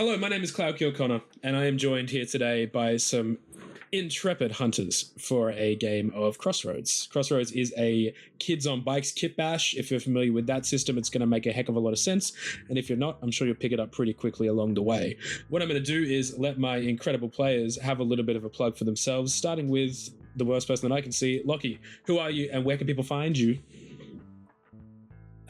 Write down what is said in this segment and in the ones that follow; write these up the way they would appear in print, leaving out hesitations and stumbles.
Hello, my name is Cloud O'Connor, and I am joined here today by some intrepid hunters for a game of Crossroads. Crossroads is a kids on bikes kit bash. If you're familiar with that system, it's going to make a heck of a lot of sense. And if you're not, I'm sure you'll pick it up pretty quickly along the way. What I'm going to do is let my incredible players have a little bit of a plug for themselves, starting with the worst person that I can see. Lockie, who are you and where can people find you?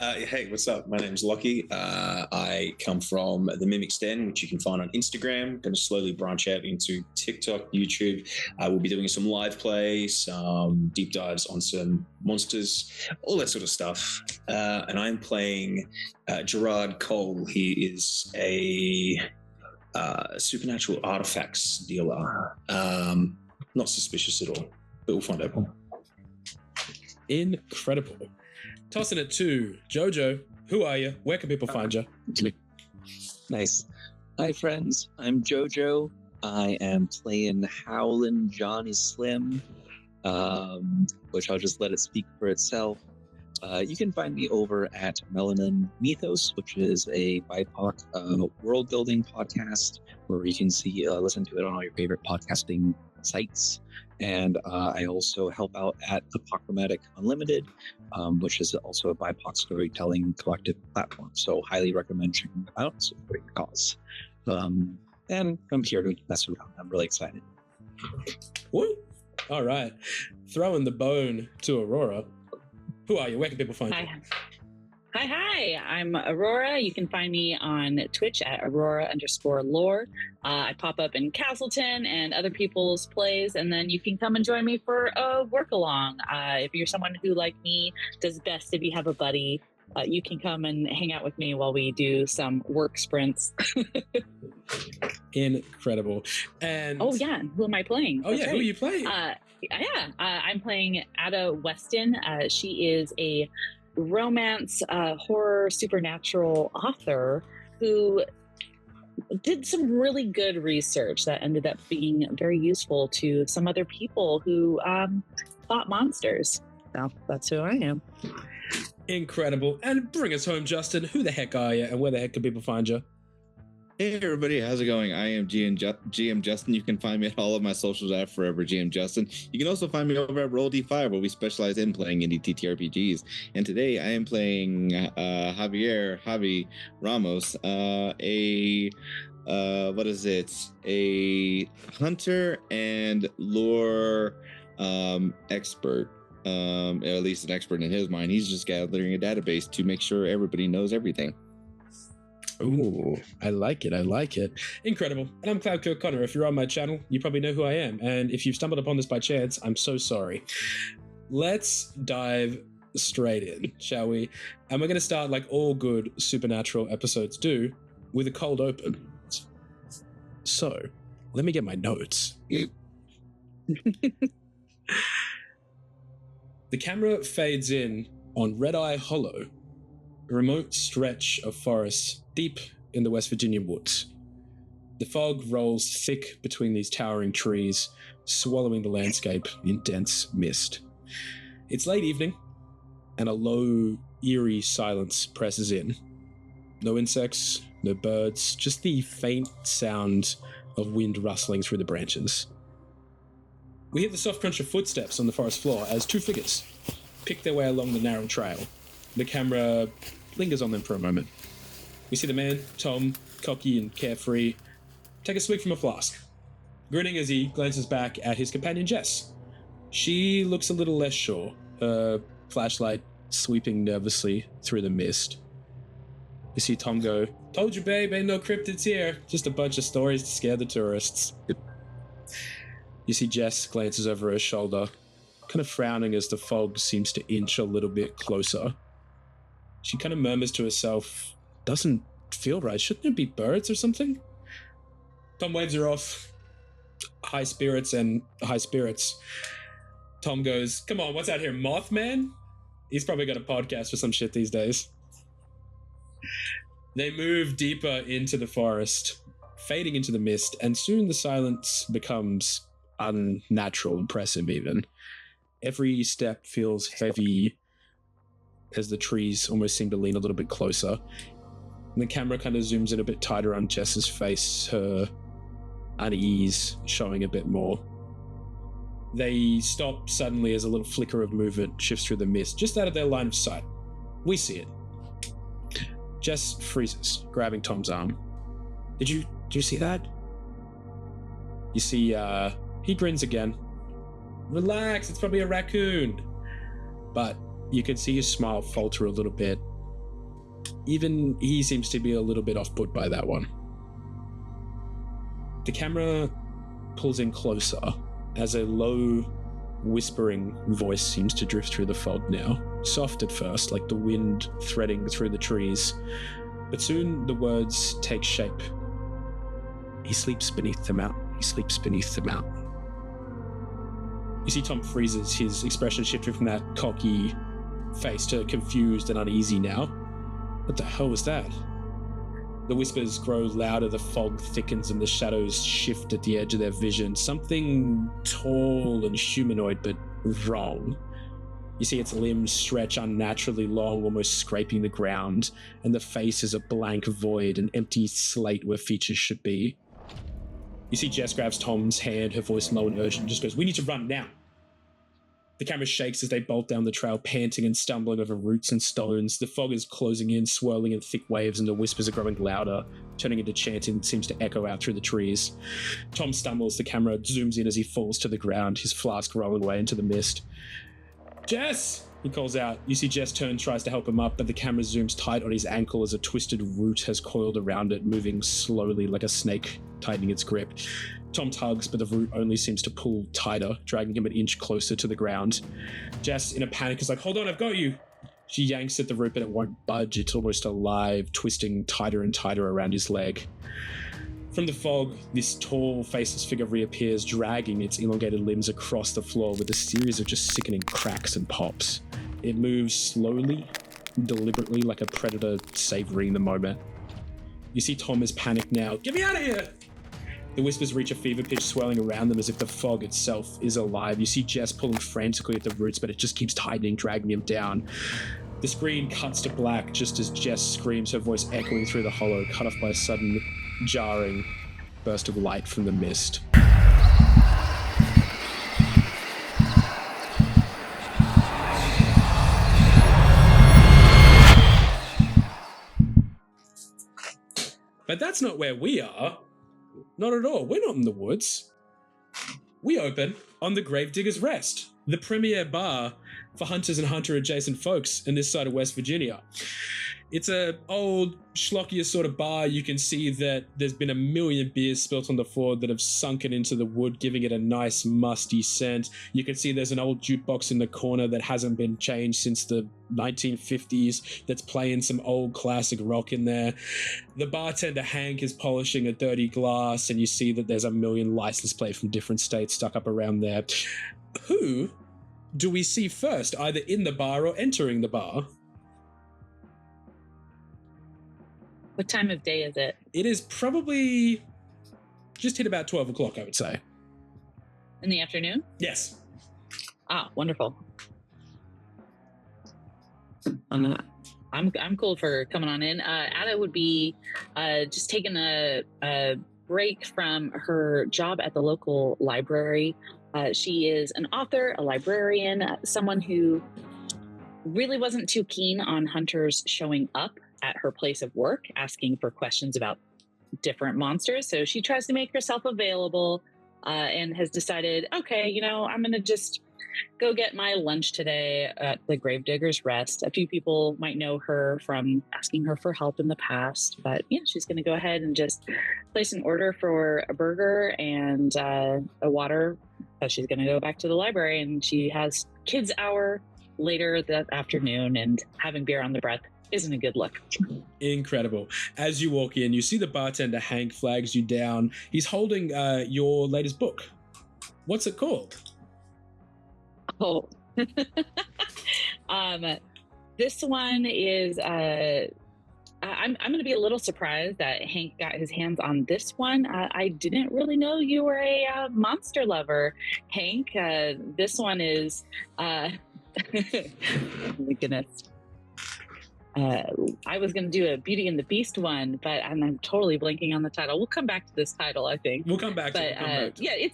Hey, what's up? My name's Lockie. I come from the Mimic Den, which you can find on Instagram. Going to slowly branch out into TikTok, YouTube. We'll be doing some live play, some deep dives on some monsters, all that sort of stuff. And I'm playing Gerard Cole. He is a supernatural artifacts dealer. Not suspicious at all, but we'll find out. Incredible. Tossing it to Jojo. Who are you? Where can people find you? Nice. Hi, friends. I'm Jojo. I am playing Howlin' Johnny Slim, which I'll just let it speak for itself. You can find me over at Melanin Mythos, which is a BIPOC world-building podcast where you can listen to it on all your favorite podcasting sites. And I also help out at Apochromatic Unlimited, which is also a BIPOC storytelling collective platform. So highly recommend checking it out. It's a great cause. And I'm here to mess around. I'm really excited. Woo! All right. Throwing the bone to Aurora. Who are you? Where can people find you? Hi. I'm Aurora. You can find me on Twitch at Aurora_lore. I pop up in Castleton and other people's plays, and then you can come and join me for a work along. If you're someone who, like me, does best if you have a buddy, you can come and hang out with me while we do some work sprints. Incredible. And oh yeah, who am I playing? Oh, that's right. Who are you playing? I'm playing Ada Weston. She is a romance, horror, supernatural author who did some really good research that ended up being very useful to some other people who fought monsters. So that's who I am. Incredible. And bring us home, Justin. Who the heck are you and where the heck can people find you? Hey everybody, how's it going? I am GM Justin. You can find me at all of my socials at Forever GM Justin. You can also find me over at Roll D5, where we specialize in playing indie TTRPGs. And today I am playing Javi Ramos, a hunter and lore expert. At least an expert in his mind. He's just gathering a database to make sure everybody knows everything. Ooh, I like it. Incredible. And I'm Cloud O'Connor. If you're on my channel, you probably know who I am. And if you've stumbled upon this by chance, I'm so sorry. Let's dive straight in, shall we? And we're going to start, like all good supernatural episodes do, with a cold open. So, let me get my notes. The camera fades in on Red Eye Hollow, a remote stretch of forest deep in the West Virginia woods. The fog rolls thick between these towering trees, swallowing the landscape in dense mist. It's late evening, and a low, eerie silence presses in. No insects, no birds, just the faint sound of wind rustling through the branches. We hear the soft crunch of footsteps on the forest floor as two figures pick their way along the narrow trail. The camera lingers on them for a moment. We see the man, Tom, cocky and carefree, take a swig from a flask, grinning as he glances back at his companion Jess. She looks a little less sure, her flashlight sweeping nervously through the mist. You see Tom go, "Told you, babe, ain't no cryptids here. Just a bunch of stories to scare the tourists." You see Jess glances over her shoulder, kind of frowning as the fog seems to inch a little bit closer. She kind of murmurs to herself, "Doesn't feel right. Shouldn't there be birds or something?" Tom waves her off. High spirits. Tom goes, "Come on, what's out here, Mothman?" He's probably got a podcast for some shit these days. They move deeper into the forest, fading into the mist, and soon the silence becomes unnatural, oppressive even. Every step feels heavy as the trees almost seem to lean a little bit closer. And the camera kind of zooms in a bit tighter on Jess's face, her unease showing a bit more. They stop suddenly as a little flicker of movement shifts through the mist, just out of their line of sight. We see it. Jess freezes, grabbing Tom's arm. Did you see that? You see, he grins again. Relax, it's probably a raccoon. But you can see his smile falter a little bit. Even he seems to be a little bit off-put by that one. The camera pulls in closer as a low, whispering voice seems to drift through the fog now. Soft at first, like the wind threading through the trees. But soon the words take shape. He sleeps beneath the mountain. He sleeps beneath the mountain. You see Tom freezes, his expression shifting from that cocky face to confused and uneasy now. What the hell was that? The whispers grow louder, the fog thickens, and the shadows shift at the edge of their vision. Something tall and humanoid, but wrong. You see its limbs stretch unnaturally long, almost scraping the ground, and the face is a blank void, an empty slate where features should be. You see Jess grabs Tom's hand, her voice low and urgent, and just goes, "We need to run now." The camera shakes as they bolt down the trail, panting and stumbling over roots and stones. The fog is closing in, swirling in thick waves, and the whispers are growing louder, turning into chanting that seems to echo out through the trees. Tom stumbles, the camera zooms in as he falls to the ground, his flask rolling away into the mist. "Jess!" he calls out. You see Jess turn, tries to help him up, but the camera zooms tight on his ankle as a twisted root has coiled around it, moving slowly like a snake, tightening its grip. Tom tugs, but the root only seems to pull tighter, dragging him an inch closer to the ground. Jess, in a panic, is like, "Hold on, I've got you." She yanks at the root, but it won't budge. It's almost alive, twisting tighter and tighter around his leg. From the fog, this tall, faceless figure reappears, dragging its elongated limbs across the floor with a series of just sickening cracks and pops. It moves slowly, deliberately, like a predator savoring the moment. You see Tom is panicked now. "Get me out of here!" The whispers reach a fever pitch, swelling around them as if the fog itself is alive. You see Jess pulling frantically at the roots, but it just keeps tightening, dragging him down. The screen cuts to black just as Jess screams, her voice echoing through the hollow, cut off by a sudden, jarring burst of light from the mist. But that's not where we are. Not at all. We're not in the woods. We open on the Gravedigger's Rest, the premier bar for hunters and hunter-adjacent folks in this side of West Virginia. It's a old, schlockier sort of bar. You can see that there's been a million beers spilt on the floor that have sunken into the wood, giving it a nice, musty scent. You can see there's an old jukebox in the corner that hasn't been changed since the 1950s that's playing some old classic rock in there. The bartender, Hank, is polishing a dirty glass, and you see that there's a million license plates from different states stuck up around there. Who do we see first, either in the bar or entering the bar? What time of day is it? It is probably just hit about 12 o'clock, I would say. In the afternoon? Yes. Ah, wonderful. I'm cool for coming on in. Ada would be just taking a break from her job at the local library. She is an author, a librarian, someone who really wasn't too keen on hunters showing up at her place of work, asking for questions about different monsters. So she tries to make herself available and has decided, okay, I'm going to just go get my lunch today at the Gravedigger's Rest. A few people might know her from asking her for help in the past, but yeah, she's going to go ahead and just place an order for a burger and a water. She's going to go back to the library, and she has kids' hour later that afternoon, and having beer on the breath isn't a good look. Incredible. As you walk in, you see the bartender, Hank, flags you down. He's holding your latest book. What's it called? Oh, this one is, I'm going to be a little surprised that Hank got his hands on this one. I didn't really know you were a monster lover, Hank. This one is, oh my goodness. I was going to do a Beauty and the Beast one, but I'm totally blanking on the title. We'll come back to this title, I think. We'll come back to it. Yeah,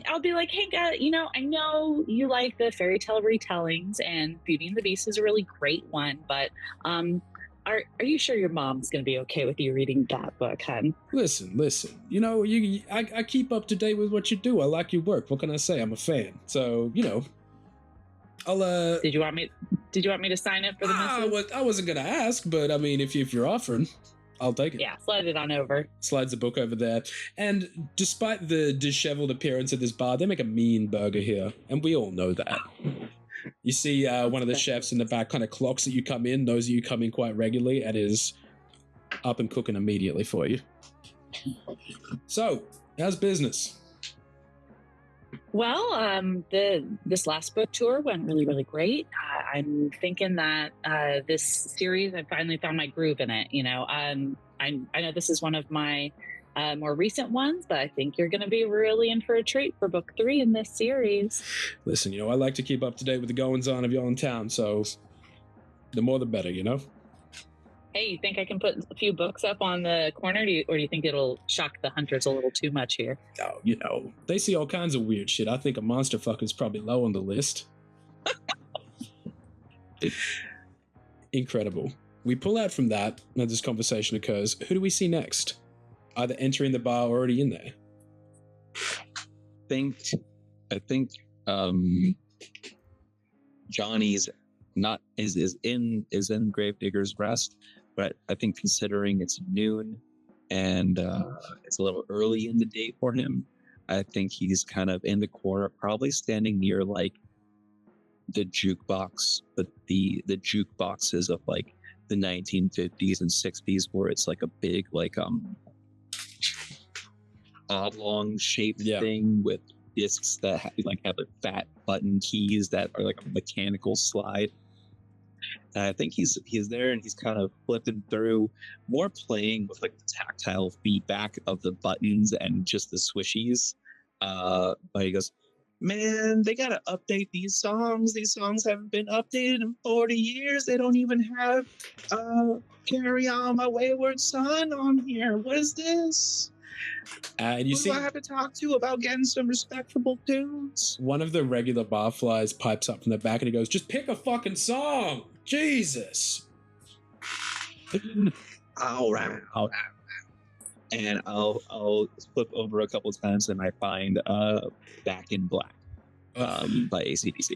I'll be like, hey, guys, I know you like the fairy tale retellings, and Beauty and the Beast is a really great one, but are you sure your mom's going to be okay with you reading that book, hun? Listen. I keep up to date with what you do. I like your work. What can I say? I'm a fan. So, I'll. Did you want me to sign up for the message? I wasn't gonna ask, but I mean, if you're offering, I'll take it. Yeah, slide it on over. Slides the book over there. And despite the disheveled appearance of this bar, they make a mean burger here, and we all know that. You see one of the chefs in the back kind of clocks that you come in, knows that you come in quite regularly, and is up and cooking immediately for you. So, how's business? Well, this last book tour went really, really great. I'm thinking that this series, I finally found my groove in it. I know this is one of my more recent ones, but I think you're going to be really in for a treat for book 3 in this series. Listen, I like to keep up to date with the goings-on of y'all in town, so the more the better, Hey, you think I can put a few books up on the corner, or do you think it'll shock the hunters a little too much here? Oh, they see all kinds of weird shit. I think a monster fucker's probably low on the list. Incredible. We pull out from that, and this conversation occurs. Who do we see next? Either entering the bar or already in there? I think Johnny's is in Gravedigger's Rest, but I think considering it's noon and it's a little early in the day for him, I think he's kind of in the corner, probably standing near like the jukebox, but the jukeboxes of like the 1950s and 60s, where it's like a big like oblong shaped thing with discs that have like fat button keys that are like a mechanical slide. And I think he's there, and he's kind of flipping through, more playing with like the tactile feedback of the buttons and just the swishies. But he goes, "Man, they gotta update these songs. These songs haven't been updated in 40 years. They don't even have Carry On My Wayward Son on here. What is this? And you Who do I have to talk to about getting some respectable tunes?" One of the regular barflies pipes up from the back and he goes, "Just pick a fucking song! Jesus!" All right. And I'll flip over a couple times and I find Back in Black by AC/DC.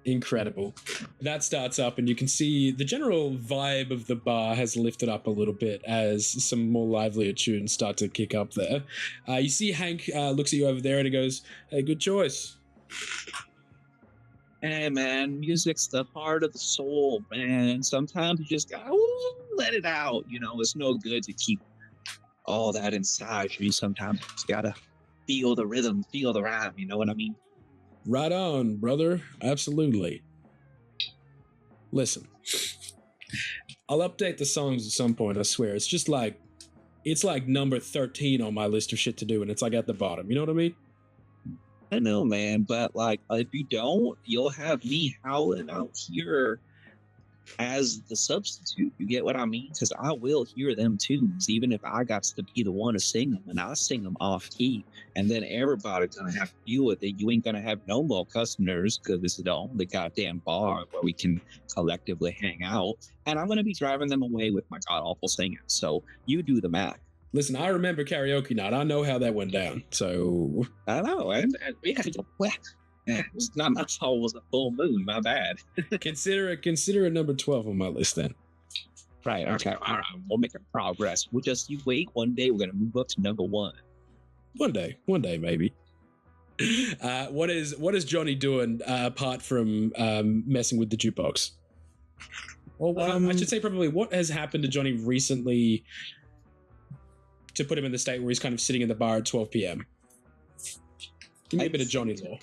Incredible. That starts up and you can see the general vibe of the bar has lifted up a little bit as some more livelier tunes start to kick up there. You see Hank looks at you over there and he goes, "Hey, good choice." Hey man, music's the heart of the soul, man. Sometimes you just gotta let it out. It's no good to keep all that inside you. Sometimes you just gotta feel the rhythm, feel the rhyme, you know what I mean? Right on, brother. Absolutely. Listen, I'll update the songs at some point, I swear. It's like number 13 on my list of shit to do, and it's like at the bottom. You know what I mean? I know, man, but like, if you don't, you'll have me howling out here as the substitute. You get what I mean? Because I will hear them tunes, even if I got to be the one to sing them, and I sing them off key, and then everybody's gonna have to deal with it. You ain't gonna have no more customers because this is the only goddamn bar where we can collectively hang out, and I'm gonna be driving them away with my god awful singing. So you do the math. Listen, I remember karaoke night. I know how that went down. So I know, and it's not my fault. It was a full moon. My bad. consider it number 12 on my list then. Right. Okay. All right. We'll make progress. You wait. One day we're gonna move up to number 1. One day, maybe. What is Johnny doing apart from messing with the jukebox? Well, I should say probably what has happened to Johnny recently to put him in the state where he's kind of sitting in the bar at 12 p.m. Give me a bit of Johnny lore.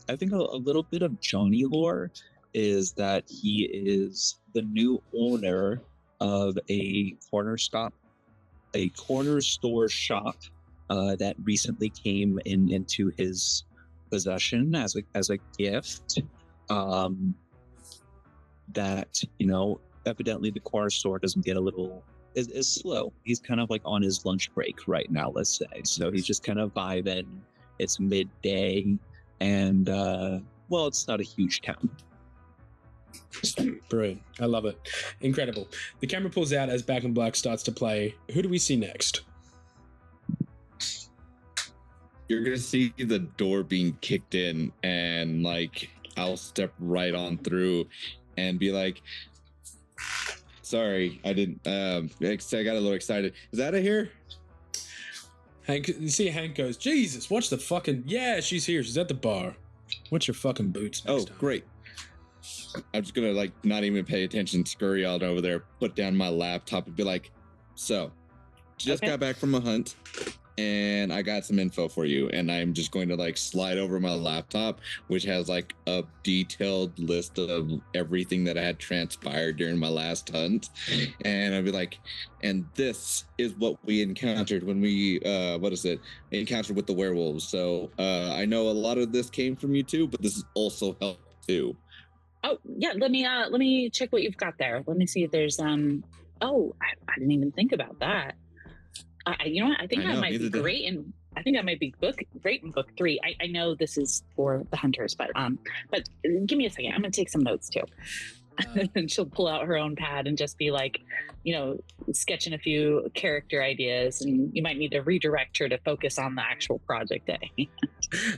I think a little bit of Johnny lore is that he is the new owner of a corner store shop that recently came into his possession as a gift. That evidently the Quarsor doesn't get a little is slow. He's kind of like on his lunch break right now, let's say. So he's just kind of vibing. It's midday, and well, it's not a huge town. Brilliant. I love it. Incredible. The camera pulls out as Back in Black starts to play. Who do we see next? You're gonna see the door being kicked in, and like I'll step right on through and be like, sorry, I didn't I got a little excited. Is that here? Hank, you see Hank goes, Jesus, watch the fucking, yeah, she's here. She's at the bar. What's your fucking boots next time? Great. I'm just gonna like not even pay attention, scurry out over there, put down my laptop and be like, so just got back from a hunt and I got some info for you, and I'm just going to like slide over my laptop, which has like a detailed list of everything that had transpired during my last hunt, and I'd be like, and this is what we encountered when we encountered with the werewolves. So I know a lot of this came from you too, but this is also helped too. Oh yeah, let me check what you've got there. Let me see if there's I didn't even think about that. You know what? I think that might be great, and I think that might be great in book 3. I know this is for the hunters, but give me a second. I'm gonna take some notes too. And she'll pull out her own pad and just be like, sketching a few character ideas, and you might need to redirect her to focus on the actual project day.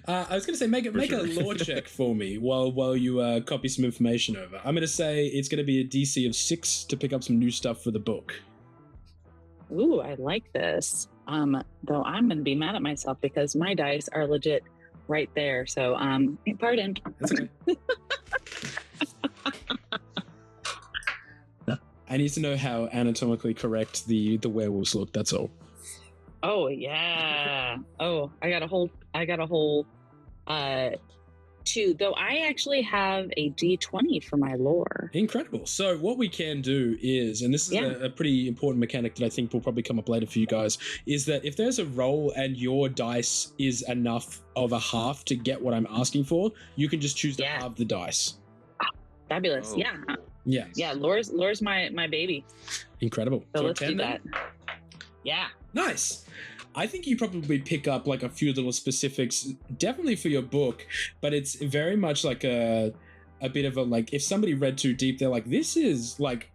I was gonna say make a lore check for me while you copy some information over. I'm gonna say it's gonna be a DC of 6 to pick up some new stuff for the book. Ooh, I like this. Though I'm going to be mad at myself because my dice are legit right there. So, pardon. That's okay. I need to know how anatomically correct the werewolves look. That's all. Oh yeah. Oh, I got a whole 2. Though I actually have a D20 for my lore. Incredible. So what we can do is, and this is a pretty important mechanic that I think will probably come up later for you guys, is that if there's a roll and your dice is enough of a half to get what I'm asking for, you can just choose to halve the dice. Fabulous. Oh. Yeah. Yeah. Lore's my baby. Incredible. So let's 10 do that. Yeah. Nice. I think you probably pick up like a few little specifics, definitely for your book, but it's very much like a bit of a, like, if somebody read too deep, they're like, this is like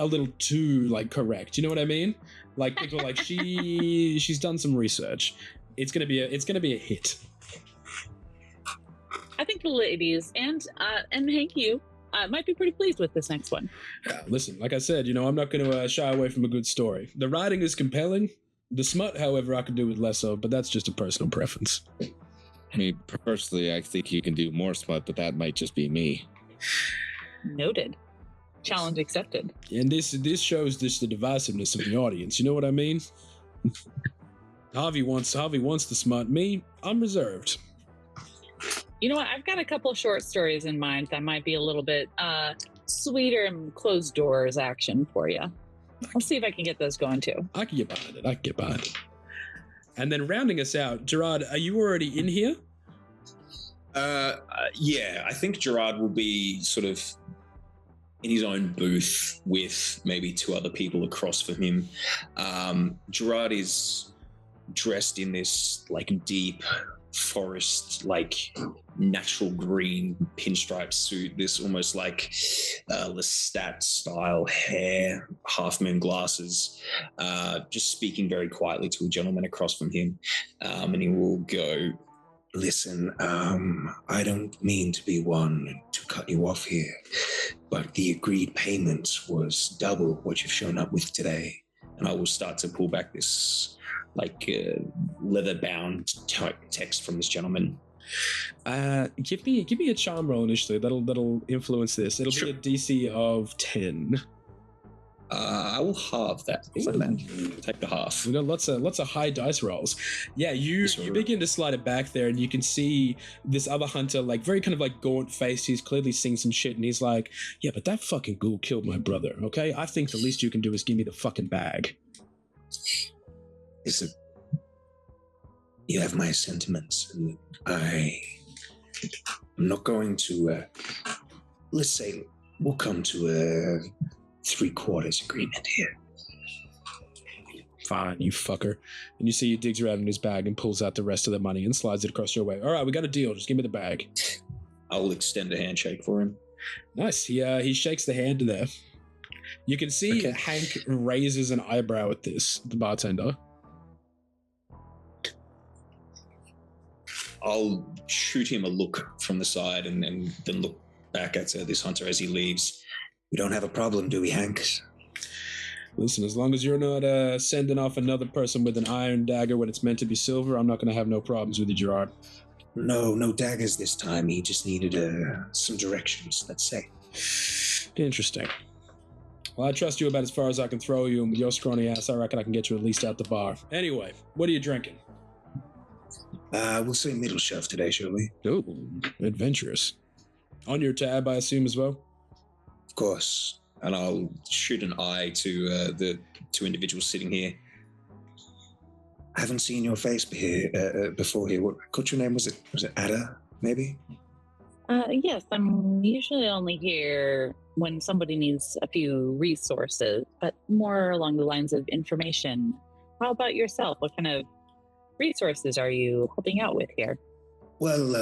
a little too like correct. You know what I mean? Like people are like, she's done some research. It's gonna be a hit. I think the ladies and Hank, you might be pretty pleased with this next one. Listen, like I said, I'm not going to shy away from a good story. The writing is compelling. The smut, however, I could do with less of, but that's just a personal preference. I mean, personally, I think you can do more smut, but that might just be me. Noted. Challenge accepted. And this shows just the divisiveness of the audience. You know what I mean? Harvey wants the smut. Me, I'm reserved. You know what? I've got a couple short stories in mind that might be a little bit sweeter and closed doors action for you. I'll see if I can get those going too. I can get behind it. And then rounding us out, Gerard, are you already in here? Yeah, I think Gerard will be sort of in his own booth with maybe 2 other people across from him. Gerard is dressed in this like deep forest, like natural green pinstripe suit, this almost like Lestat style hair, half moon glasses, just speaking very quietly to a gentleman across from him. And he will go, listen, I don't mean to be one to cut you off here, but the agreed payment was double what you've shown up with today. And I will start to pull back this like leather-bound type text from this gentleman. Give me a charm roll initially. That'll influence this. It'll be a DC of 10. I will halve that. Take the half. We got lots of high dice rolls. Yeah, you begin to slide it back there, and you can see this other hunter, like very kind of like gaunt faced. He's clearly seeing some shit, and he's like, "Yeah, but that fucking ghoul killed my brother. Okay, I think the least you can do is give me the fucking bag." Listen, you have my sentiments, and I'm not going to. Let's say we'll come to 3/4 agreement here. Fine, you fucker. And you see he digs around in his bag and pulls out the rest of the money and slides it across your way. All right, we got a deal. Just give me the bag. I'll extend a handshake for him. Nice. He shakes the hand there. You can see Hank raises an eyebrow at this, the bartender. I'll shoot him a look from the side and then look back at this hunter as he leaves. We don't have a problem, do we, Hank? Listen, as long as you're not sending off another person with an iron dagger when it's meant to be silver, I'm not going to have no problems with you, Gerard. No daggers this time. He just needed some directions, let's say. Interesting. Well, I trust you about as far as I can throw you, and with your scrawny ass, I reckon I can get you at least out the bar. Anyway, what are you drinking? We'll say middle shelf today, shall we? Ooh, adventurous. On your tab, I assume, as well? Of course. And I'll shoot an eye to the two individuals sitting here. I haven't seen your face before here. What's your name? Was it Ada, maybe? Yes, I'm usually only here when somebody needs a few resources, but more along the lines of information. How about yourself? What kind of resources are you helping out with here? Well,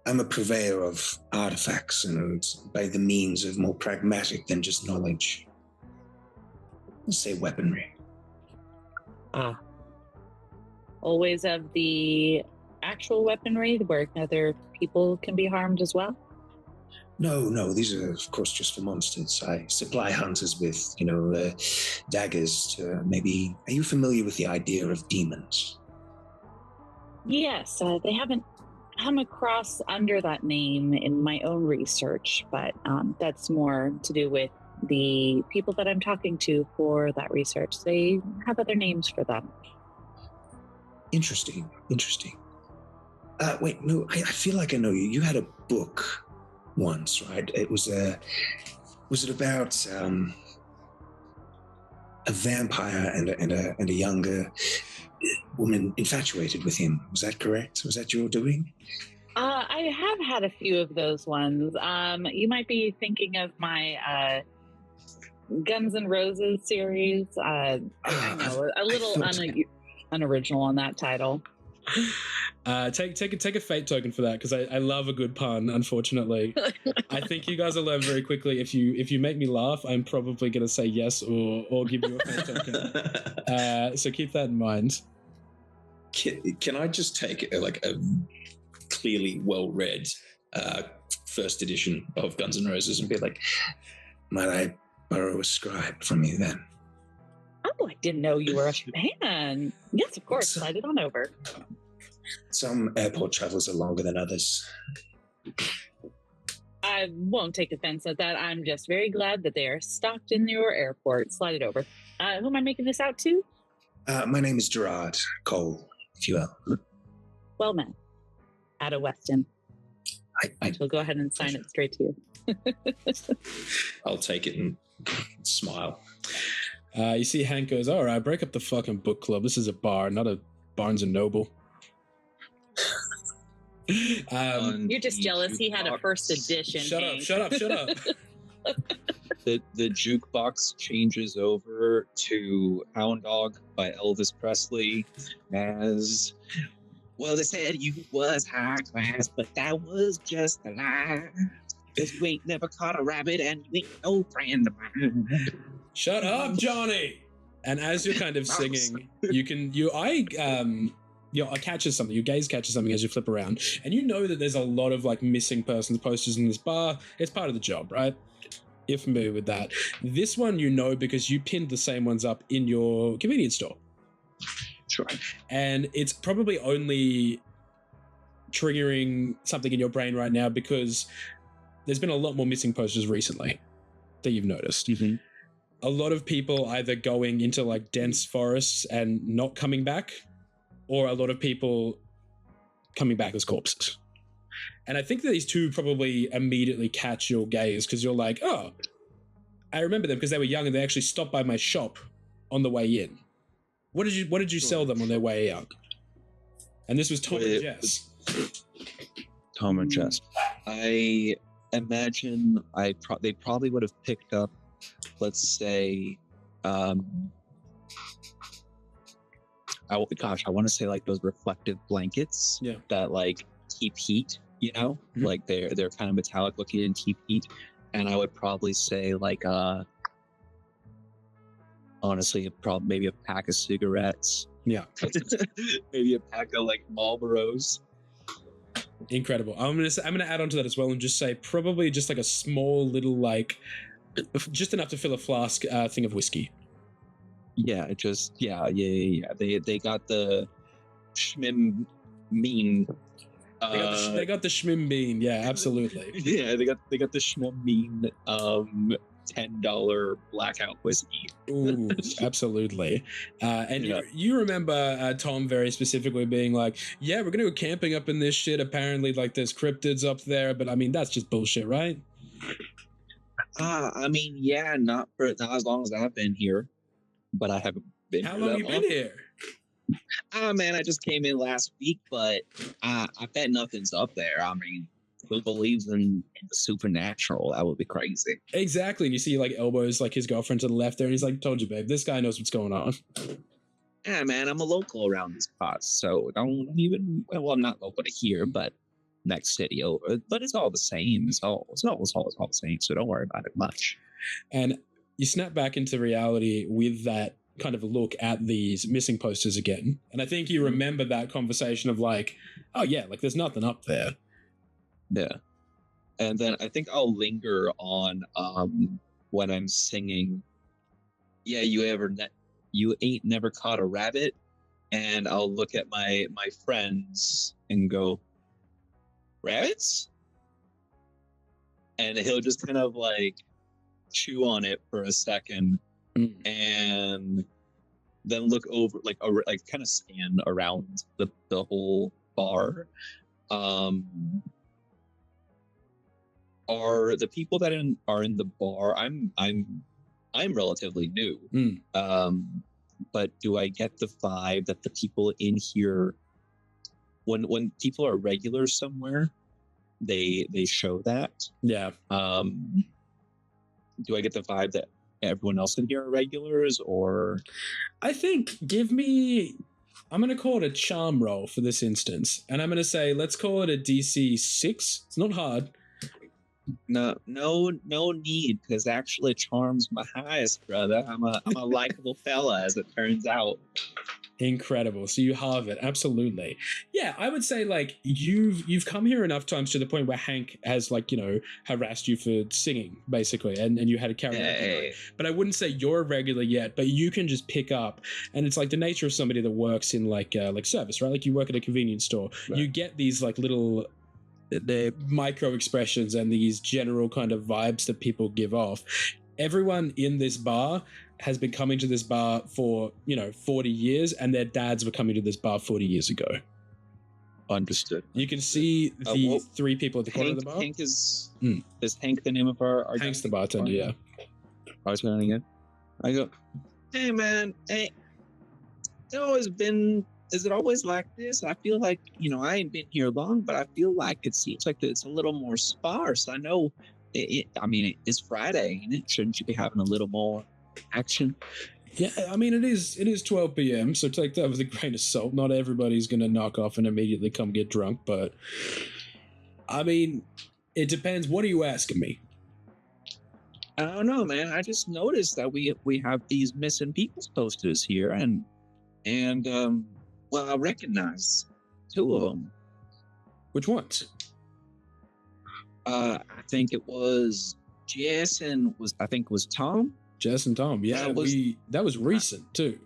I'm a purveyor of artifacts, and by the means of more pragmatic than just knowledge. Let's say weaponry. Always of the actual weaponry where other people can be harmed as well? No, these are, of course, just for monsters. I supply hunters with, daggers to maybe... Are you familiar with the idea of demons? Yes, they haven't come across under that name in my own research, but that's more to do with the people that I'm talking to for that research. They have other names for them. Interesting. Wait, no, I feel like I know you. You had a book once, right? It was was it about a vampire and a younger woman infatuated with him? Was that correct? Was that your doing? I have had a few of those ones. You might be thinking of my Guns N' Roses series. I know, a little unoriginal on that title. Take a fate token for that, because I love a good pun. Unfortunately, I think you guys will learn very quickly. If you make me laugh, I'm probably going to say yes or give you a fate token. So keep that in mind. Can I just take a clearly well-read first edition of Guns N' Roses and be like, might I borrow a scribe from you then? Oh, I didn't know you were a fan. Yes, of course. Slide it on over. Some airport travels are longer than others. I won't take offense at that. I'm just very glad that they are stocked in your airport. Slide it over. Who am I making this out to? My name is Gerard Cole, if you will. Well met. Ada Weston. I will go ahead and sign it straight to you. I'll take it and smile. You see Hank goes, all right, break up the fucking book club. This is a bar, not a Barnes & Noble. You're just jealous he had a first edition. Shut up. The jukebox changes over to Hound Dog by Elvis Presley as... Well, they said you was high class, but that was just a lie. Cause you ain't never caught a rabbit and you ain't no friend of mine. Shut up, Johnny! And as you're kind of singing, catches something. Your gaze catches something as you flip around, and you know that there's a lot of missing persons posters in this bar. It's part of the job, right? You're familiar with that. This one you know because you pinned the same ones up in your convenience store. Sure. And it's probably only triggering something in your brain right now because there's been a lot more missing posters recently that you've noticed. Mm-hmm. A lot of people either going into dense forests and not coming back, or a lot of people coming back as corpses. And I think that these two probably immediately catch your gaze because you're like, oh, I remember them because they were young and they actually stopped by my shop on the way in. What did you sell them on their way out? And this was Tom and Jess. Tom and Jess. I imagine they probably would have picked up let's say, I want to say like those reflective blankets that like keep heat, like they're kind of metallic looking and keep heat. And I would probably say like, honestly, probably maybe a pack of cigarettes. Yeah. Maybe a pack of like Marlboros. Incredible. I'm gonna add on to that as well and just say probably just like a small little like just enough to fill a flask thing of whiskey. Yeah, They got the Schmim mean. They got the Schmim bean. Yeah, absolutely. Yeah, they got the Schmim mean $10 blackout whiskey. Ooh, absolutely. And you remember Tom very specifically being like, yeah, we're gonna go camping up in this shit. Apparently, like there's cryptids up there, but I mean that's just bullshit, right? I mean, yeah, not as long as I've been here, but I haven't been. How long you been here? Man, I just came in last week, but I bet nothing's up there. I mean, who believes in the supernatural? That would be crazy. Exactly. And you see like elbows like his girlfriend to the left there, and he's like, told you, babe, this guy knows what's going on. Yeah, man, I'm a local around these parts, so don't even, well, I'm not local to here, but next city over. But it's all the same. It's all the same, so don't worry about it much. And you snap back into reality with that kind of look at these missing posters again. And I think you remember that conversation of like, oh yeah, like there's nothing up there. Yeah. And then I think I'll linger on when I'm singing, yeah, you ain't never caught a rabbit. And I'll look at my friends and go, rabbits? And he'll just kind of like chew on it for a second and then look over, like kind of scan around the whole bar. Are the people that are in the bar? I'm relatively new. But do I get the vibe that the people in here, when people are regulars somewhere, they show that? Yeah. Do I get the vibe that everyone else in here are regulars, or? I think I'm going to call it a charm roll for this instance. And I'm going to say, let's call it a DC 6. It's not hard. No need, because actually charm's my highest, brother. I'm a likable fella, as it turns out. Incredible. So you have it. Absolutely. Yeah, I would say like you've come here enough times to the point where Hank has like, harassed you for singing basically, and you had to carry on. But I wouldn't say you're a regular yet, but you can just pick up, and it's like the nature of somebody that works in like service, right? Like you work at a convenience store. Right. You get these like little the micro expressions and these general kind of vibes that people give off. Everyone in this bar has been coming to this bar for 40 years, and their dads were coming to this bar 40 years ago. Understood. You can see the three people at the corner of the bar. Hank is Hank the name of our Hank's the bartender, yeah. I was going again. I go, hey man, hey, is it always like this? I feel like, I ain't been here long, but I feel like it seems like it's a little more sparse. I know it's Friday, ain't it? Shouldn't you be having a little more action? Yeah, I mean, it is 12 p.m., so take that with a grain of salt. Not everybody's going to knock off and immediately come get drunk, but I mean, it depends. What are you asking me? I don't know, man. I just noticed that we have these missing people's posters here, and I recognize two of them. Which ones? I think it was Jess and was Tom. Jess and Tom, yeah, that was recent too.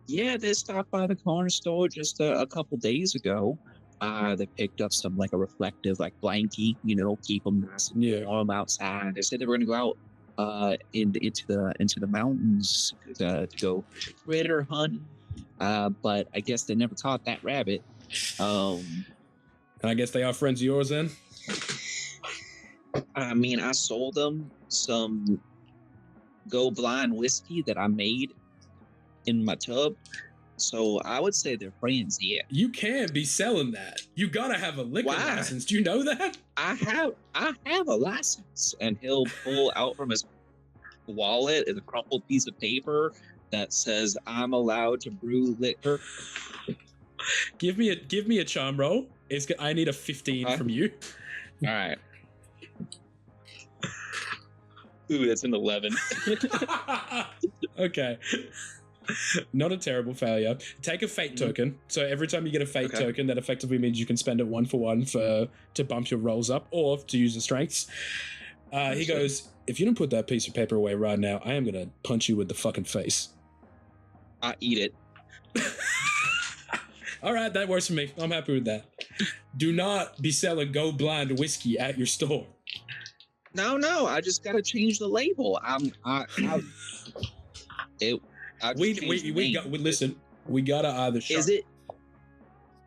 Yeah, they stopped by the corner store just a couple days ago. They picked up some like a reflective like blankie, keep them nice and warm outside. They said they were going to go out into the mountains to go critter hunting. But I guess they never caught that rabbit. And I guess they are friends of yours then? I mean, I sold them some Go Blind whiskey that I made in my tub. So I would say they're friends, yeah. You can't be selling that. You gotta have a liquor license. Do you know that? I have a license. And he'll pull out from his wallet is a crumpled piece of paper that says I'm allowed to brew liquor. Give me a charm roll. I need a 15 from you. All right. Ooh, that's an 11. Okay. Not a terrible failure. Take a fate token. So every time you get a fate token, that effectively means you can spend it 1-for-1 to bump your rolls up or to use the strengths. He goes, if you don't put that piece of paper away right now, I am going to punch you with the fucking face. I eat it. All right, that works for me. I'm happy with that. Do not be selling Go Blind whiskey at your store. No, I just got to change the label. Listen, we gotta either shut.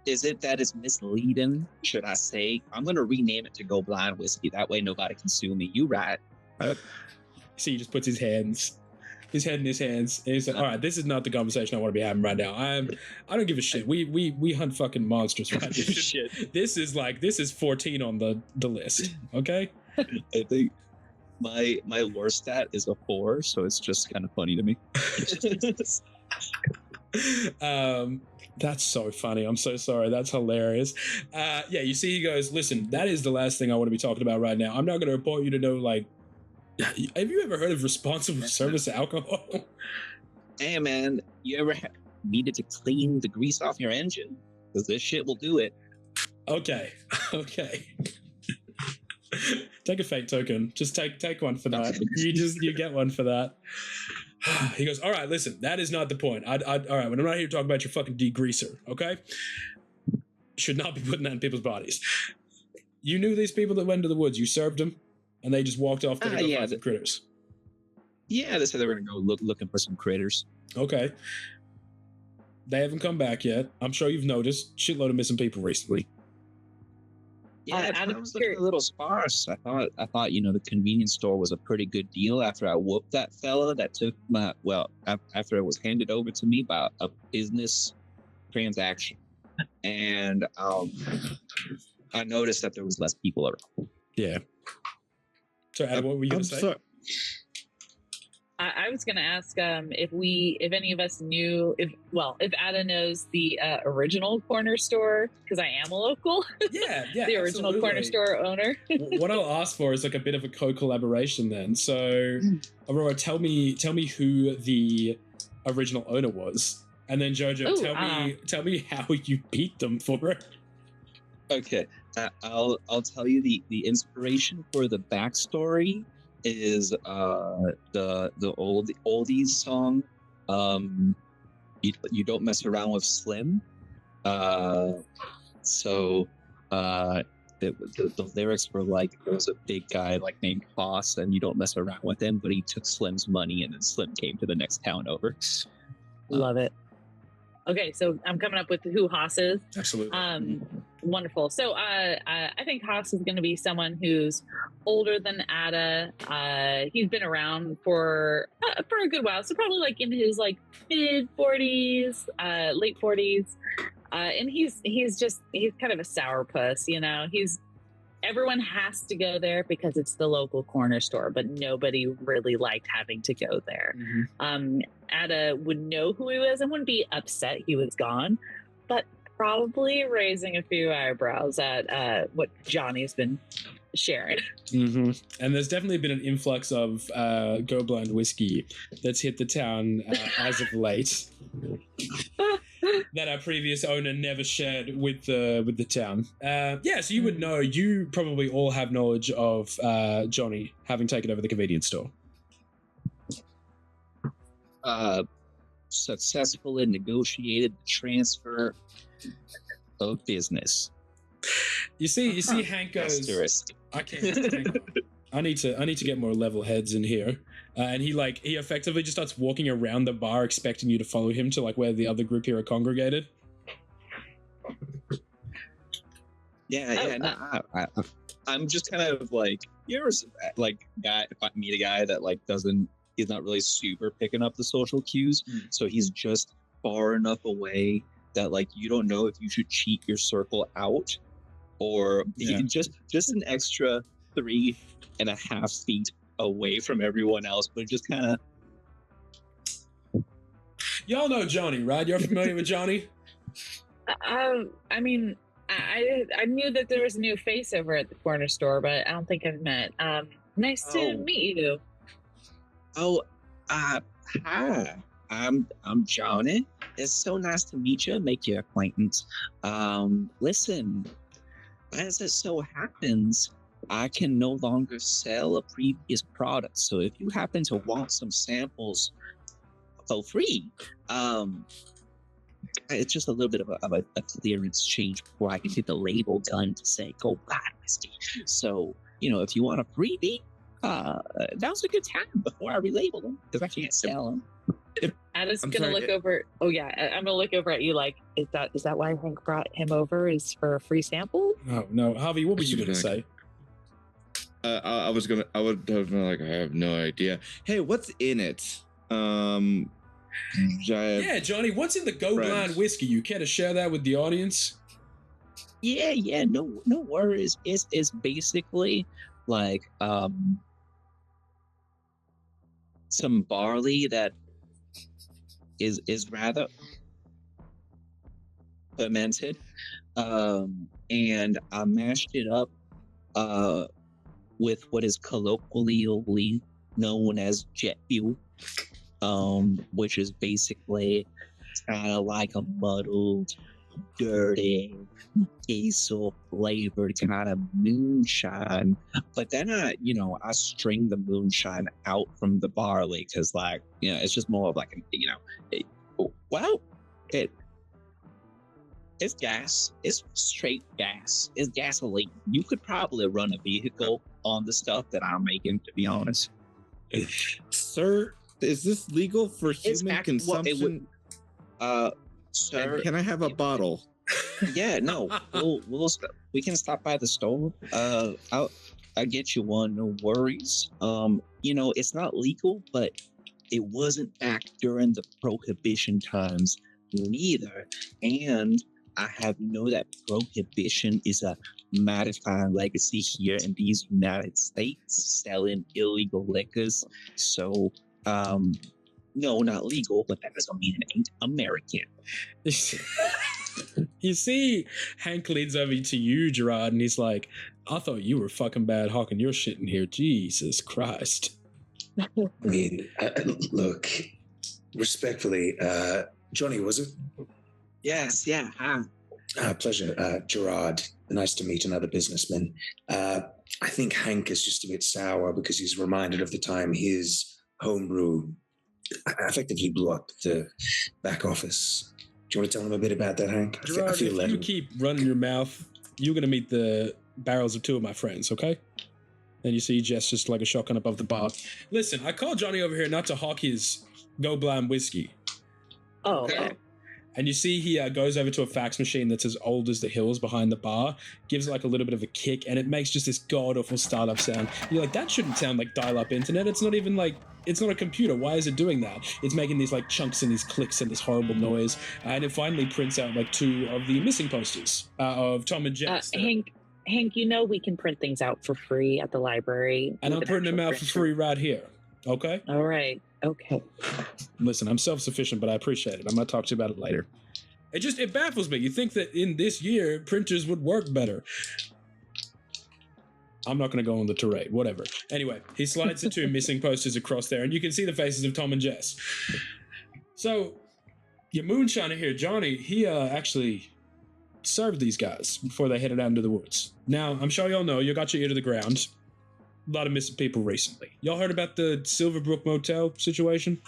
Is it that it's misleading? Should I say? I'm gonna rename it to Go Blind Whiskey. That way nobody can sue me. You right? See, he just puts his head in his hands, and he's like, "All right, this is not the conversation I want to be having right now. I don't give a shit. We hunt fucking monsters, right? Shit. This is 14 on the list. Okay." I think my lore stat is a 4, so it's just kind of funny to me. That's so funny. I'm so sorry. That's hilarious. Yeah, you see, he goes, listen, that is the last thing I want to be talking about right now. I'm not going to report you to no, like, have you ever heard of responsible service alcohol? Hey, man, you ever needed to clean the grease off your engine? Because this shit will do it. Okay. Take a fate token. Just take one for that. You get one for that. He goes, all right, listen, that is not the point. All right, when I'm not here to talk about your fucking degreaser, okay? Should not be putting that in people's bodies. You knew these people that went to the woods. You served them, and they just walked off to go find some critters. Yeah, they said they were going to go looking for some critters. Okay. They haven't come back yet. I'm sure you've noticed shitload of missing people recently. Yeah, it was looking a little sparse. I thought, the convenience store was a pretty good deal after I whooped that fella that took after it was handed over to me by a business transaction. And I noticed that there was less people around. Yeah. So, Adam, what were you going to say? Sorry. I was going to ask if any of us knew if Ada knows the original corner store, because I am a local. Yeah, the original corner store owner. What I'll ask for is like a bit of a co-collaboration then. So, Aurora, tell me who the original owner was, and then Jojo, tell me how you beat them for it. Okay, I'll tell you the inspiration for the backstory is the oldies song, you don't mess around with Slim. The lyrics were like, there was a big guy like named Boss, and you don't mess around with him, but he took Slim's money, and then Slim came to the next town over. Love it. Okay, so I'm coming up with who Haas is. Absolutely. Wonderful. So I think Haas is going to be someone who's older than Ada. He's been around for a good while, so probably like in his like mid 40s, late 40s, and he's kind of a sourpuss, you know. Everyone has to go there because it's the local corner store, but nobody really liked having to go there. Mm-hmm. Ada would know who he was and wouldn't be upset he was gone, but probably raising a few eyebrows at what Johnny's been sharing. Mm-hmm. And there's definitely been an influx of Go Blind whiskey that's hit the town as of late. That our previous owner never shared with the town. So you would know. You probably all have knowledge of Johnny having taken over the convenience store. Successfully negotiated the transfer of business. You see, Hank goes, Asterisk. I can't. I need to get more level heads in here. And he effectively just starts walking around the bar, expecting you to follow him to like where the other group here are congregated. I'm just kind of like, you ever like if I meet a guy that like he's not really super picking up the social cues, so he's just far enough away that like you don't know if you should cheat your circle out or just an extra 3.5 feet away from everyone else, but just kind of. Y'all know Johnny, right? You're familiar with Johnny? I mean, I knew that there was a new face over at the corner store, but I don't think I've met. Nice to meet you. Oh, hi. I'm Johnny. It's so nice to meet you, make your acquaintance. Listen, as it so happens, I can no longer sell a previous product. So if you happen to want some samples for free, it's just a little bit of a clearance change before I can get the label done to say go buy whiskey. So, if you want a freebie, now's a good time before I relabel them because I can't sell them. Adam's gonna look over. Oh yeah, I'm gonna look over at you like, is that why Hank brought him over? Is for a free sample? No, Harvey, what were you gonna say? I would have been like, I have no idea. Hey, what's in it? Yeah, Johnny, what's in the Go Blind whiskey? You care to share that with the audience? Yeah, no worries. It's basically like some barley that is rather fermented, and I mashed it up with what is colloquially known as jet fuel, which is basically kind of like a muddled, dirty, diesel flavored kind of moonshine. But then I string the moonshine out from the barley because, it's just more of like it's gas. It's straight gas. It's gasoline. You could probably run a vehicle on the stuff that I'm making, to be honest. Sir, is this legal for human consumption? Sir, and can I have a bottle? Yeah, no. We can stop by the store. I'll get you one. No worries. It's not legal, but it wasn't back during the Prohibition times neither. And I have that Prohibition is a modifying legacy here in these United States, selling illegal liquors. So, no, not legal, but that doesn't mean it ain't American. You see, Hank leads over to you, Gerard, and he's like, I thought you were fucking bad hawking your shit in here. Jesus Christ. I mean, look, respectfully, Johnny, was it? Yes, yeah. Hi. Pleasure. Gerard, nice to meet another businessman. I think Hank is just a bit sour because he's reminded of the time his homebrew effectively blew up the back office. Do you want to tell him a bit about that, Hank? Gerard, if you keep running your mouth, you're going to meet the barrels of two of my friends, okay? And you see Jess just like a shotgun above the bar. Listen, I called Johnny over here not to hawk his Go Blind whiskey. Oh, okay. And you see he goes over to a fax machine that's as old as the hills behind the bar, gives it like a little bit of a kick, and it makes just this god-awful startup sound. You're like, that shouldn't sound like dial-up internet. It's not even like, it's not a computer. Why is it doing that? It's making these like chunks and these clicks and this horrible noise. And it finally prints out like two of the missing posters of Tom and Jess. Hank, we can print things out for free at the library. And I'm printing them out for free right here. Okay? All right. Okay. Listen, I'm self-sufficient, but I appreciate it. I'm going to talk to you about it later. It baffles me. You think that in this year, printers would work better. I'm not going to go on the tirade. Whatever. Anyway, he slides the two missing posters across there, and you can see the faces of Tom and Jess. So, your moonshiner here, Johnny, he actually served these guys before they headed out into the woods. Now, I'm sure y'all know, you got your ear to the ground. A lot of missing people recently. Y'all heard about the Silverbrook Motel situation?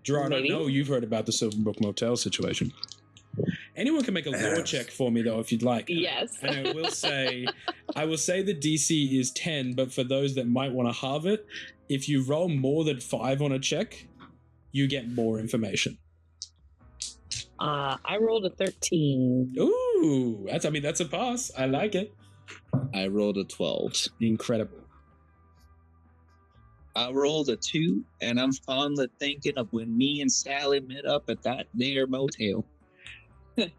Gerard, maybe. I know you've heard about the Silverbrook Motel situation. Anyone can make a lore check for me, though, if you'd like. Yes. And I will say the DC is 10, but for those that might want to halve it, if you roll more than 5 on a check, you get more information. I rolled a 13. Ooh, that's a pass. I like it. I rolled a 12. Incredible. I rolled a 2, and I'm fondly thinking of when me and Sally met up at that there motel.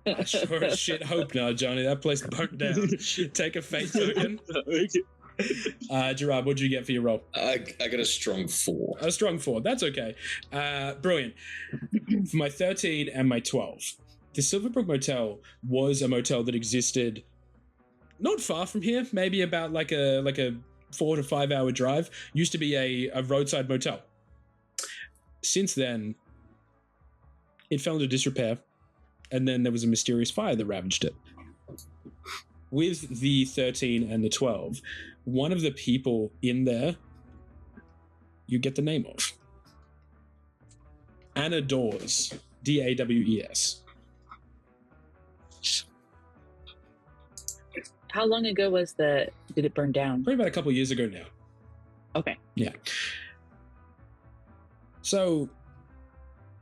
I sure as shit hope now, Johnny. That place burnt down. Take a fate token. Gerard, what'd you get for your roll? I got a strong 4. A strong 4. That's okay. Brilliant. For my 13 and my 12, the Silverbrook Motel was a motel that existed not far from here, maybe about like a 4 to 5 hour drive. Used to be a roadside motel. Since then, it fell into disrepair, and then there was a mysterious fire that ravaged it. With the 13 and the 12, one of the people in there, you get the name of. Anna Dawes. Dawes. How long ago did it burn down? Probably about a couple years ago now. Okay. Yeah. So,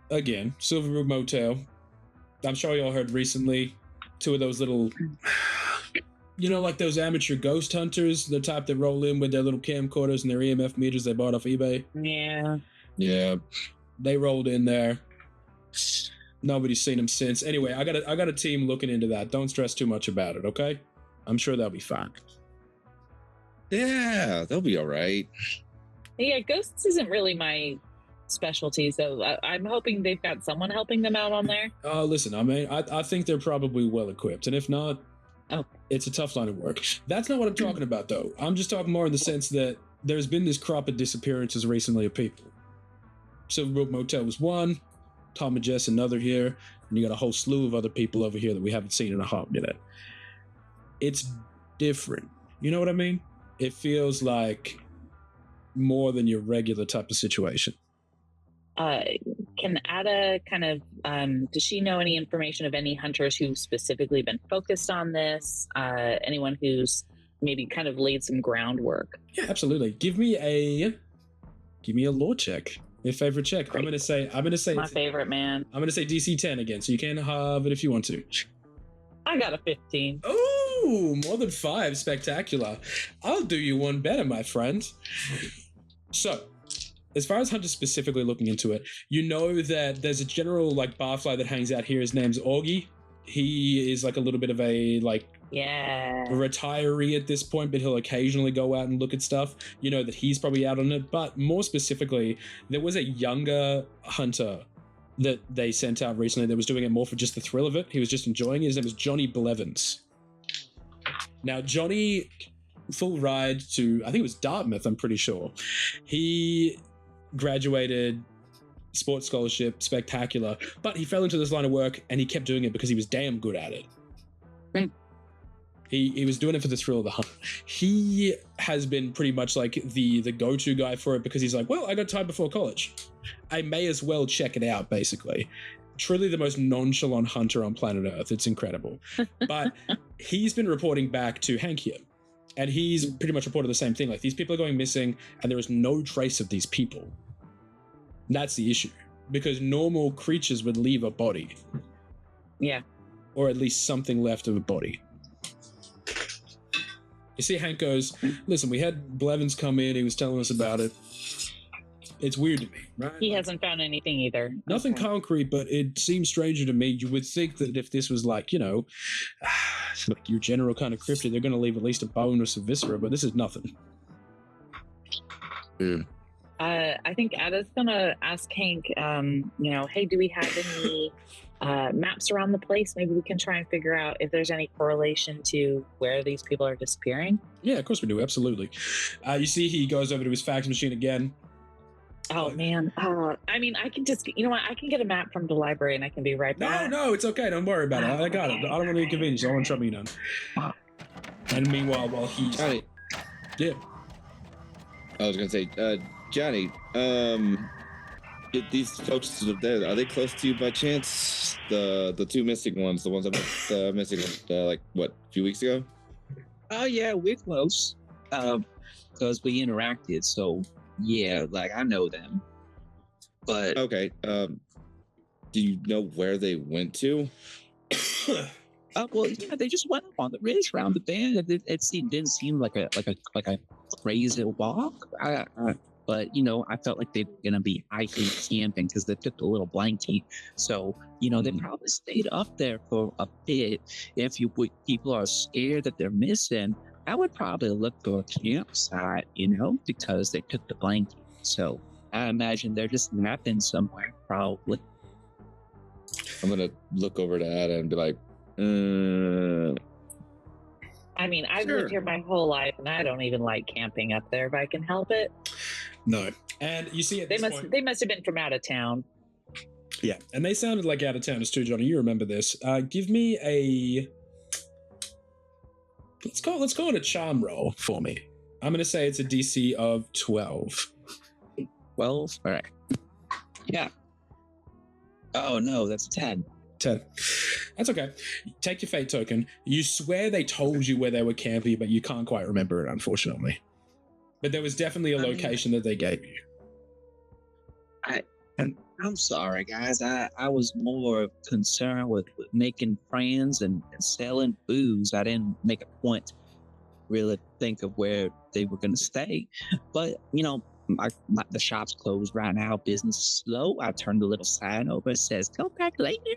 again, Silverbrook Motel. I'm sure you all heard recently, 2 of those little, like those amateur ghost hunters, the type that roll in with their little camcorders and their EMF meters they bought off eBay. Yeah. Yeah. They rolled in there. Nobody's seen them since. Anyway, I got a team looking into that. Don't stress too much about it, okay? I'm sure they'll be fine. Yeah, they'll be all right. Yeah, ghosts isn't really my specialty, so I'm hoping they've got someone helping them out on there. Listen, I mean, I think they're probably well equipped, and if not, it's a tough line of work. That's not what I'm talking about, though. I'm just talking more in the sense that there's been this crop of disappearances recently of people. Silverbrook Motel was one, Tom and Jess another here, and you got a whole slew of other people over here that we haven't seen in a hot minute. It's different. You know what I mean? It feels like more than your regular type of situation. Can Ada kind of, does she know any information of any hunters who've specifically been focused on this? Anyone who's maybe kind of laid some groundwork? Yeah, absolutely. Give me a lore check. Your favorite check. Great. I'm gonna say my favorite, man. I'm gonna say DC 10 again, so you can have it if you want to. I got a 15. Oh, more than 5. Spectacular. I'll do you one better, my friend. So, as far as hunters specifically looking into it, you know that there's a general barfly that hangs out here. His name's Augie. He is a little bit of a retiree at this point, but he'll occasionally go out and look at stuff. You know that he's probably out on it. But more specifically, there was a younger hunter that they sent out recently that was doing it more for just the thrill of it. He was just enjoying it. His name was Johnny Blevins. Now, Johnny, full ride to, I think it was Dartmouth, I'm pretty sure. He graduated, sports scholarship, spectacular, but he fell into this line of work and he kept doing it because he was damn good at it. Right. He was doing it for the thrill of the hunt. He has been pretty much the go-to guy for it because he's like, well, I got time before college. I may as well check it out, basically. Truly the most nonchalant hunter on planet Earth. It's incredible. But he's been reporting back to Hank here. And he's pretty much reported the same thing. These people are going missing and there is no trace of these people. That's the issue. Because normal creatures would leave a body. Yeah. Or at least something left of a body. You see, Hank goes, listen, we had Blevins come in. He was telling us about it. It's weird to me, right? He hasn't found anything either. Nothing concrete, but it seems stranger to me. You would think that if this was your general kind of cryptid, they're going to leave at least a bone or some viscera, but this is nothing. I think Ada's going to ask Hank, hey, do we have any maps around the place? Maybe we can try and figure out if there's any correlation to where these people are disappearing. Yeah, of course we do. Absolutely. You see, he goes over to his fax machine again. Oh, man. I mean, I can just, I can get a map from the library and I can be right back. No, it's okay. Don't worry about it. I got it. I don't want to inconvenience you. I don't want trouble you none. And meanwhile, while he's... Johnny. Yeah. I was going to say, Johnny, these folks there, are they close to you by chance? The 2 missing ones, the ones that went missing, a few weeks ago? Oh, yeah, we're close. Because we interacted, so... Yeah, I know them. But okay, do you know where they went to? Well, yeah, they just went up on the ridge around the bend. It didn't seem like a crazy walk. But I felt like they're gonna be hiking, camping because they took a little blankie. So they probably stayed up there for a bit. If people are scared that they're missing, I would probably look for a campsite, because they took the blanket. So I imagine they're just napping somewhere, probably. I'm gonna look over to Ada and be like, I mean, I've Sure. lived here my whole life, and I don't even like camping up there if I can help it. No. And you see at this point, They must have been from out of town. yeah, and they sounded like out of towners too, Johnny. You remember this? Give me a. Let's call it a charm roll for me. I'm gonna say it's a DC of 12. 12? All right. Yeah. Oh, no, that's 10. 10. That's okay. Take your fate token. You swear they told you where they were camping, but you can't quite remember it, unfortunately. But there was definitely a location that they gave you. I'm sorry, guys. I was more concerned with making friends and selling booze. I didn't make a point to really think of where they were going to stay. But, the shop's closed right now. Business is slow. I turned the little sign over. It says, "Go back later."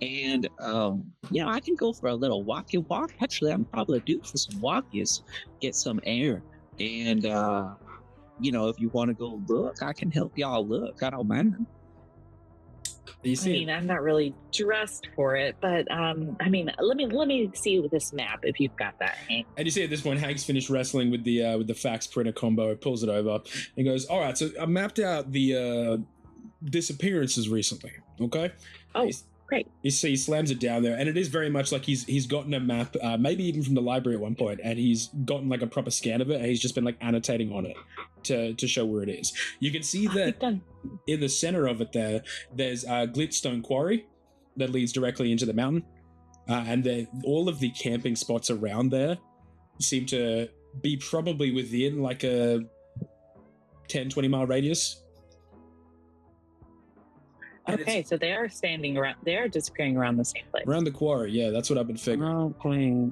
And, I can go for a little walkie walk. Actually, I'm probably due for some walkies, get some air. And, if you want to go look, I can help y'all look. I don't mind. You see, I mean, I'm not really dressed for it, but let me see with this map if you've got that, Hank. and you see at this point, Hank's finished wrestling with the fax printer combo. Pulls it over and goes, "All right, so I mapped out the disappearances recently. Okay." Oh, great. You see, he slams it down there, and it is very much like he's gotten a map, maybe even from the library at one point, and he's gotten like a proper scan of it, and he's just been like annotating on it to show where it is. You can see that in the center of it there's a glitstone quarry that leads directly into the mountain, and all of the camping spots around there seem to be probably within like a 10-20 mile radius. Okay, so they are disappearing around the same place. Around the quarry, yeah, that's what I've been figuring. Okay.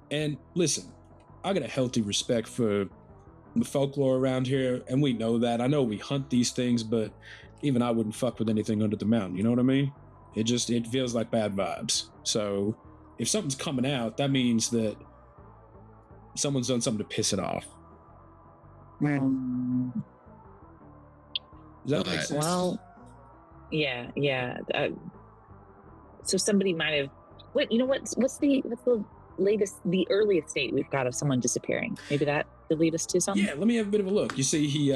And listen, I got a healthy respect for the folklore around here, and we know that. I know we hunt these things, but even I wouldn't fuck with anything under the mountain, you know what I mean? It feels like bad vibes. So if something's coming out, that means that someone's done something to piss it off. Does that make sense? Well, yeah. So somebody might have. Wait, you know what? What's the earliest date we've got of someone disappearing? Maybe that could lead us to something. Yeah, let me have a bit of a look. You see, he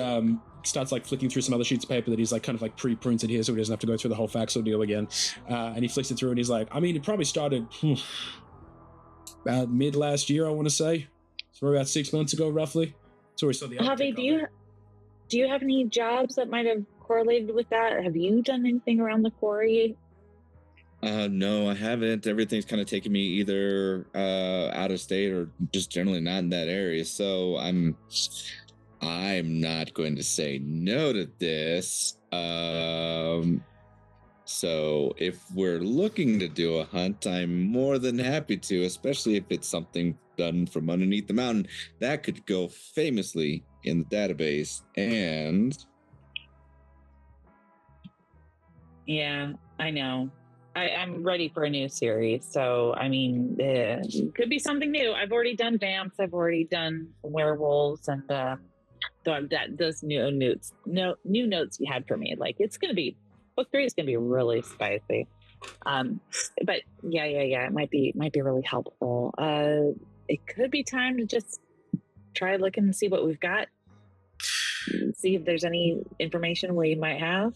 starts like flicking through some other sheets of paper that he's like kind of like pre-printed here, so he doesn't have to go through the whole fax ordeal again. And he flicks it through, and he's like, I mean, it probably started about mid last year, I want to say. So about 6 months ago, roughly. So we saw the. Javi, do you have any jobs that might have correlated with that? Have you done anything around the quarry? No, I haven't. Everything's kind of taken me either out of state or just generally not in that area. So I'm not going to say no to this. So if we're looking to do a hunt, I'm more than happy to, especially if it's something done from underneath the mountain. That could go famously in the database. And yeah, I know. I'm ready for a new series. So, I mean, it could be something new. I've already done vamps. I've already done werewolves. And those new notes you had for me, like, it's going to be, book 3 is going to be really spicy. But yeah, it might be really helpful. It could be time to just try looking and see what we've got. See if there's any information we might have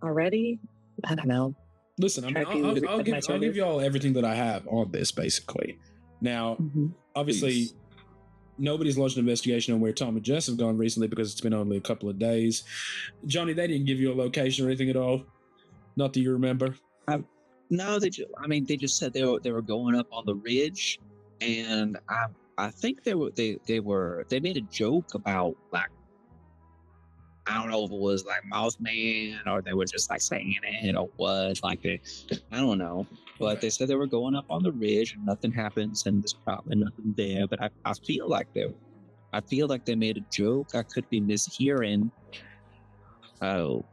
already. I don't know. Listen, I'll give you all everything that I have on this, basically. Now, obviously, nobody's lodged an investigation on where Tom and Jess have gone recently because it's been only a couple of days. Johnny, they didn't give you a location or anything at all? Not that you remember? No, they just said they were going up on the ridge, and I think they made a joke about, like, I don't know if it was like Mothman or they were just like saying it or what, like I don't know. But they said they were going up on the ridge and nothing happens and there's probably nothing there. But I feel like they made a joke. I could be mishearing. Oh.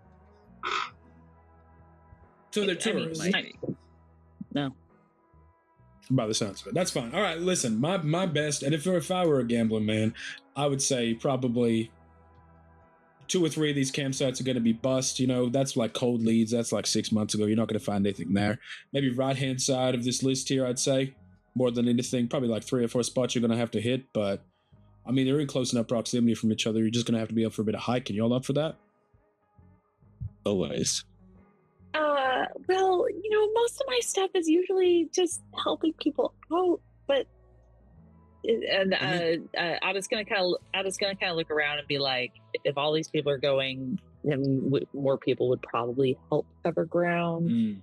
So they're tourists. No. by the sounds of it. That's fine. All right, listen, my best, and if I were a gambling man, I would say probably 2 or 3 of these campsites are going to be bust. You know, that's like cold leads. That's like 6 months ago. You're not going to find anything there. Maybe right-hand side of this list here, I'd say, more than anything, probably like 3 or 4 spots you're going to have to hit. But, I mean, they're in close enough proximity from each other. You're just going to have to be up for a bit of hiking. You all up for that? Always. Well, you know, most of my stuff is usually just helping people out, but I was gonna kind of look around and be like, if all these people are going, then more people would probably help cover ground.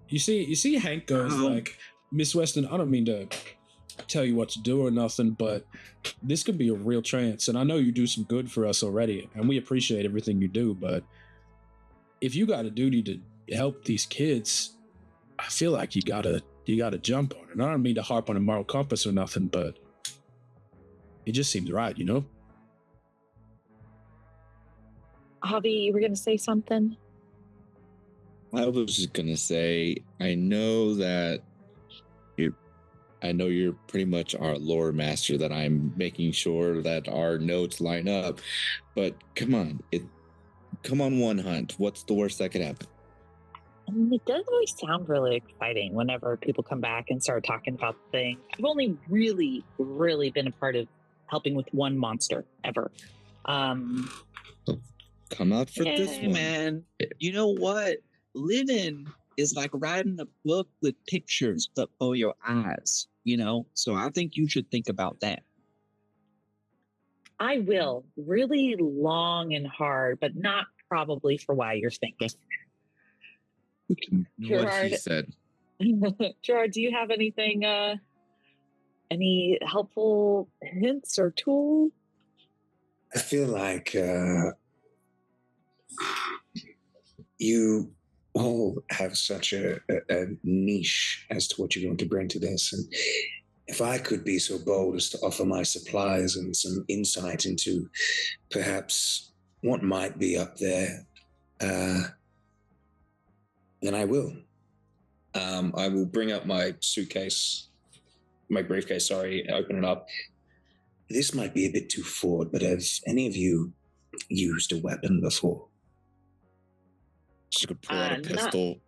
You see, Hank goes like, Miss Weston, I don't mean to tell you what to do or nothing, but this could be a real chance, and I know you do some good for us already, and we appreciate everything you do, but if you got a duty to help these kids, I feel like you gotta jump on it. And I don't mean to harp on a moral compass or nothing, but it just seems right, you know? Javi, you were gonna say something? I was just gonna say, I know you're pretty much our lore master, that I'm making sure that our notes line up, but come on, one hunt. What's the worst that could happen? I mean, it doesn't always sound really exciting whenever people come back and start talking about the thing. I've only really, really been a part of helping with one monster ever. Come out for this one, man. You know what? Living is like writing a book with pictures up for your eyes, you know? So I think you should think about that. I will. Really long and hard, but not probably for why you're thinking. What he said. Gerard, do you have anything, any helpful hints or tools? I feel like you all have such a niche as to what you're going to bring to this. And if I could be so bold as to offer my supplies and some insight into perhaps what might be up there, then I will. I will bring up my briefcase, open it up. This might be a bit too forward, but have any of you used a weapon before? She could pull out a pistol.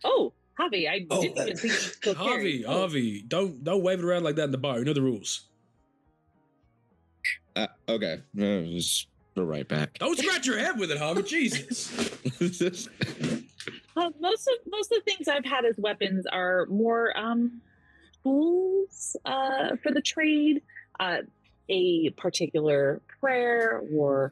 Oh, Javi, I didn't even think you could carry. Javi, don't wave it around like that in the bar. You know the rules. Okay. Just go right back. Don't scratch your head with it, Javi. Jesus. Most of the things I've had as weapons are more tools for the trade, a particular prayer, or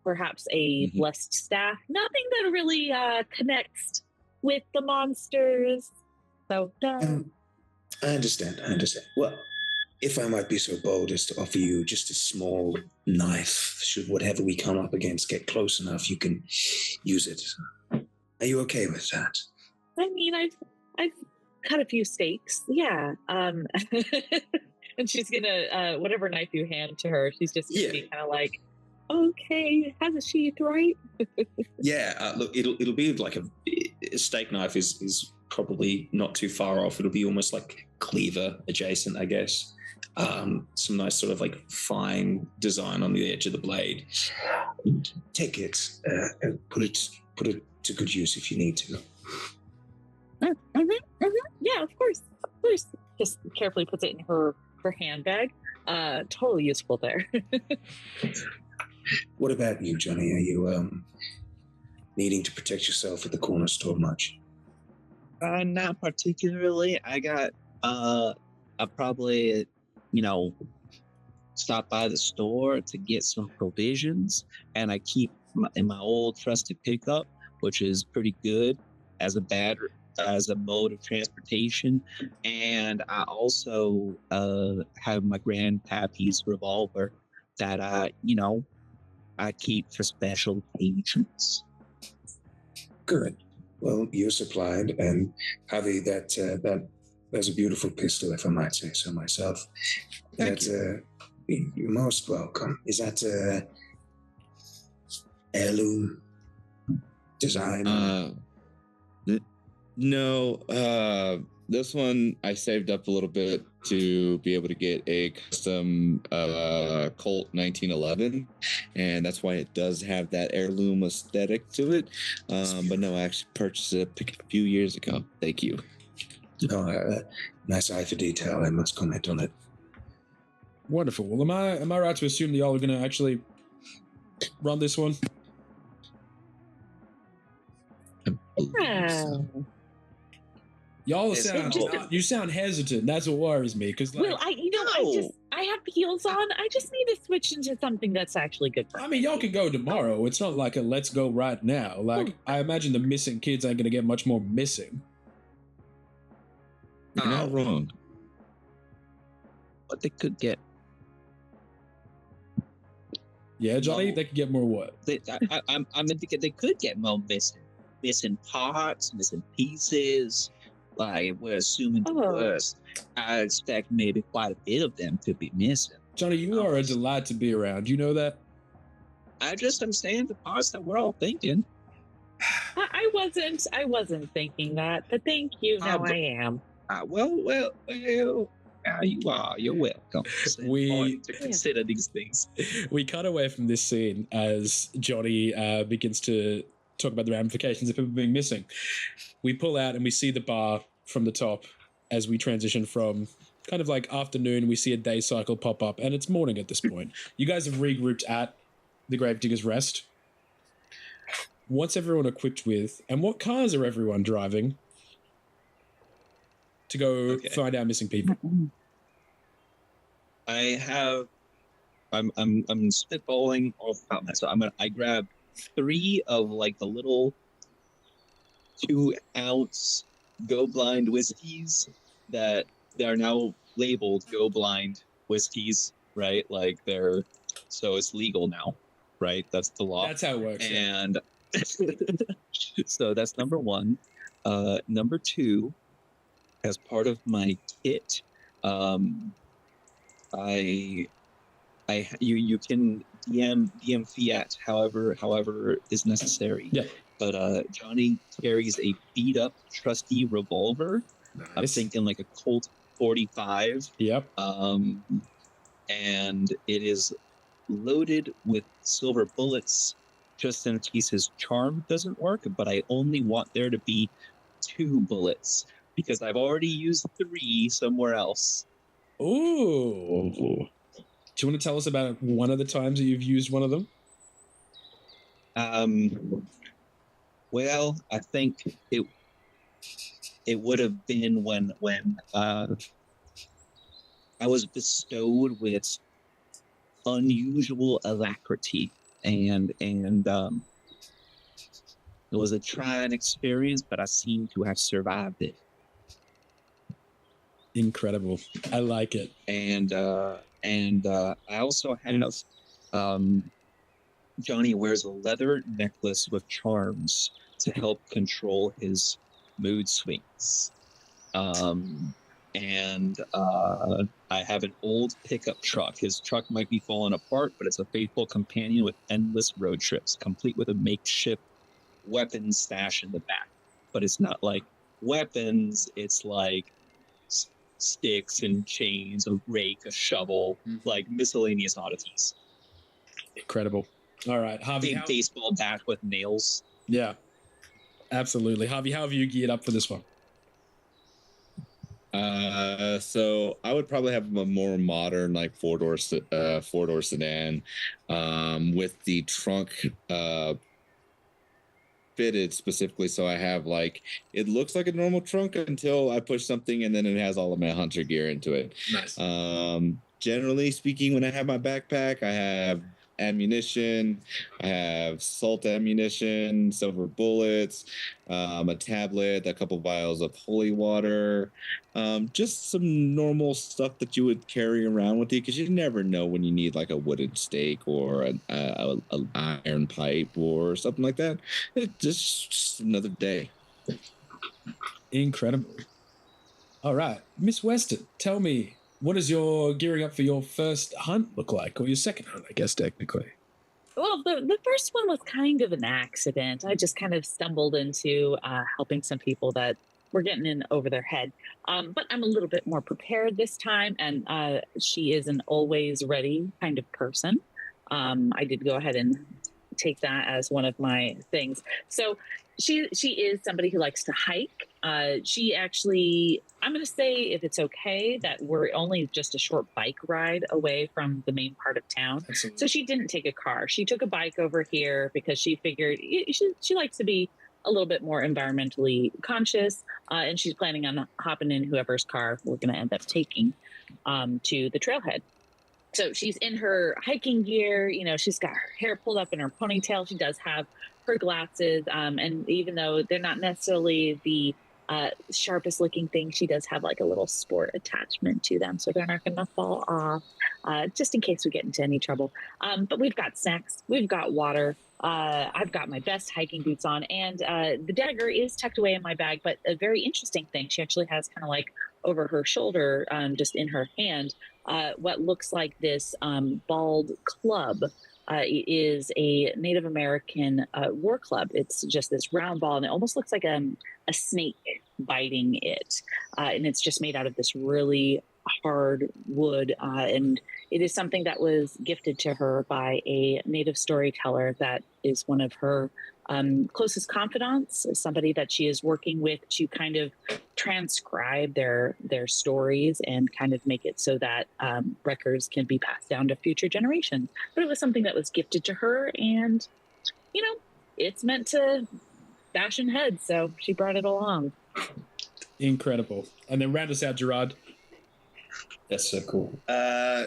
perhaps a blessed staff. Nothing that really connects with the monsters. So I understand. Well, if I might be so bold as to offer you just a small knife, should whatever we come up against get close enough, you can use it. Are you okay with that? I mean, I've cut a few steaks. Yeah. And she's gonna whatever knife you hand to her, she's just gonna be kind of like, okay, has a sheath, right? Yeah. Look, it'll be like a steak knife is probably not too far off. It'll be almost like cleaver adjacent, I guess. Some nice sort of like fine design on the edge of the blade. Take it, and put it to good use if you need to. Yeah, of course. Just carefully puts it in her handbag. Totally useful there. What about you, Johnny? Are you needing to protect yourself at the corner store much? Not particularly. I got I probably, stop by the store to get some provisions, and I keep in my old trusted pickup, which is pretty good as a mode of transportation. And I also have my grandpappy's revolver that I keep for special occasions. Good. Well, you're supplied, and Javi, that's a beautiful pistol, if I might say so myself. Thank you. You're most welcome. Is that heirloom design? No. This one I saved up a little bit to be able to get a custom Colt 1911, and that's why it does have that heirloom aesthetic to it. But no, I actually purchased it a few years ago. Thank you. Oh, nice eye for detail. I must comment on it. Wonderful. Well, am I right to assume that y'all are going to actually run this one? Wow. Y'all It's you sound hesitant. That's what worries me. Because Well, I have heels on. I just need to switch into something that's actually good for me. I mean, y'all can go tomorrow. It's not like a let's go right now. Like, I imagine the missing kids ain't going to get much more missing. You're not wrong. But they could get. Yeah, Johnny, they could get more what? I'm thinking they could get more missing parts, missing pieces. Like, we're assuming the worst. I expect maybe quite a bit of them to be missing. Johnny, you are a delight to be around. You know that? I just am saying the parts that we're all thinking. I wasn't thinking that, but thank you. Now I am. Well, you are. You're welcome. We to consider these things. We cut away from this scene as Johnny begins to talk about the ramifications of people being missing. We pull out and we see the bar from the top as we transition from kind of like afternoon. We see a day cycle pop up, and it's morning at this point. You guys have regrouped at the Gravedigger's Rest. What's everyone equipped with, and what cars are everyone driving to go find our missing people? I'm spitballing off about myself. I grab 3 of like the little 2-ounce Go Blind whiskeys that they are now labeled Go Blind whiskeys, right? Like so it's legal now, right? That's the law. That's how it works. And so that's number 1. Number 2, as part of my kit, you can DM Fiat however is necessary. Yeah. But Johnny carries a beat up trusty revolver. Nice. I'm thinking like a Colt 45. Yep. And it is loaded with silver bullets just in case his charm doesn't work, but I only want there to be 2 bullets because I've already used 3 somewhere else. Ooh. Do you want to tell us about one of the times that you've used one of them? Well, I think it would have been when I was bestowed with unusual alacrity, and it was a trying experience, but I seem to have survived it. Incredible. I like it. And I also had enough. Johnny wears a leather necklace with charms to help control his mood swings. And I have an old pickup truck. His truck might be falling apart, but it's a faithful companion with endless road trips, complete with a makeshift weapons stash in the back. But it's not like weapons, it's like sticks and chains, a rake, a shovel, like miscellaneous oddities. Incredible. All right, Harvey. Big baseball bat with nails. Yeah, absolutely. Harvey, how have you geared up for this one? So I would probably have a more modern, like four-door sedan, with the trunk fitted specifically. So I have like, it looks like a normal trunk until I push something, and then it has all of my hunter gear into it. Nice. Generally speaking, when I have my backpack, I have ammunition, I have salt ammunition, silver bullets, a tablet, a couple vials of holy water, just some normal stuff that you would carry around with you, because you never know when you need like a wooden stake or an iron pipe or something like that. It's just another day. Incredible. All right, Miss Weston, tell me, what does your gearing up for your first hunt look like? Or your second hunt, I guess, technically. Well, the first one was kind of an accident. I just kind of stumbled into helping some people that we're getting in over their head. But I'm a little bit more prepared this time, and she is an always ready kind of person. I did go ahead and take that as one of my things. So she is somebody who likes to hike. She actually, I'm going to say, if it's okay, that we're only just a short bike ride away from the main part of town. Absolutely. So she didn't take a car. She took a bike over here because she figured she likes to be a little bit more environmentally conscious, and she's planning on hopping in whoever's car we're going to end up taking to the trailhead. So she's in her hiking gear, you know, she's got her hair pulled up in her ponytail. She does have her glasses. And even though they're not necessarily the sharpest looking thing, she does have like a little sport attachment to them. So they're not going to fall off, just in case we get into any trouble. But we've got snacks, we've got water. I've got my best hiking boots on, and the dagger is tucked away in my bag. But a very interesting thing, she actually has kind of like over her shoulder, just in her hand, what looks like this bald club. It is a Native American war club. It's just this round ball, and it almost looks like a snake biting it. And it's just made out of this really hard wood. And it is something that was gifted to her by a native storyteller that is one of her closest confidants, somebody that she is working with to kind of transcribe their stories and kind of make it so that records can be passed down to future generations. But it was something that was gifted to her, and, you know, it's meant to bash in heads, so she brought it along. Incredible. And then round us out, Gerard. That's so cool.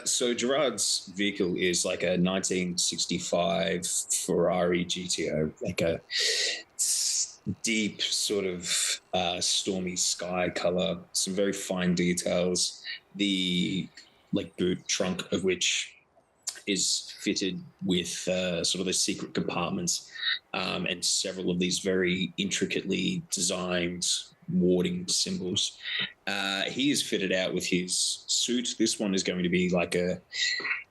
So Gerard's vehicle is like a 1965 Ferrari GTO, like a deep sort of stormy sky color, some very fine details. The like boot trunk of which is fitted with sort of the secret compartments and several of these very intricately designed warding symbols. He is fitted out with his suit. This one is going to be like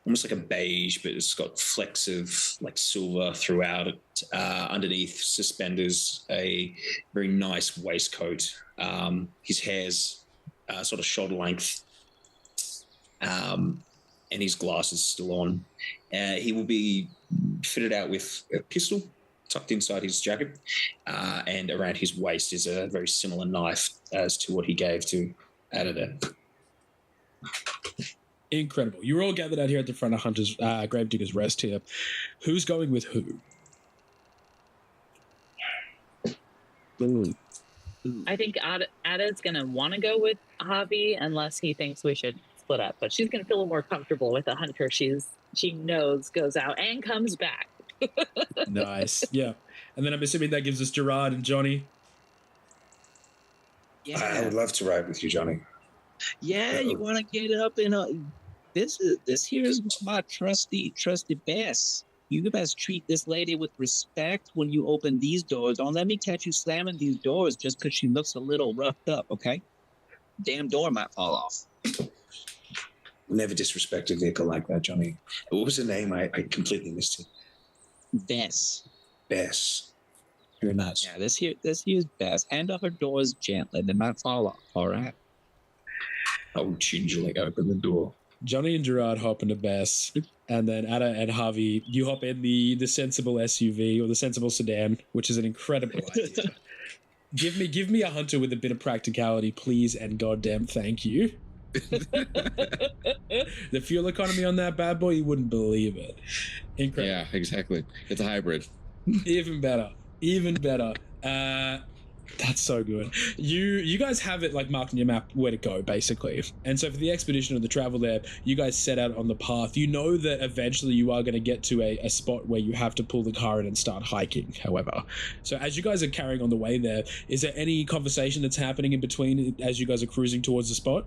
almost like a beige, but it's got flecks of like silver throughout it. Underneath suspenders, a very nice waistcoat. His hair's sort of shoulder length, and his glasses still on. He will be fitted out with a pistol tucked inside his jacket, and around his waist is a very similar knife as to what he gave to Adida. Incredible. You're all gathered out here at the front of Hunter's Gravedigger's Rest here. Who's going with who? I think Ada's going to want to go with Javi unless he thinks we should split up. But she's going to feel more comfortable with a hunter she knows goes out and comes back. Nice. Yeah. And then I'm assuming that gives us Gerard and Johnny. Yeah, I would love to ride with you, Johnny. yeah. You want to get up in this here is my trusty Bess. You best treat this lady with respect when you open these doors. Don't let me catch you slamming these doors just because she looks a little roughed up, okay? Damn door might fall off. Never disrespect a vehicle like that, Johnny. What was the name? I completely missed it. Bess. Bess. Very nice. Yeah, this here's Bess. Hand off her doors gently. They might fall off, all right? I will gingerly open the door. Johnny and Gerard hop into Bess, and then Ada and Javi, you hop in the sensible SUV or the sensible sedan, which is an incredible idea. Give me a hunter with a bit of practicality, please, and goddamn thank you. The fuel economy on that bad boy, you wouldn't believe it. Incredible. Yeah, exactly. It's a hybrid. Even better. That's so good. You guys have it like marked on your map where to go, basically. And so for the expedition or the travel there, you guys set out on the path. You know that eventually you are going to get to a spot where you have to pull the car in and start hiking, however. So as you guys are carrying on the way there, is there any conversation that's happening in between as you guys are cruising towards the spot?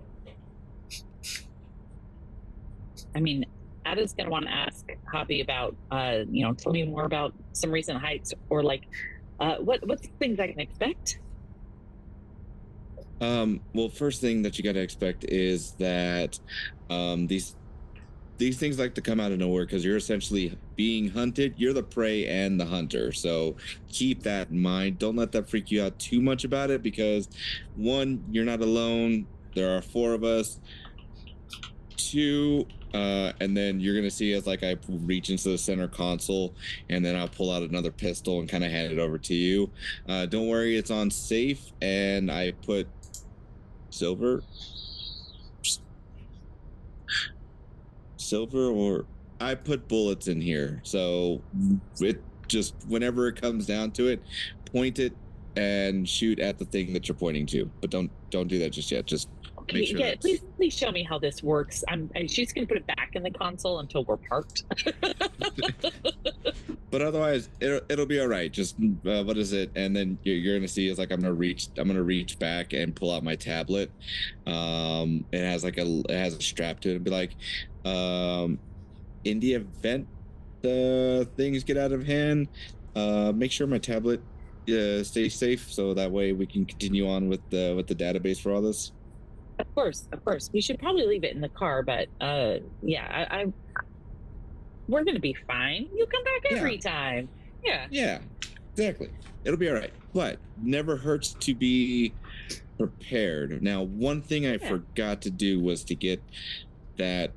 I mean, Ada's going to want to ask Javi about, tell me more about some recent hikes or like, what's things I can expect? Well, first thing that you got to expect is that these these things like to come out of nowhere because you're essentially being hunted. You're the prey and the hunter. So keep that in mind. Don't let that freak you out too much about it because, one, you're not alone. There are 4 of us. 2, and then you're going to see as like I reach into the center console and then I'll pull out another pistol and kind of hand it over to you. Don't worry, it's on safe. And I put silver, or I put bullets in here. So it just, whenever it comes down to it, point it and shoot at the thing that you're pointing to. But don't do that just yet. Just make sure. Yeah, please show me how this works. She's gonna put it back in the console until we're parked. But otherwise, it'll be all right. Just what is it? And then you're gonna see is like I'm gonna reach back and pull out my tablet. It has a strap to it and be like, in the event things get out of hand, make sure my tablet stays safe, so that way we can continue on with the database for all this. Of course. We should probably leave it in the car, but yeah, we're gonna be fine. You come back every time. Yeah, exactly. It'll be all right, but never hurts to be prepared. Now, one thing I forgot to do was to get that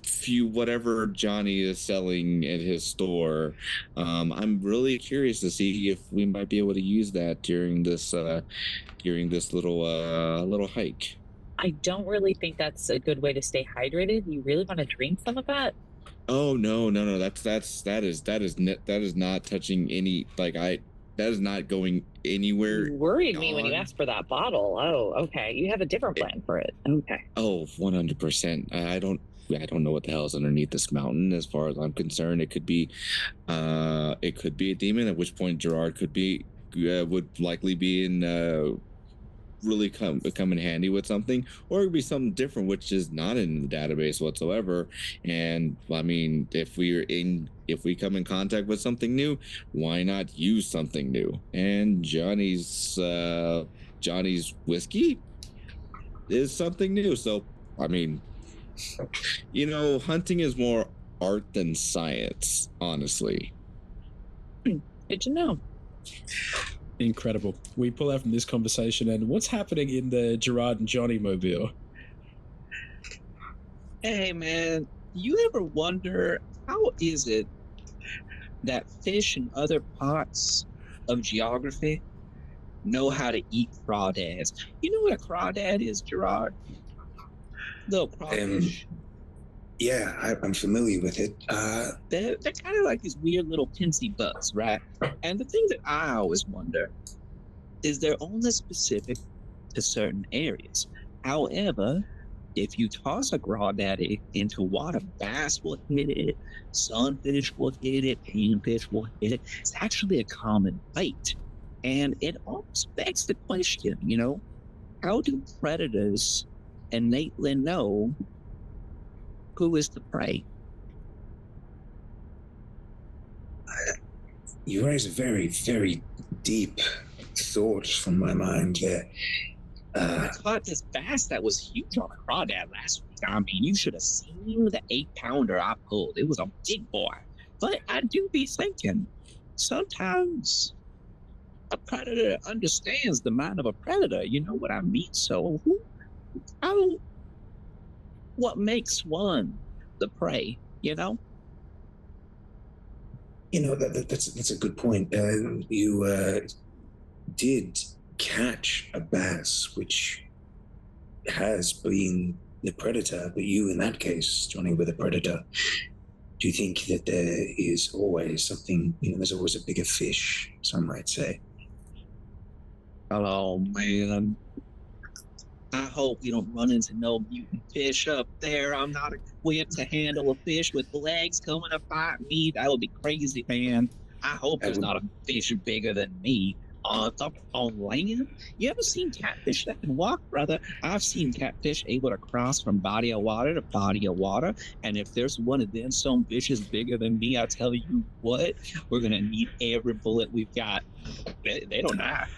few whatever Johnny is selling at his store. I'm really curious to see if we might be able to use that during this little hike. I don't really think that's a good way to stay hydrated. You really want to drink some of that? Oh no! That is not touching any, that is not going anywhere. You worried me when you asked for that bottle. Oh, okay. You have a different plan for it. Okay. Oh, 100%. I don't know what the hell is underneath this mountain. As far as I'm concerned, it could be a demon. At which point Gerard would likely be in really come in handy with something, or it could be something different which is not in the database whatsoever. And I mean, if we come in contact with something new, why not use something new? And Johnny's whiskey is something new. So I mean, hunting is more art than science, honestly. Good to know. Incredible. We pull out from this conversation, and what's happening in the Gerard and Johnny mobile? Hey, man, you ever wonder how is it that fish in other parts of geography know how to eat crawdads? You know what a crawdad is, Gerard? Little crawfish. Yeah, I'm familiar with it. They're kind of like these weird little pincy bugs, right? And the thing that I always wonder is they're only specific to certain areas. However, if you toss a crawdad into water, bass will hit it, sunfish will hit it, panfish will hit it. It's actually a common bite. And it almost begs the question, how do predators innately know who is the prey? You raise a very, very deep thought from my mind there. I caught this bass that was huge on a crawdad last week. I mean, you should have seen the 8-pounder I pulled. It was a big boy. But I do be thinking, sometimes a predator understands the mind of a predator. You know what I mean? So what makes one the prey, That's a good point. You did catch a bass, which has been the predator, but you, in that case, Johnny, were the predator. Do you think that there is always something, there's always a bigger fish, some might say? Oh, man. I hope we don't run into no mutant fish up there. I'm not equipped to handle a fish with legs coming to fight me. That would be crazy, man. I hope there's not a fish bigger than me. On land? You ever seen catfish that can walk, brother? I've seen catfish able to cross from body of water to body of water. And if there's one of them some fishes bigger than me, I tell you what, we're going to need every bullet we've got. They don't die.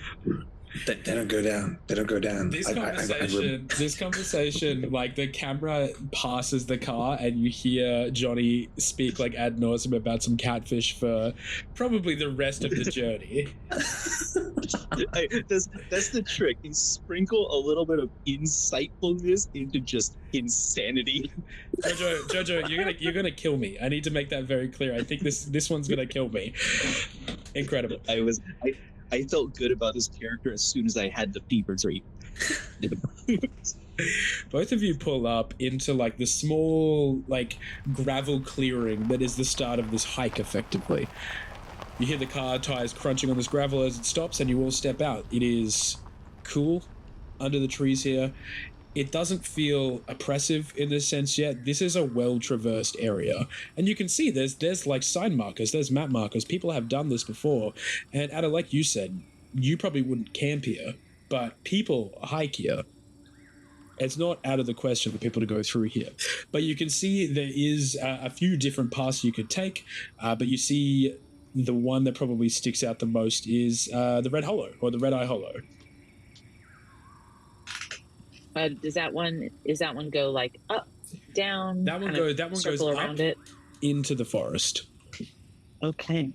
They don't go down. They don't go down. This conversation, like the camera passes the car and you hear Johnny speak like ad nauseum about some catfish for probably the rest of the journey. That's the trick. You sprinkle a little bit of insightfulness into just insanity. Jojo, you're gonna kill me. I need to make that very clear. I think this one's gonna kill me. Incredible. I felt good about this character as soon as I had the fever dream. Both of you pull up into like the small like gravel clearing that is the start of this hike effectively. You hear the car tires crunching on this gravel as it stops and you all step out. It is cool under the trees here. It doesn't feel oppressive in this sense yet. This is a well-traversed area. And you can see there's like sign markers, there's map markers. People have done this before. And Ada, like you said, you probably wouldn't camp here, but people hike here. It's not out of the question for people to go through here. But you can see there is a few different paths you could take, but you see the one that probably sticks out the most is the Red Hollow, or the Red Eye Hollow. Is that one go like up, down? That one goes around up it into the forest. Okay.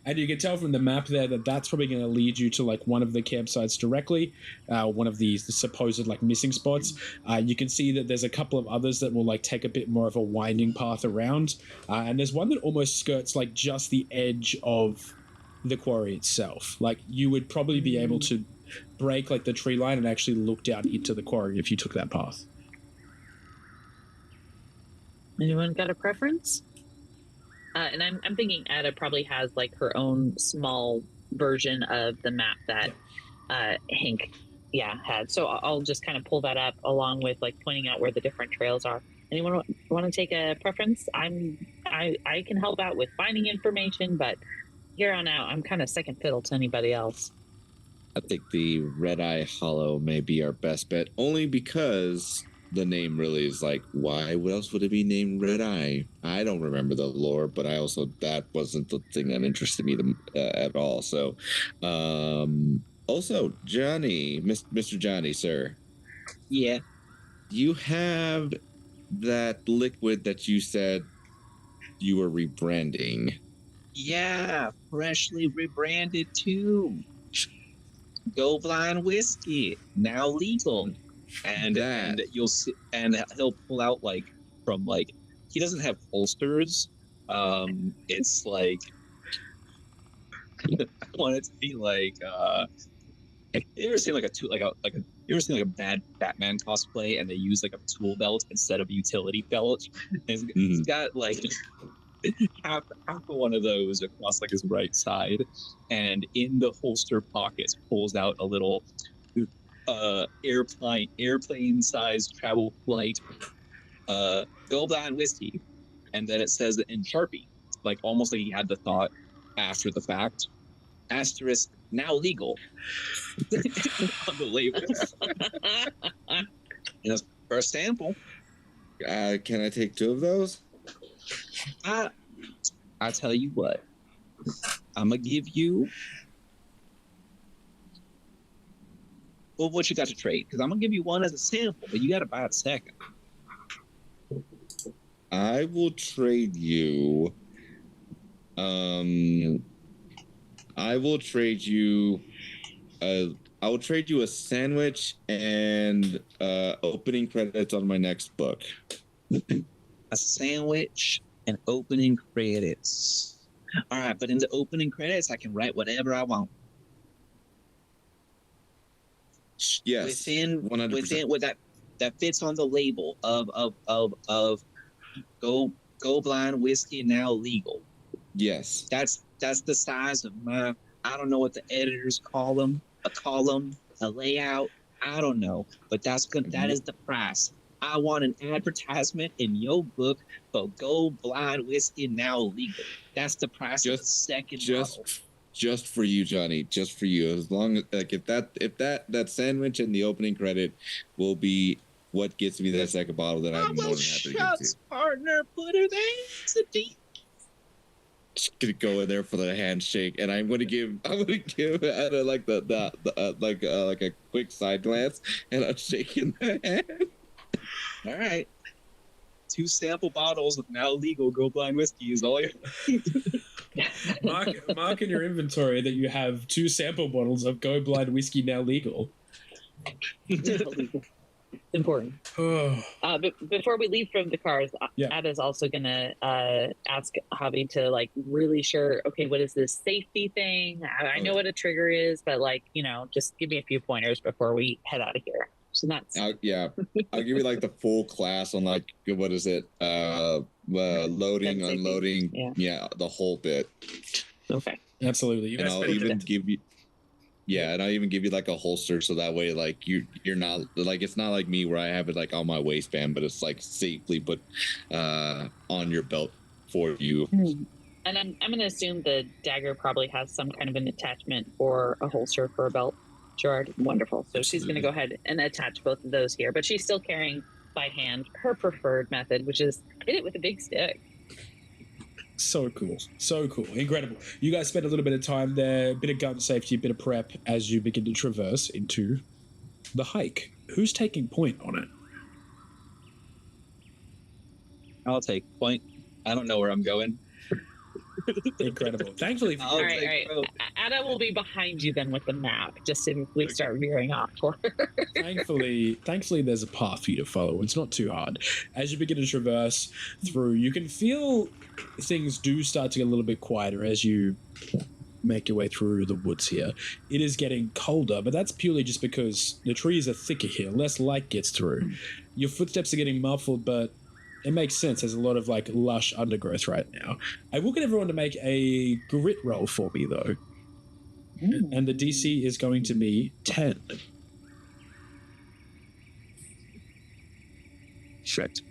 And you can tell from the map there that that's probably going to lead you to like one of the campsites directly, one of the supposed like missing spots. You can see that there's a couple of others that will like take a bit more of a winding path around, and there's one that almost skirts like just the edge of the quarry itself. Like you would probably be able to break like the tree line and actually look down into the quarry if you took that path. Anyone got a preference? And I'm thinking Ada probably has like her own small version of the map that Hank had. So I'll just kind of pull that up along with like pointing out where the different trails are. Anyone want to take a preference? I can help out with finding information, but here on out I'm kind of second fiddle to anybody else. I think the Red Eye Hollow may be our best bet, only because the name really is like, why? What else would it be named Red Eye? I don't remember the lore, but that wasn't the thing that interested me at all. So, also, Johnny, Mr. Johnny, sir. Yeah. You have that liquid that you said you were rebranding. Yeah, freshly rebranded too. Go Blind Whiskey, now legal. And you'll see, and he'll pull out like from like, he doesn't have holsters. It's like I want it to be like you ever seen like you ever seen like a bad Batman cosplay and they use like a tool belt instead of a utility belt? And it's got like half of one of those across like his right side, and in the holster pockets pulls out a little airplane sized travel flight Go Blind Whiskey, and then it says in Sharpie, like almost like he had the thought after the fact, asterisk now legal on the label. You know, for a sample. Can I take 2 of those? I tell you what, I'm gonna give you. Well, what you got to trade? Because I'm gonna give you one as a sample, but you got to buy a second. I will trade you. I will trade you a sandwich and opening credits on my next book. A sandwich and opening credits. All right, but in the opening credits, I can write whatever I want. Yes, 100%. Within what that fits on the label of Go Blind Whiskey now legal. Yes, that's the size of my. I don't know what the editors call them. A column, a layout. I don't know, but that is the price. I want an advertisement in your book for Go Blind Whiskey now legal. That's the price of the second bottle. Just for you, Johnny. Just for you. As long as like if that sandwich and the opening credit will be what gets me that second bottle, then I'm more than happy to give to you. Partner, put her there. It's a deal. just gonna go in there for the handshake, and I'm gonna give Anna like like a quick side glance, and I'm shaking the hand. All right. 2 sample bottles of now legal Go Blind whiskey is all you. Mark in your inventory that you have 2 sample bottles of Go Blind whiskey now legal. Important. But before we leave from the cars, Ada's also gonna ask Javi to like really sure. Okay, what is this safety thing? I know what a trigger is, but like just give me a few pointers before we head out of here. So that's I'll give you like the full class on like what is it? Loading, unloading, the whole bit. Okay, absolutely. And I'll even give you. Yeah, and I'll even give you like a holster so that way like you're not like it's not like me where I have it like on my waistband, but it's like safely put on your belt for you. And I'm going to assume the dagger probably has some kind of an attachment or a holster for a belt. Gerard, wonderful. So she's going to go ahead and attach both of those here, but she's still carrying by hand her preferred method, which is hit it with a big stick. So cool. Incredible. You guys spend a little bit of time there, a bit of gun safety, a bit of prep as you begin to traverse into the hike. Who's taking point on it? I'll take point. I don't know where I'm going. Incredible. Thankfully, all right. Ada will be behind you then with the map, just if we start veering off for her. Thankfully, there's a path for you to follow. It's not too hard. As you begin to traverse through, you can feel things do start to get a little bit quieter as you make your way through the woods here. It is getting colder, but that's purely just because the trees are thicker here. Less light gets through. Your footsteps are getting muffled, but it makes sense. There's a lot of like lush undergrowth right now. I will get everyone to make a grit roll for me though. And the DC is going to be 10. Shit.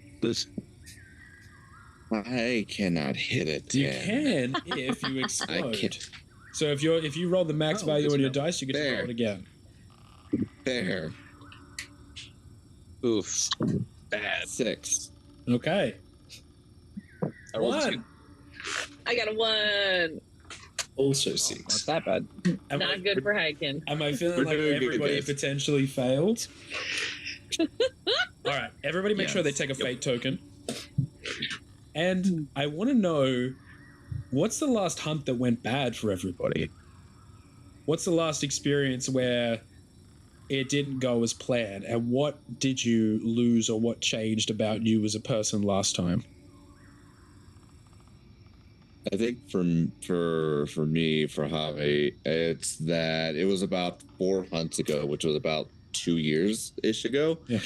I cannot hit it. You can if you explode. I can't. So if you roll the max value on your dice, you get to roll it again. There. Oof. Bad. 6. Okay. I rolled 2. I got a 1. Also 6. Not that bad. Not good for hiking. Am I feeling like everybody potentially failed? All right. Everybody make sure they take a fate token. And I want to know, what's the last hunt that went bad for everybody? What's the last experience where it didn't go as planned? And what did you lose or what changed about you as a person last time? I think for me, for Javi, it's that it was about 4 hunts ago, which was about 2 years-ish ago. Yeah.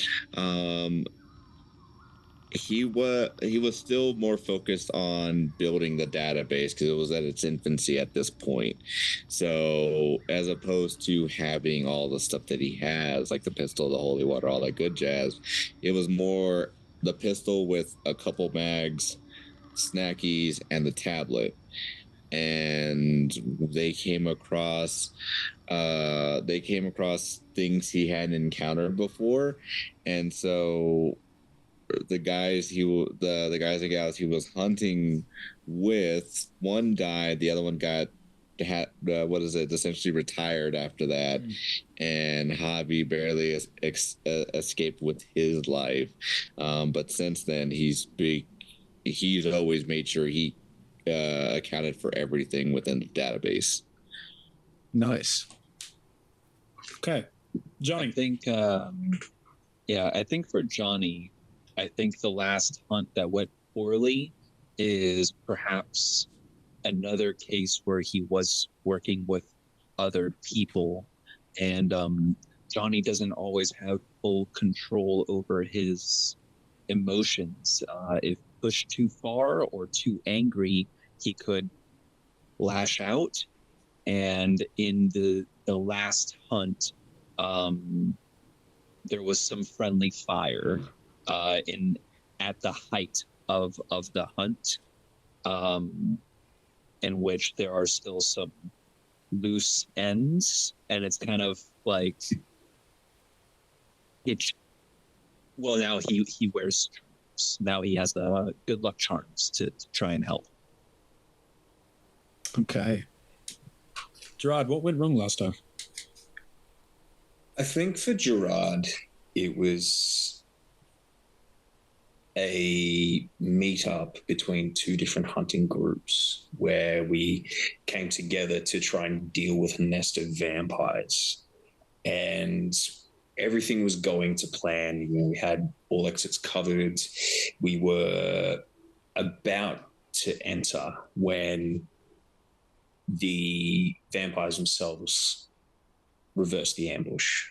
He was still more focused on building the database because it was at its infancy at this point. So as opposed to having all the stuff that he has, like the pistol, the holy water, all that good jazz, it was more the pistol with a couple mags, snackies, and the tablet. And they came across things he hadn't encountered before, and so the guys and gals he was hunting with, one died, the other one essentially retired after that, and Javi barely escaped with his life. But since then, he's always made sure he accounted for everything within the database. Nice. Okay, Johnny. I think for Johnny, I think the last hunt that went poorly is perhaps another case where he was working with other people, and Johnny doesn't always have full control over his emotions. If pushed too far or too angry, he could lash out. And in the last hunt, there was some friendly fire at the height of the hunt, in which there are still some loose ends, and it's kind of like it. Well, now he wears charms. Now he has the good luck charms to try and help. Okay. Gerard, what went wrong last time? I think for Gerard, it was a meetup between two different hunting groups where we came together to try and deal with a nest of vampires. And everything was going to plan. We had all exits covered. We were about to enter when the vampires themselves reversed the ambush.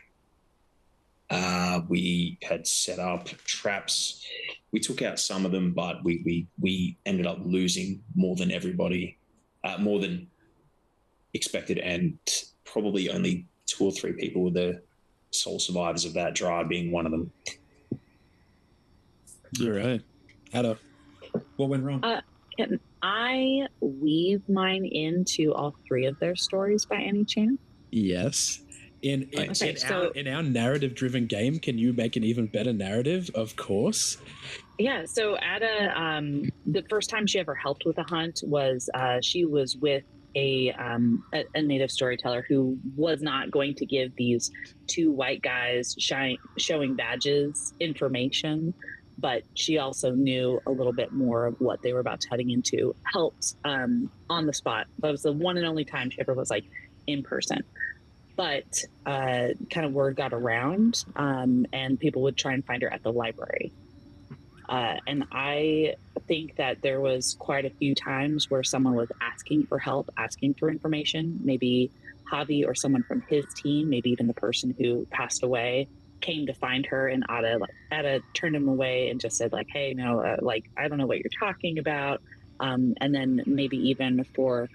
We had set up traps. We took out some of them, but we ended up losing more than more than expected, and probably only 2 or 3 people were the sole survivors of that drive, being one of them. All right. Ada, what went wrong? Can I weave mine into all 3 of their stories by any chance? Yes. In our narrative-driven game, can you make an even better narrative? Of course. Yeah, so Ada, the first time she ever helped with a hunt was she was with a native storyteller who was not going to give these 2 white guys showing badges information, but she also knew a little bit more of what they were about to heading into. Helped on the spot. That was the one and only time she ever was like in person. But kind of word got around, and people would try and find her at the library. And I think that there was quite a few times where someone was asking for help, asking for information. Maybe Javi or someone from his team, maybe even the person who passed away, came to find her, and Ada turned him away and just said, like, hey, no, I don't know what you're talking about. And then maybe even for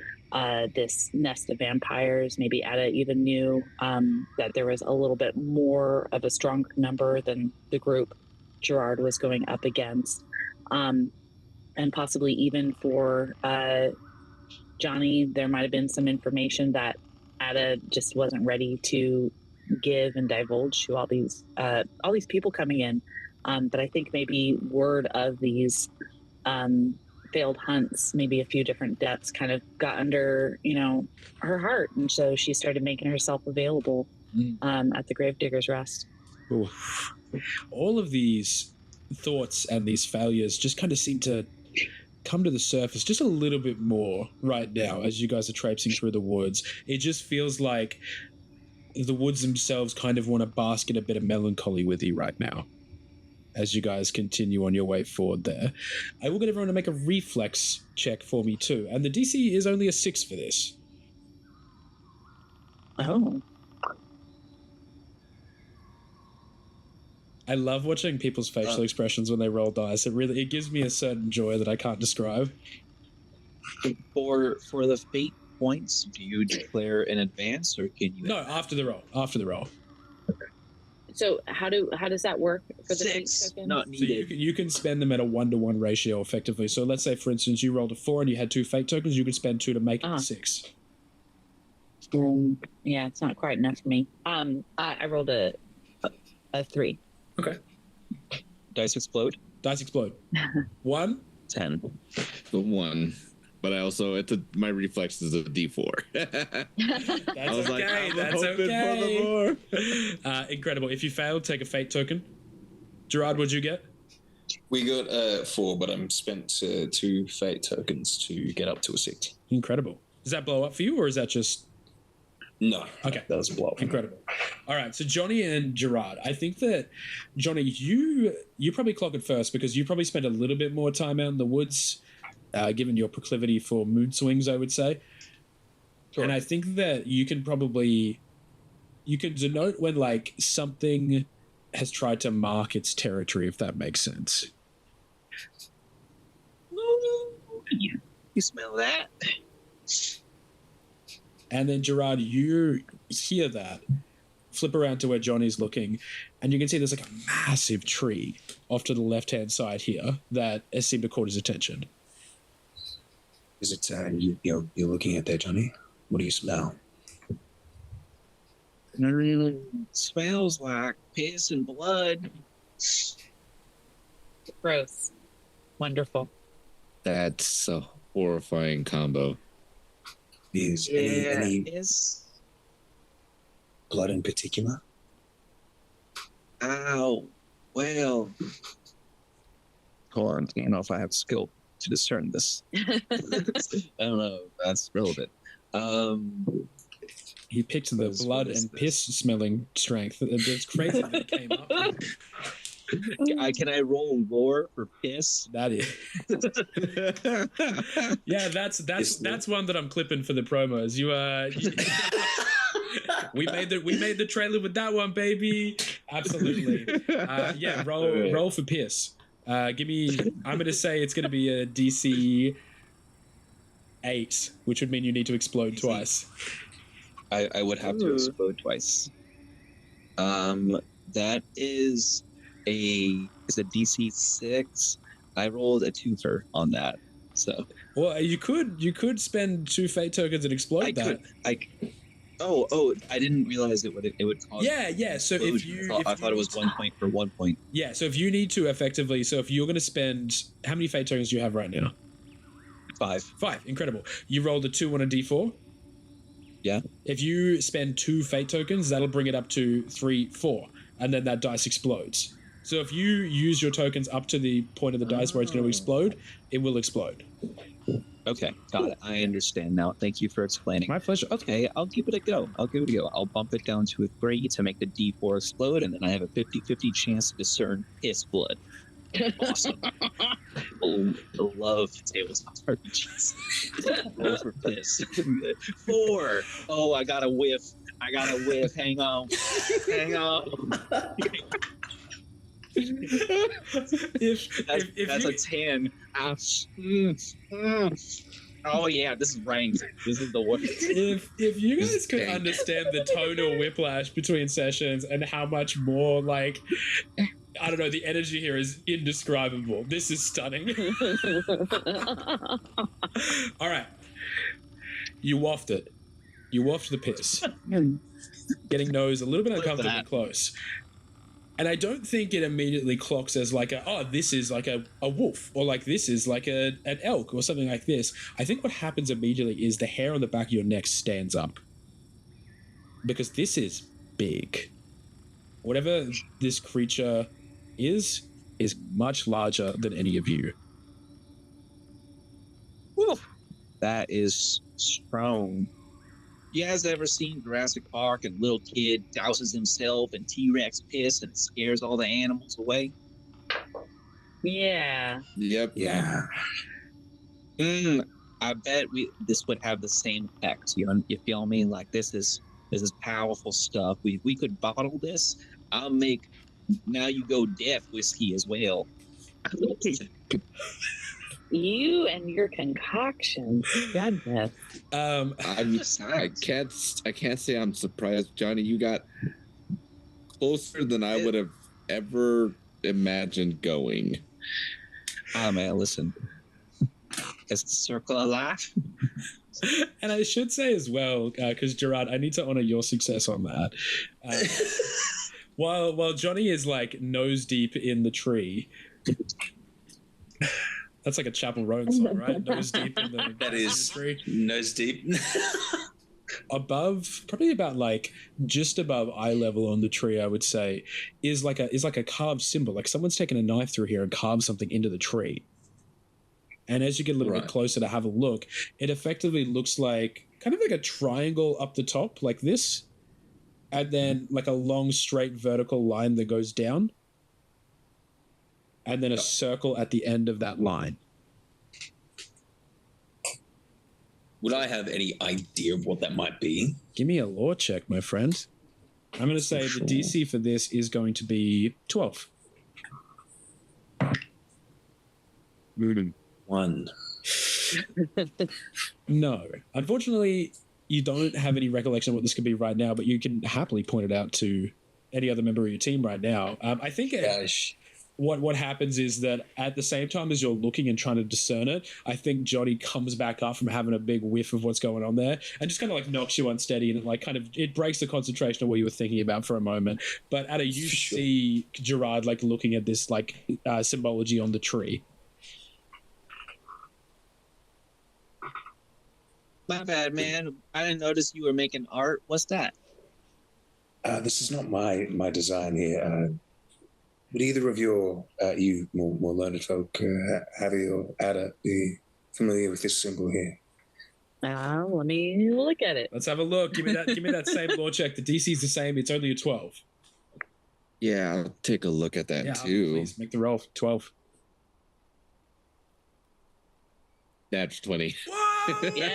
this nest of vampires, maybe Ada even knew that there was a little bit more of a stronger number than the group Gerard was going up against. And possibly even for Johnny, there might have been some information that Ada just wasn't ready to give and divulge to all these people coming in. But I think maybe word of these failed hunts, maybe a few different deaths, kind of got under, her heart, and so she started making herself available at the Gravedigger's Rest. Ooh. All of these thoughts and these failures just kind of seem to come to the surface just a little bit more right now as you guys are traipsing through the woods. It just feels like the woods themselves kind of want to bask in a bit of melancholy with you right now as you guys continue on your way forward there. I will get everyone to make a reflex check for me too, and the DC is only a 6 for this. Oh. I love watching people's facial expressions when they roll dice. It gives me a certain joy that I can't describe. For the fate points, do you declare in advance, or can you? No, after the roll. After the roll. So how does that work for the fate 6, tokens? not needed. So you can spend them at a 1-to-1 ratio effectively. So let's say, for instance, you rolled a 4 and you had 2 fate tokens. You could spend 2 to make it 6. Yeah, it's not quite enough for me. I rolled a 3. Okay. Dice explode. Dice explode. 1. 10. The 1. But I also, my reflex is a D4. That's okay. That's okay. Incredible. If you fail, take a fate token. Gerard, what'd you get? We got 4, but I'm spent 2 fate tokens to get up to a 6. Incredible. Does that blow up for you, or is that just... No. Okay. That was a blow up. Incredible. All right. So Johnny and Gerard, I think that, Johnny, you probably clock it first because you probably spent a little bit more time out in the woods, given your proclivity for mood swings, I would say. Sure. And I think that you can denote when, like, something has tried to mark its territory, if that makes sense. You smell that? And then, Gerard, you hear that, flip around to where Johnny's looking, and you can see there's like a massive tree off to the left-hand side here that has seemed to caught his attention. Is it you're looking at there, Johnny? What do you smell? It smells like piss and blood. Gross. Wonderful. That's a horrifying combo. Is any blood in particular? Ow. Well. Hold on. I don't know if I have skill to discern this. I don't know. That's relevant. He picked the blood and piss smelling strength. It's crazy that it came up. Can I roll lore for piss? That is. Yeah, that's one that I'm clipping for the promos. We made the trailer with that one, baby. Absolutely. Yeah, roll for piss. Give me. I'm gonna say it's gonna be a DC 8, which would mean you need to explode twice. I would have to explode twice. That is a DC 6. I rolled a 2 on that. So well, you could spend 2 fate tokens and explode that. Oh! I didn't realize it would cause. Yeah. So I thought it was 1 point for 1 point. Yeah. So if you need to effectively, if you're going to spend, how many fate tokens do you have right now? 5. 5. Incredible. You rolled a 2 on a D4. Yeah. If you spend 2 fate tokens, that'll bring it up to 3, 4, and then that dice explodes. So if you use your tokens up to the point of the dice where it's going to explode, it will explode. Okay, got it. I understand now. Thank you for explaining. My pleasure. Okay, I'll give it a go. I'll bump it down to a 3 to make the D4 explode, and then I have a 50-50 chance to discern piss blood. Awesome. I love tabletop RPGs. Roll for piss. 4. Oh, I got a whiff. Hang on. That's a 10. Oh yeah, this is ranked. This is the worst. If you guys could understand the tonal whiplash between sessions and how much more like, I don't know, the energy here is indescribable. This is stunning. All right, you waft it. You waft the piss, getting nose a little bit uncomfortably close. And I don't think it immediately clocks as like this is like a wolf, or like this is like an elk or something like this. I think what happens immediately is the hair on the back of your neck stands up. Because this is big. Whatever this creature is much larger than any of you. Woo. That is strong. You guys ever seen Jurassic Park and little kid douses himself in T-Rex piss and scares all the animals away? Yeah. Yep. Yeah. I bet this would have the same effect. You feel me? Like this is powerful stuff. We could bottle this. I'll make Now You Go Deaf whiskey as well. You and your concoctions. Goodness. I can't say I'm surprised, Johnny. You got closer than I would have ever imagined going. Ah, man, listen. It's the circle of life. And I should say as well, because Gerard, I need to honor your success on that. While Johnny is like nose deep in the tree. That's like a Chapel Roan song, right? Nose deep in the That is tree. Nose deep. Above, probably about like just above eye level on the tree, I would say, is like a carved symbol. Like someone's taken a knife through here and carved something into the tree. And as you get a little bit closer to have a look, it effectively looks like kind of like a triangle up the top, like this, and then like a long straight vertical line that goes down. And then a circle at the end of that line. Would I have any idea of what that might be? Give me a lore check, my friend. I'm going to say the DC for this is going to be 12. 1. No. Unfortunately, you don't have any recollection of what this could be right now, but you can happily point it out to any other member of your team right now. I think what happens is that at the same time as you're looking and trying to discern it, I think Johnny comes back up from having a big whiff of what's going on there and just kind of like knocks you unsteady, and it like kind of it breaks the concentration of what you were thinking about for a moment. But Ada, you see Gerard like looking at this like symbology on the tree. My bad, man. I didn't notice you were making art. What's that? This is not my design here. Would either of you more learned folk, Javi or Ada, be familiar with this symbol here? Let me look at it. Let's have a look. Give me that same law check. The DC's the same. It's only a 12. Yeah, I'll take a look at that too. Please make the roll. 12. That's 20. Whoa! Yeah.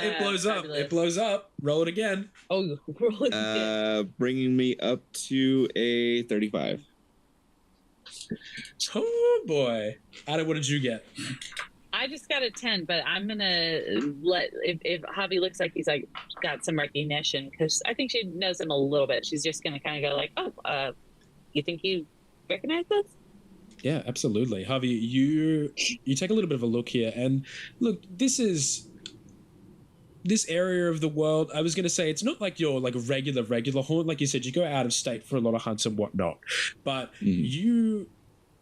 It blows up. Fabulous. It blows up. Roll it again. Oh, roll it again. Bringing me up to a 35. Oh boy. Ada, what did you get? I just got a 10, but I'm gonna let if Javi looks like he's like got some recognition, because I think she knows him a little bit. She's just gonna kind of go like, "Oh, you think you recognize this?" Yeah, absolutely. Javi, you take a little bit of a look here, and look, this area of the world, I was going to say, it's not like your like regular haunt. Like you said, you go out of state for a lot of hunts and whatnot, but you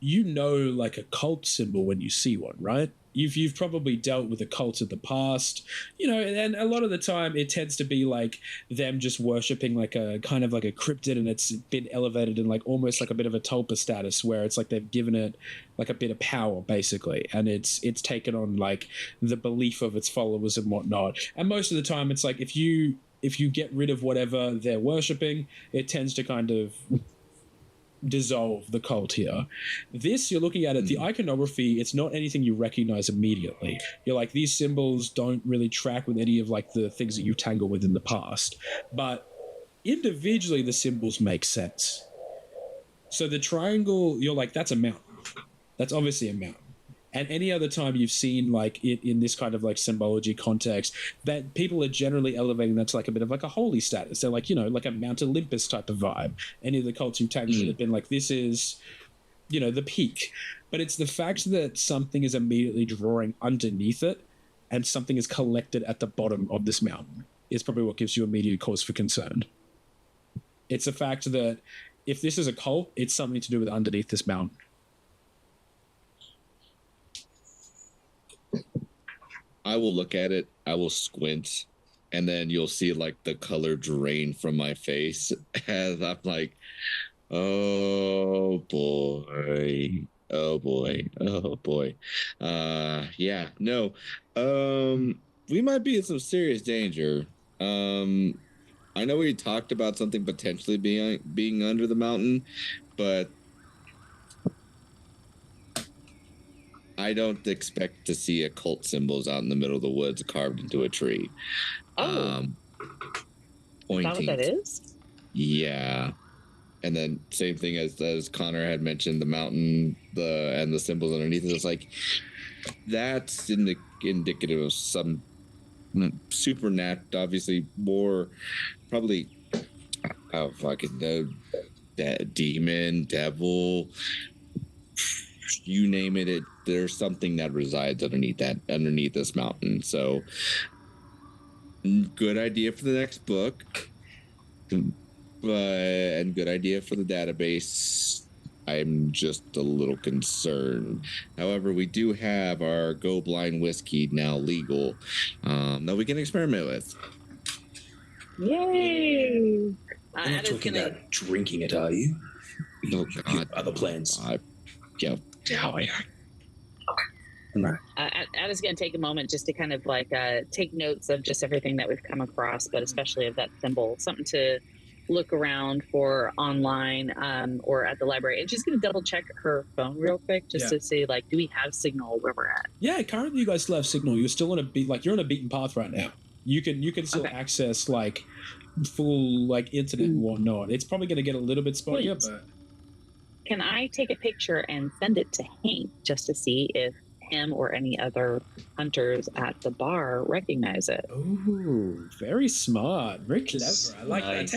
know like a cult symbol when you see one, right? You've probably dealt with a cult in the past, and a lot of the time it tends to be like them just worshipping like a kind of like a cryptid, and it's been elevated in like almost like a bit of a tulpa status where it's like they've given it like a bit of power basically, and it's taken on like the belief of its followers and whatnot. And most of the time it's like if you get rid of whatever they're worshipping, it tends to kind of dissolve the cult here. This, you're looking at it, the iconography, it's not anything you recognize immediately. You're like, these symbols don't really track with any of like the things that you tangle with in the past, but individually the symbols make sense. So the triangle, you're like, that's a mountain. That's obviously a mountain. And any other time you've seen like it in this kind of like symbology context, that people are generally elevating that to like a bit of like a holy status. They're like, like a Mount Olympus type of vibe. Any of the cults you've taken have been like, this is, the peak. But it's the fact that something is immediately drawing underneath it and something is collected at the bottom of this mountain is probably what gives you immediate cause for concern. It's the fact that if this is a cult, it's something to do with underneath this mountain. I will look at it, I will squint, and then you'll see like the color drain from my face as I'm like, oh boy. Yeah, no. We might be in some serious danger. I know we talked about something potentially being under the mountain, but I don't expect to see occult symbols out in the middle of the woods carved into a tree. Pointing. Is that what that is? Yeah. And then same thing as Connor had mentioned, the mountain, and the symbols underneath it. It's like that's indicative of some supernatural, obviously more probably demon, devil, you name it, there's something that resides underneath this mountain. So good idea for the next book, and good idea for the database. I'm just a little concerned. However, we do have our Go Blind whiskey now legal that we can experiment with. Yay! You're not talking about drinking it, are you? Oh, God. Other plans? Yeah. Ada's going to take a moment just to kind of like take notes of just everything that we've come across, but especially of that symbol, something to look around for online or at the library. And she's going to double check her phone real quick just to see, like, do we have signal where we're at? Yeah, currently you guys still have signal. You're still on you're on a beaten path right now. You can still access like full like internet and whatnot. It's probably going to get a little bit spottier, but can I take a picture and send it to Hank just to see if him or any other hunters at the bar recognize it? Oh, very smart, very clever. I like that.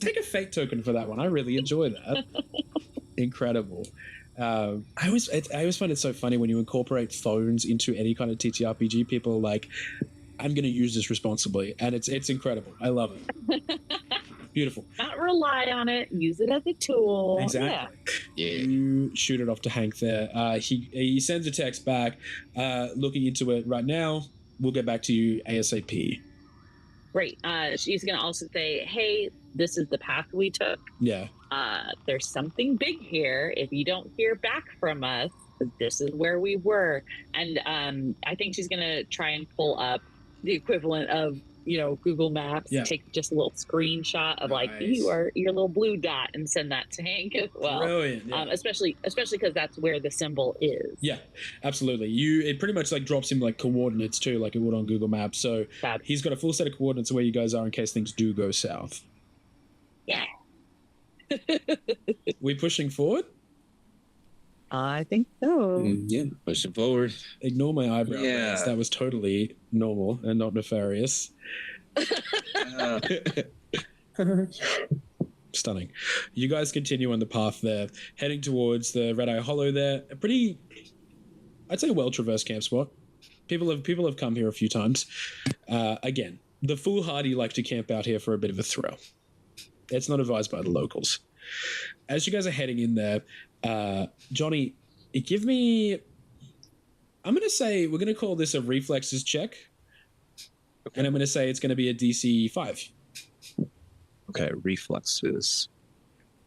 Take a fate token for that one. I really enjoy that. Incredible. I always find it so funny when you incorporate phones into any kind of TTRPG. People are like, I'm going to use this responsibly, and it's incredible. I love it. Beautiful. Not rely on it. Use it as a tool. Exactly. Yeah. You shoot it off to Hank there. He sends a text back. Looking into it right now. we'll get back to you ASAP. Great. She's going to also say, hey, this is the path we took. Yeah. There's something big here. If you don't hear back from us, this is where we were. And I think she's going to try and pull up the equivalent of, Google Maps, take just a little screenshot of like, you are your little blue dot and send that to Hank as well. Brilliant. Yeah. Especially because that's where the symbol is. Yeah, absolutely. It pretty much like drops him like coordinates too, like it would on Google Maps. So he's got a full set of coordinates of where you guys are in case things do go south. Yeah. We pushing forward? I think so. Yeah, pushing forward. Ignore my eyebrow. Yeah. Raise. That was totally normal and not nefarious. Stunning. You guys continue on the path there, heading towards the Red Eye Hollow there. A pretty, I'd say, well-traversed camp spot. People have come here a few times. Again, the foolhardy like to camp out here for a bit of a thrill. It's not advised by the locals. As you guys are heading in there, Johnny, give me... I'm going to say we're going to call this a reflexes check. Okay. And I'm going to say it's going to be a DC 5. Okay, reflexes.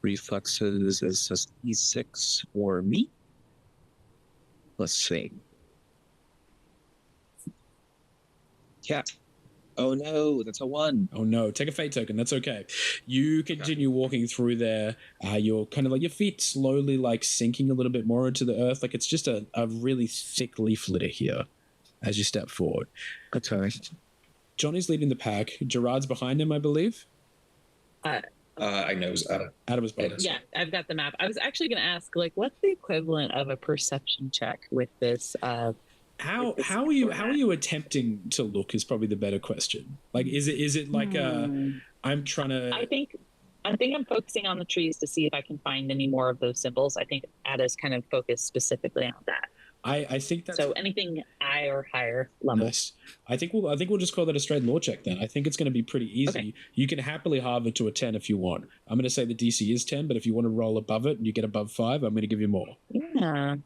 Reflexes is just E6 for me. Let's see. Yeah. Oh no, that's a 1. Oh no, take a fate token. That's okay. You continue walking through there. You're kind of like your feet slowly like sinking a little bit more into the earth. Like it's just a really thick leaf litter here as you step forward. Okay. Johnny's leading the pack. Gerard's behind him, I believe. I know it was Adam. Adam was behind us. Yeah, I've got the map. I was actually going to ask, like, what's the equivalent of a perception check with this? How are you attempting to look is probably the better question. Like, is it like I'm trying to? I think I'm focusing on the trees to see if I can find any more of those symbols. I think Ada's kind of focused specifically on that. I think that's so anything I or higher level. Nice. I think we'll just call that a straight law check then. I think it's going to be pretty easy. Okay. You can happily halve it to a 10 if you want. I'm going to say the DC is 10, but if you want to roll above it and you get above 5, I'm going to give you more. Yeah.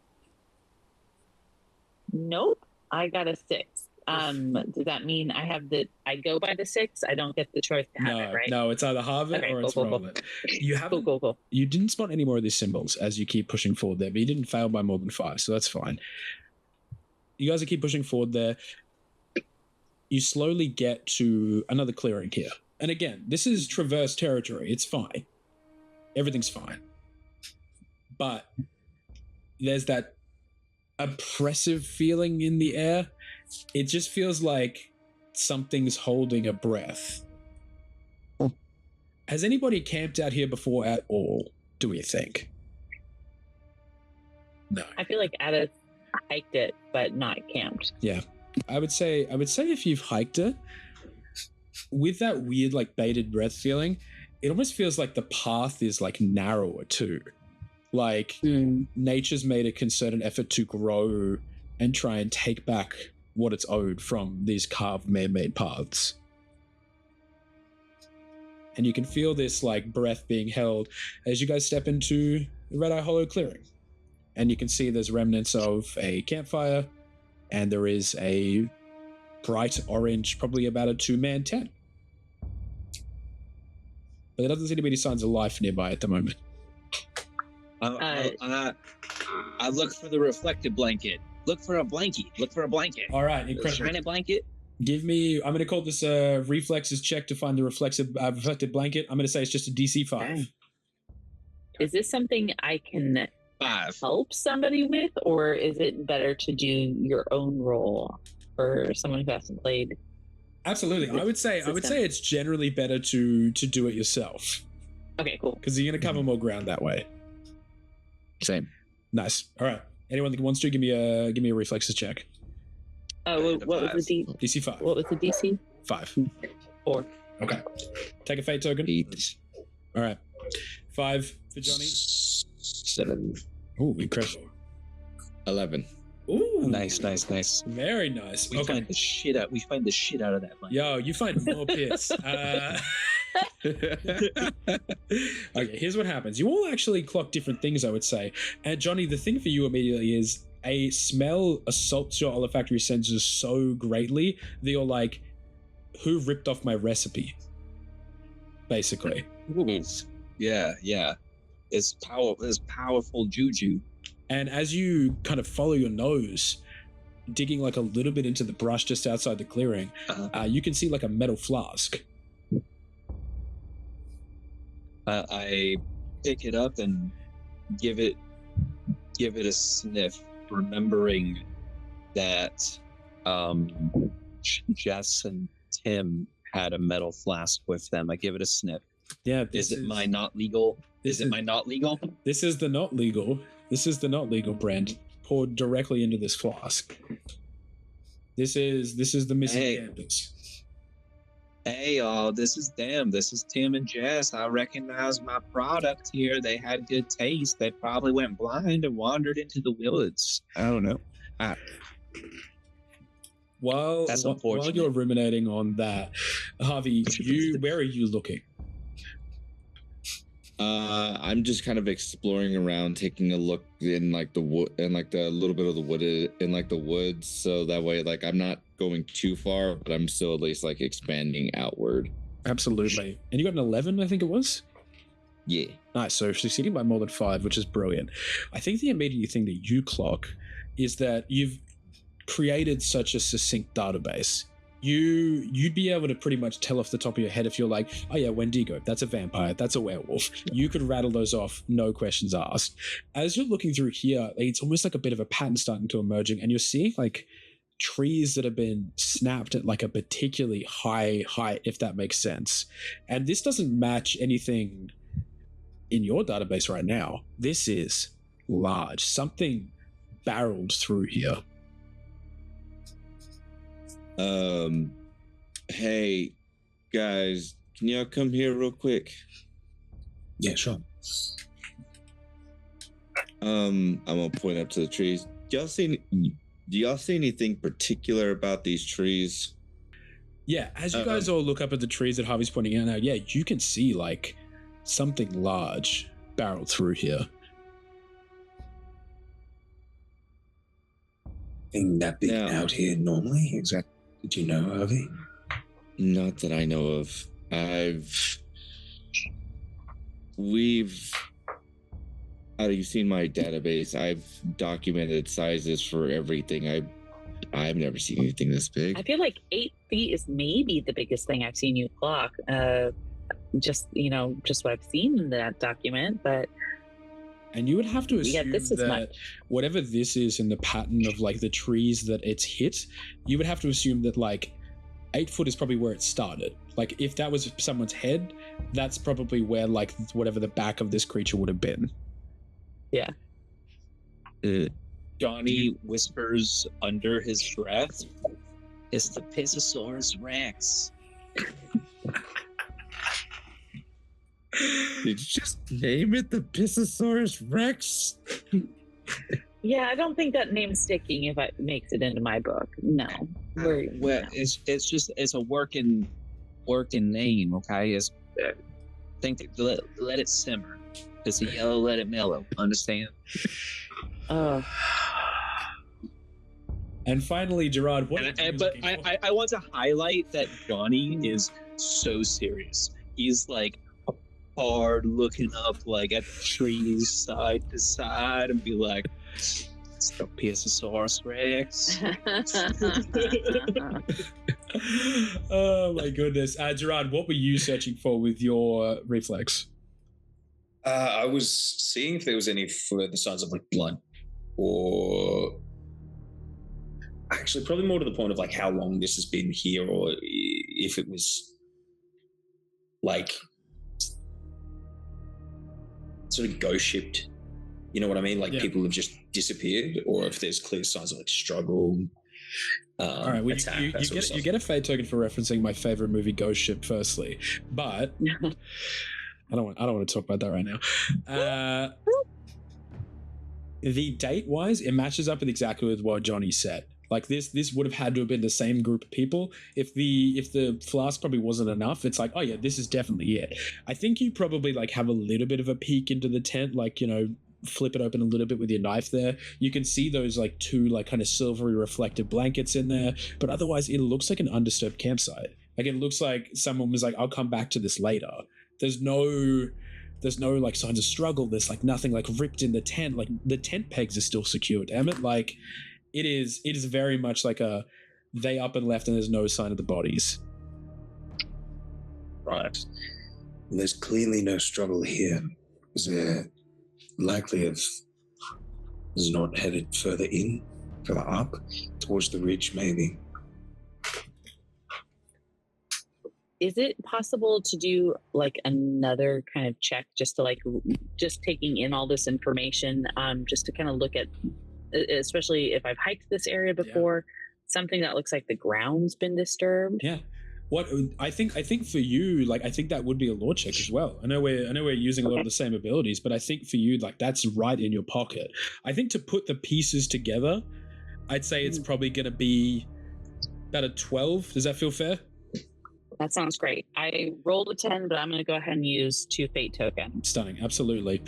Nope. I got a 6. Does that mean I go by the 6? I don't get the choice to have it, right? No, it's either halve it or it's roll it. You haven't. Cool. You didn't spot any more of these symbols as you keep pushing forward there, but you didn't fail by more than 5, so that's fine. You guys keep pushing forward there. You slowly get to another clearing here. And again, this is traverse territory. It's fine. Everything's fine. But there's that oppressive feeling in the air. It just feels like something's holding a breath. Has anybody camped out here before at all, do we think? No. I feel like Ada hiked it, but not camped. Yeah. I would say if you've hiked it, with that weird like bated breath feeling, it almost feels like the path is like narrower too. Like nature's made a concerted effort to grow and try and take back what it's owed from these carved man-made paths. And you can feel this like breath being held as you guys step into the Red Eye Hollow clearing. And you can see there's remnants of a campfire, and there is a bright orange, probably about a 2-man tent. But there doesn't seem to be any signs of life nearby at the moment. I look for the reflective blanket. Look for a blanket. All right, incredible. Shiny blanket. Give me, I'm going to call this a reflexes check to find the reflective blanket. I'm going to say it's just a DC 5. Is this something I can 5. help somebody with, or is it better to do your own role for someone who hasn't played? Absolutely. I would say it's generally better to do it yourself. Okay, cool. Because you're going to cover more ground that way. Same. Nice. All right. Anyone that wants to give me a reflexes check. What was the DC 5? What was the DC? 5. 4. Okay. Take a fate token. 8. All right. 5 for Johnny. 7. Ooh, incredible. 11. Ooh. Nice. Very nice. We find the shit out of that blanket. Yo, you find more piss. Okay, here's what happens. You all actually clock different things, I would say. And Johnny, the thing for you immediately is a smell assaults your olfactory senses so greatly that you're like, who ripped off my recipe? Basically. Ooh. Yeah. It's powerful juju. And as you kind of follow your nose, digging like a little bit into the brush just outside the clearing, you can see like a metal flask. I pick it up and give it a sniff, remembering that Jess and Tim had a metal flask with them. I give it a sniff. Yeah. Is it my not legal? Is it my not legal? This is the not legal. This is the not legal brand poured directly into this flask. This is the missing campus. Hey, this is them. This is Tim and Jess. I recognize my product here. They had good taste. They probably went blind and wandered into the woods. I don't know. While you're ruminating on that, Harvey, where are you looking? I'm just kind of exploring around, taking a look in like the wood and like the little bit of the wood in like the woods, so that way like I'm not going too far, but I'm still at least like expanding outward. Absolutely. And you got an 11, I think it was? Yeah. Nice. So succeeding by more than 5, which is brilliant. I think the immediate thing that you clock is that you've created such a succinct database. You'd be able to pretty much tell off the top of your head if you're like, oh yeah, Wendigo, that's a vampire, that's a werewolf. You could rattle those off, no questions asked. As you're looking through here, it's almost like a bit of a pattern starting to emerging, and you're seeing like trees that have been snapped at like a particularly high height, if that makes sense. And this doesn't match anything in your database right now. This is large. Something barreled through here. Hey guys, can y'all come here real quick? Yeah, sure. I'm gonna point up to the trees. Do y'all see anything particular about these trees? Yeah, as you guys all look up at the trees that Harvey's pointing out now, yeah, you can see like something large barreled through here. Thing that big out here normally? Exactly. Did you know, Harvey? Not that I know of. You've seen my database. I've documented sizes for everything. I've never seen anything this big. I feel like 8 feet is maybe the biggest thing I've seen you clock. Just what I've seen in that document, but. And you would have to assume that much. Whatever this is in the pattern of like the trees that it's hit, you would have to assume that like 8 foot is probably where it started. Like if that was someone's head, that's probably where like whatever the back of this creature would have been. Yeah. Johnny whispers under his breath, "It's the Pisosaurus Rex." Did you just name it the Pisosaurus Rex? Yeah, I don't think that name's sticking if it makes it into my book. No. Well, it's a working name, okay? Let it simmer. It's a yellow, let it mellow. Understand? Oh. And finally, Gerard, I want to highlight that Johnny is so serious. He's like hard looking up like at the trees side to side and be like, "It's the Pisosaurus Rex." Oh my goodness. Gerard, what were you searching for with your reflex? I was seeing if there was any further signs of like blood, or actually probably more to the point of like how long this has been here, or if it was like sort of ghost shipped. You know what I mean? Like people have just disappeared, or if there's clear signs of like struggle. All right, well, attack, you get a fate token for referencing my favorite movie, Ghost Ship. Firstly, but I don't want to talk about that right now. The date wise, it matches up with exactly with what Johnny said. Like this would have had to have been the same group of people. If the flask probably wasn't enough, it's like, oh yeah, this is definitely it. I think you probably like have a little bit of a peek into the tent, like, you know, flip it open a little bit with your knife there, you can see those like two like kind of silvery reflective blankets in there, but otherwise it looks like an undisturbed campsite. Like it looks like someone was like, I'll come back to this later. There's no like signs of struggle. There's like nothing like ripped in the tent. Like the tent pegs are still secure, damn it. Like it is very much like a they up and left and there's no sign of the bodies. Right. There's clearly no struggle here. Is there likely of is not headed further up towards the ridge, maybe? Is it possible to do like another kind of check just to like just taking in all this information, just to kind of look at, especially if I've hiked this area before, something that looks like the ground's been disturbed? Yeah. What I think for you, like I think that would be a lore check as well. I know we're using a lot of the same abilities, but I think for you, like that's right in your pocket. I think to put the pieces together, I'd say it's probably going to be about a 12. Does that feel fair? That sounds great. I rolled a 10, but I'm going to go ahead and use 2 fate tokens. Stunning, absolutely.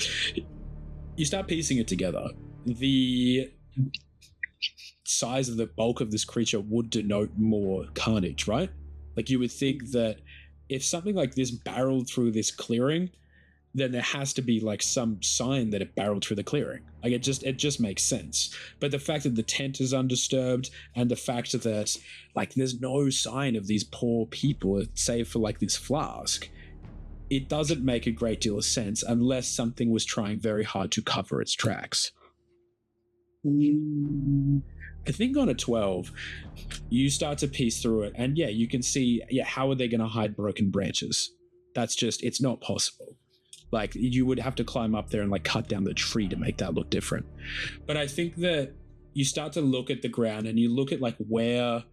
You start piecing it together. The size of the bulk of this creature would denote more carnage, right? Like you would think that if something like this barreled through this clearing, then there has to be like some sign that it barreled through the clearing. Like it just makes sense. But the fact that the tent is undisturbed and the fact that like there's no sign of these poor people save for like this flask, it doesn't make a great deal of sense unless something was trying very hard to cover its tracks. I think on a 12, you start to piece through it, and you can see, how are they going to hide broken branches? That's just, it's not possible. Like, you would have to climb up there and like cut down the tree to make that look different. But I think that you start to look at the ground and you look at like where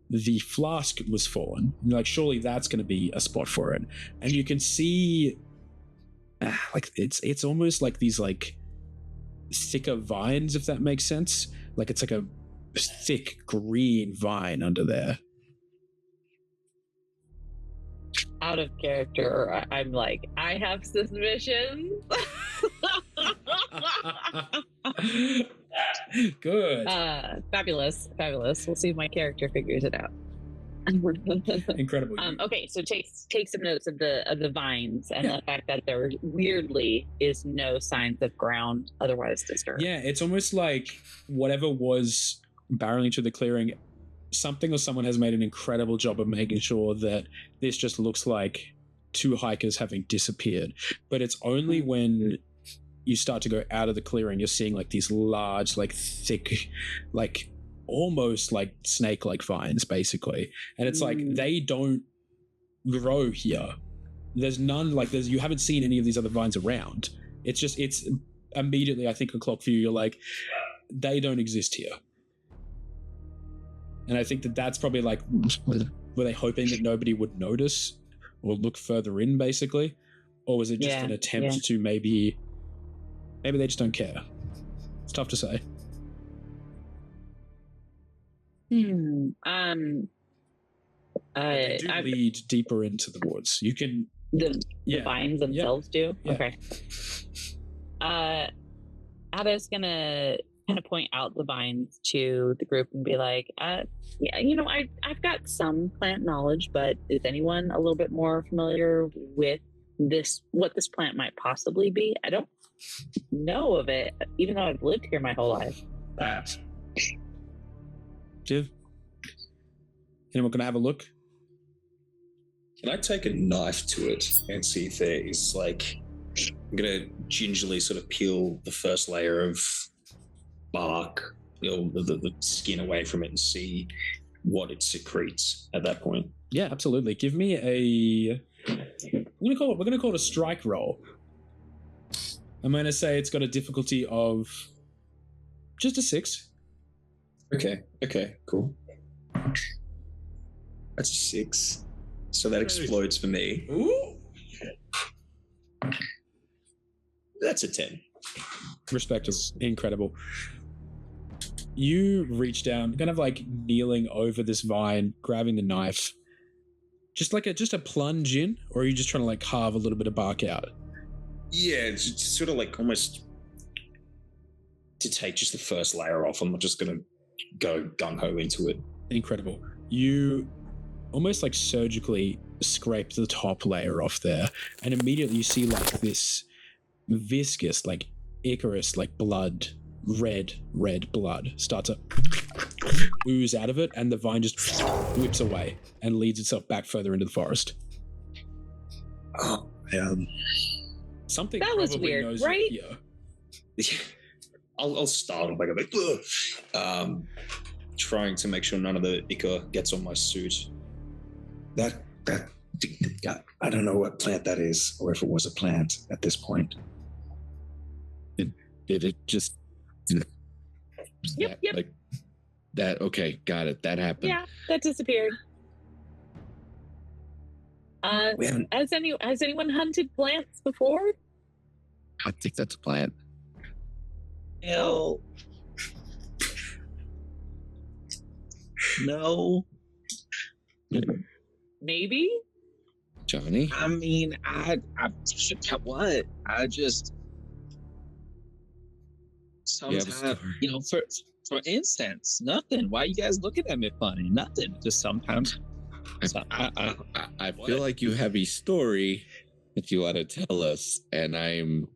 the flask was fallen. You're like, surely that's going to be a spot for it. And you can see, like, it's almost like these like thicker vines, if that makes sense. Like it's like a thick green vine under there. Out of character, I'm like, I have suspicions. Good. Fabulous. We'll see if my character figures it out. Incredible. Okay, so take some notes of the vines and the fact that there weirdly is no signs of ground otherwise disturbed. Yeah, it's almost like whatever was barreling to the clearing, something or someone has made an incredible job of making sure that this just looks like two hikers having disappeared. But it's only when you start to go out of the clearing, you're seeing like these large, like thick, like almost like snake-like vines, basically. And it's like they don't grow here. There's none like you haven't seen any of these other vines around. It's immediately, I think, a clock for you. You're like, they don't exist here. And I think that's probably like, were they hoping that nobody would notice or look further in, basically? Or was it just an attempt to maybe they just don't care? It's tough to say. They do lead deeper into the woods. You can... The vines themselves do? Yeah. Okay. Ada's gonna kind of point out the vines to the group and be like, I've got some plant knowledge, but is anyone a little bit more familiar with what this plant might possibly be? I don't know of it, even though I've lived here my whole life. Jiv? Anyone gonna have a look? Can I take a knife to it and see if there is like, I'm gonna gingerly sort of peel the first layer of bark, the skin away from it and see what it secretes at that point. Yeah, absolutely. Give me we're gonna call it a strike roll. I'm gonna say it's got a difficulty of just a 6. Okay, cool. That's a 6. So that explodes for me. Ooh. That's a 10. Respectable. Incredible. You reach down, kind of like kneeling over this vine, grabbing the knife. Just a plunge in, or are you just trying to like carve a little bit of bark out? Yeah, it's sort of like almost to take just the first layer off. I'm not just going to go gung-ho into it. Incredible. You almost like surgically scrape the top layer off there, and immediately you see like this viscous, like Icarus, like blood, red blood starts to ooze out of it, and the vine just whips away and leads itself back further into the forest. Oh, Something That was probably weird, knows right? you're here. I'll startle like a bit, trying to make sure none of the ichor gets on my suit. That I don't know what plant that is, or if it was a plant at this point. Did it just? Yep. Like that. Okay, got it. That happened. Yeah, that disappeared. We haven't. Has anyone hunted plants before? I think that's a plant. Hell. No. Maybe. Johnny. I mean, what? I just sometimes, story. for instance, nothing. Why you guys looking at me funny? Nothing. Just sometimes. I feel like you have a story that you want to tell us, and I'm.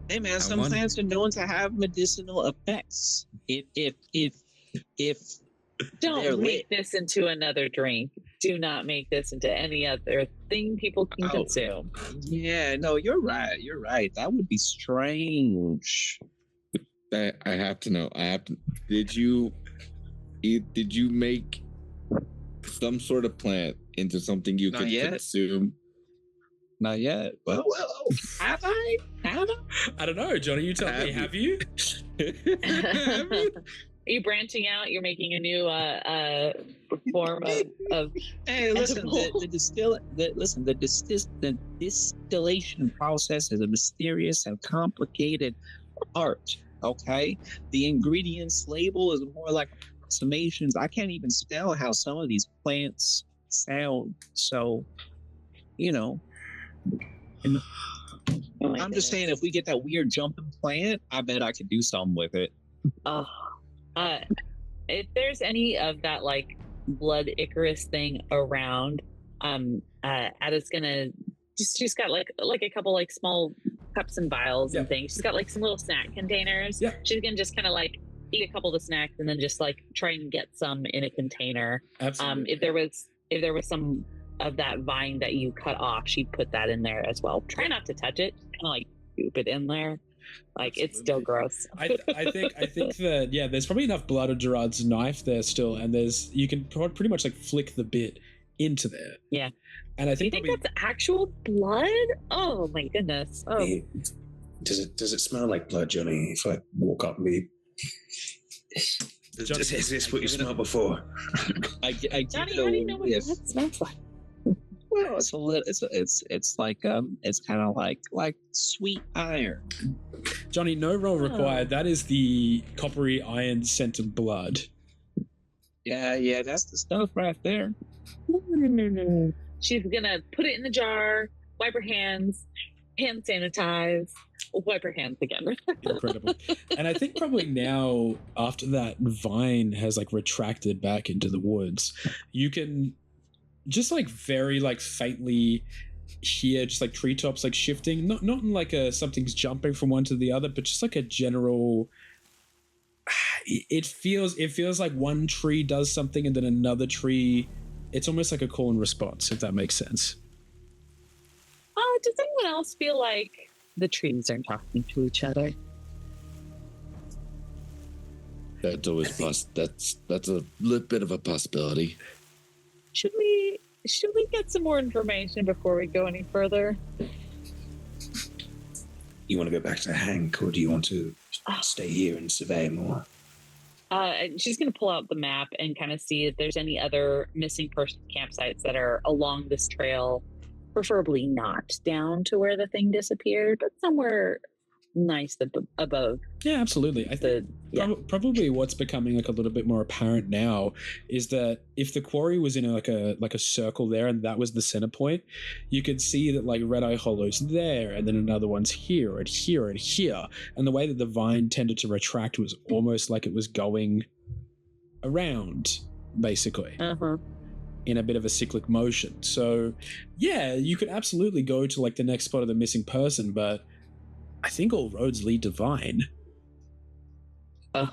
Hey man, some plants are known to have medicinal effects. If Don't they're make lit. this into another drink. Do not make this into any other thing people can consume. Yeah, no, you're right. You're right. That would be strange. I have to know. Did you make some sort of plant into something you Not could yet. consume? Not yet. Well, have I? I don't know, Johnny. You tell me. Have you? Are you branching out? You're making a new form of Hey, listen. The distillation process is a mysterious and complicated art. Okay, the ingredients label is more like approximations. I can't even spell how some of these plants sound. So, I'm just saying, if we get that weird jumping plant, I bet I could do something with it. If there's any of that like blood Icarus thing around, Ada's gonna she's got like a couple like small cups and vials and things. She's got like some little snack containers. Yeah. She's gonna just kind of like eat a couple of the snacks and then just like try and get some in a container. Absolutely. If there was some of that vine that you cut off, she'd put that in there as well. Try not to touch it. Kind of like scoop it in there. Like it's still gross. I think that there's probably enough blood of Gerard's knife there still, and you can pretty much like flick the bit into there. Yeah. And I Do you think think that's actual blood? Oh my goodness. Oh. Hey, does it smell like blood, Johnny? If I walk up and be, Johnny, is this what you smelled before? I give Johnny, it how a do you know what whiff. that smells like? Well, it's a little. It's like it's kind of like sweet iron. Johnny, no roll required. That is the coppery iron scent of blood. Yeah, that's the stuff right there. No. She's gonna put it in the jar, wipe her hands, hand sanitize, wipe her hands again. Incredible. And I think probably now, after that vine has like retracted back into the woods, you can just like very like faintly hear just like treetops like shifting, not in like a something's jumping from one to the other, but just like a general. It feels like one tree does something and then another tree. It's almost like a call and response, if that makes sense. Oh, does anyone else feel like the trees are talking to each other? That's always that's a little bit of a possibility. Should we get some more information before we go any further? You want to go back to Hank, or do you want to stay here and survey more? She's going to pull out the map and kind of see if there's any other missing person campsites that are along this trail, preferably not down to where the thing disappeared, but somewhere nice above Yeah, absolutely. I think probably what's becoming like a little bit more apparent now is that if the quarry was in like a circle there and that was the center point, you could see that like Red Eye Hollow's there and then another one's here and here and here. And the way that the vine tended to retract was almost like it was going around, basically. In a bit of a cyclic motion. So yeah, you could absolutely go to like the next spot of the missing person, but I think all roads lead to Vine. I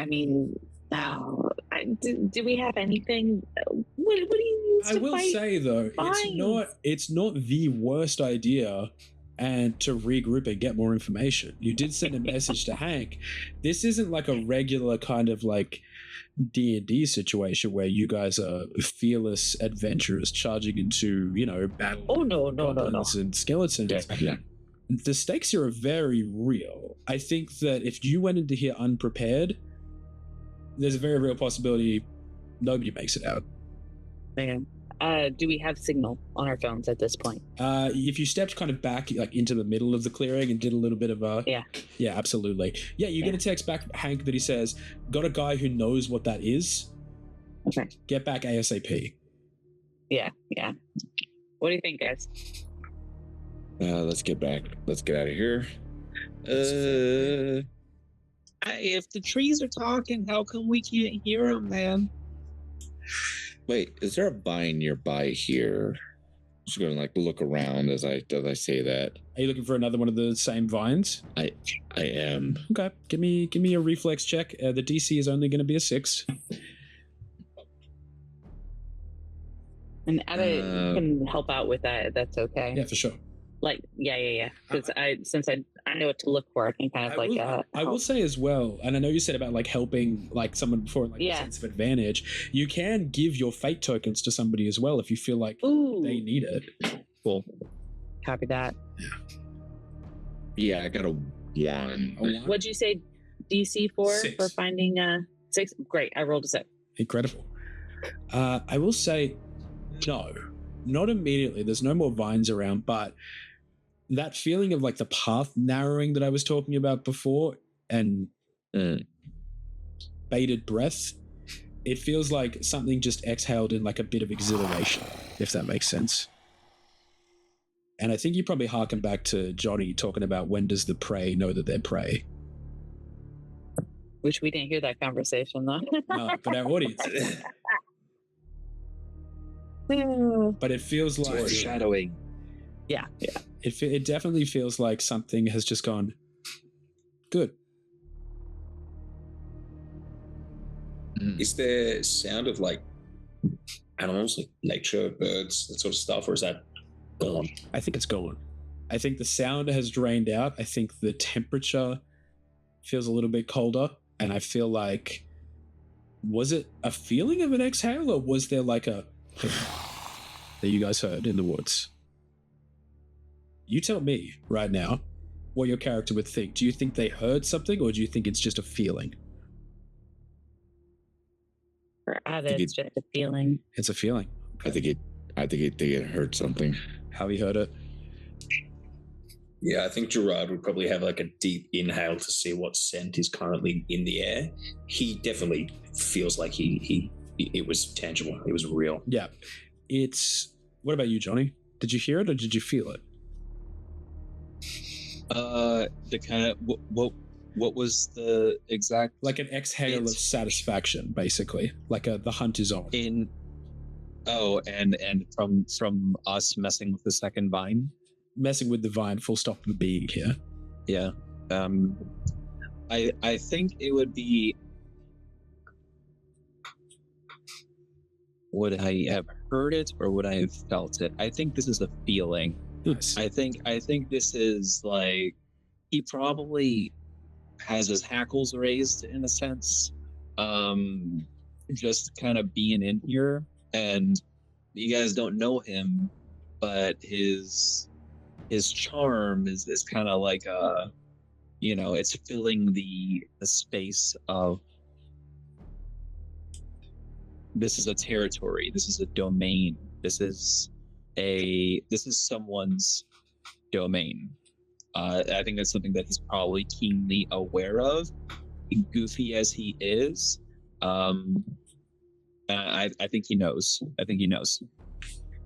mean, do we have anything? What do you use? I will say though, it's not the worst idea and to regroup and get more information. You did send a message to Hank. This isn't like a regular kind of like D&D situation where you guys are fearless adventurers charging into, battle. Oh no. And skeletons. Yeah. The stakes here are very real. I think that if you went into here unprepared, there's a very real possibility nobody makes it out. Man. Do we have signal on our phones at this point? If you stepped kind of back like into the middle of the clearing and did a little bit of yeah, absolutely. Yeah, you get a text back, Hank, that he says, got a guy who knows what that is. Okay. Get back ASAP. Yeah. What do you think, guys? Let's get back. Let's get out of here. If the trees are talking, how come we can't hear them, man? Wait, is there a vine nearby here? Just gonna like look around as I say that. Are you looking for another one of the same vines? I am. Okay, give me a reflex check. The DC is only going to be a 6. And Abba can help out with that. That's okay. Yeah, for sure. Like, yeah. Because since I know what to look for, I can kind of I will say as well, and I know you said about like helping like someone before, like a sense of advantage. You can give your fate tokens to somebody as well if you feel like they need it. Cool. Copy that. Yeah, I got a 1. What'd you say DC for 6. for finding 6? Great, I rolled a 6. Incredible. I will say no, not immediately. There's no more vines around, but that feeling of like the path narrowing that I was talking about before and bated breath, it feels like something just exhaled in like a bit of exhilaration, if that makes sense. And I think you probably harken back to Johnny talking about when does the prey know that they're prey. Which we didn't hear that conversation though. No, but our audience. But it feels like foreshadowing. Yeah. It definitely feels like something has just gone good. Is there sound of like animals, like nature, birds, that sort of stuff, or is that gone? I think it's gone. I think the sound has drained out. I think the temperature feels a little bit colder, and I feel like, was it a feeling of an exhale, or was there like a that you guys heard in the woods? You tell me right now what your character would think. Do you think they heard something, or do you think it's just a feeling? For Abba, it's just a feeling. It's a feeling. Okay. I think it heard something. How he heard it? Yeah, I think Gerard would probably have like a deep inhale to see what scent is currently in the air. He definitely feels like it was tangible. It was real. Yeah. What about you, Johnny? Did you hear it or did you feel it? The kind of what was the exact, like an exhale of satisfaction, basically, like the hunt is on. And from us messing with the second vine, messing with the vine, full stop being here. Yeah. I think it would be, would I have heard it or would I have felt it? I think this is a feeling. Nice. I think this is like, he probably has his hackles raised in a sense, just kind of being in here. And you guys don't know him, but his charm is kind of like it's filling the space of, this is a territory, this is a domain, this is someone's domain. I think that's something that he's probably keenly aware of, goofy as he is. I think he knows.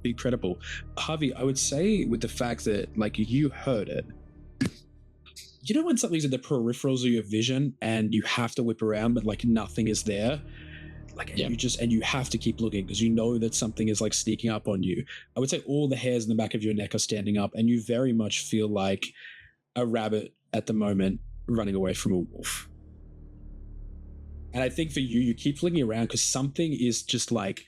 Incredible. Harvey, I would say with the fact that like you heard it, you know when something's in the peripherals of your vision and you have to whip around but like nothing is there, like and you have to keep looking because you know that something is like sneaking up on you. I would say all the hairs in the back of your neck are standing up and you very much feel like a rabbit at the moment running away from a wolf. And I think for you keep flicking around because something is just like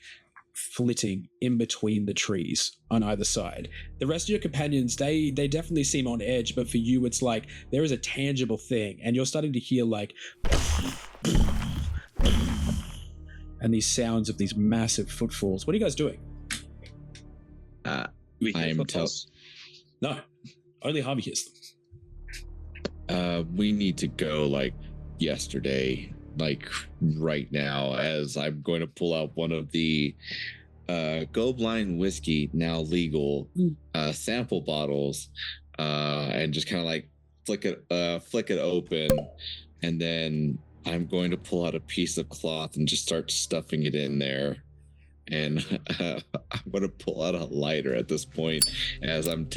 flitting in between the trees on either side. The rest of your companions, they definitely seem on edge, but for you it's like there is a tangible thing and you're starting to hear like and these sounds of these massive footfalls. What are you guys doing? I am No, only Harvey hears them. We need to go like yesterday, like right now, as I'm going to pull out one of the Go Blind whiskey, now legal, sample bottles, and just kind of like flick it open, and then I'm going to pull out a piece of cloth and just start stuffing it in there. And I'm going to pull out a lighter at this point as I'm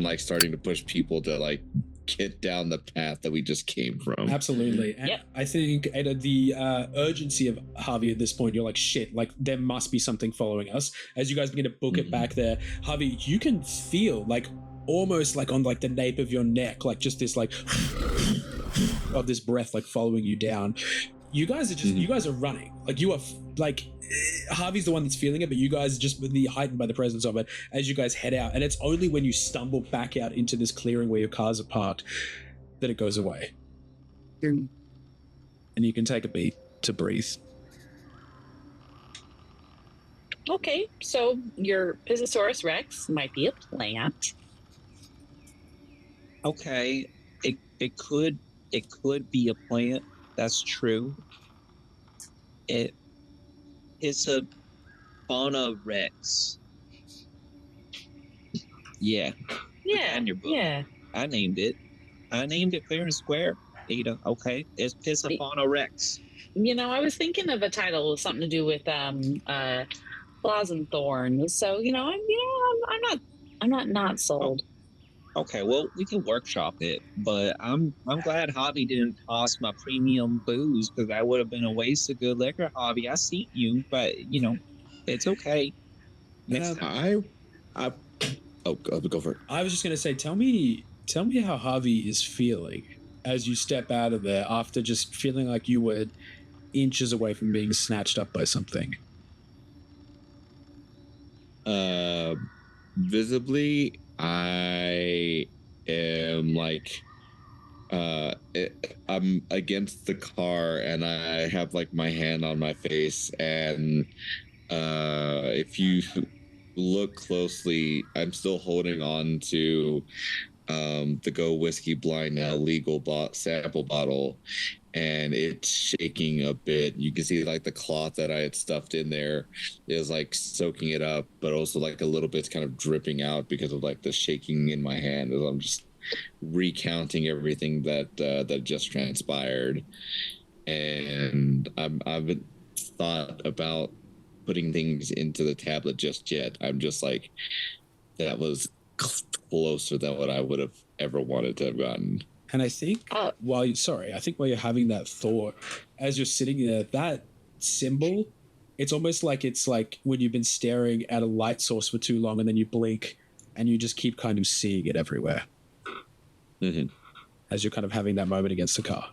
like starting to push people to like get down the path that we just came from. Absolutely. And I think the urgency of Harvey at this point, you're like, shit, like there must be something following us. As you guys begin to book it back there, Harvey, you can feel like almost like on like the nape of your neck, like just this like of this breath like following you down. You guys are just you guys are running. Like you are like Harvey's the one that's feeling it, but you guys are just heightened by the presence of it as you guys head out. And it's only when you stumble back out into this clearing where your cars are parked that it goes away. And you can take a beat to breathe. Okay, so your Pisosaurus Rex might be a plant. Okay, it could be a plant. That's true. It's a fauna rex. Yeah. Yeah. Your book. Yeah. I named it fair and square. Ada. Okay. It's a fauna rex. You know, I was thinking of a title with something to do with claws and thorns. So I'm not sold. Okay, well, we can workshop it, but I'm glad Hobby didn't toss my premium booze because that would have been a waste of good liquor. Hobby, I see you, but it's okay. Next time. Go for it. I was just gonna say, tell me how Harvey is feeling as you step out of there after just feeling like you were inches away from being snatched up by something. Visibly, I am like I'm against the car and I have like my hand on my face, and if you look closely, I'm still holding on to the Go Whiskey Blind Now legal sample bottle, and it's shaking a bit. You can see like the cloth that I had stuffed in there is like soaking it up, but also like a little bit's kind of dripping out because of like the shaking in my hand as I'm just recounting everything that just transpired. And I've haven't thought about putting things into the tablet just yet. I'm just like, that was closer than what I would have ever wanted to have gotten. And I think while you're having that thought, as you're sitting there, that symbol, it's almost like it's like when you've been staring at a light source for too long and then you blink and you just keep kind of seeing it everywhere. As you're kind of having that moment against the car.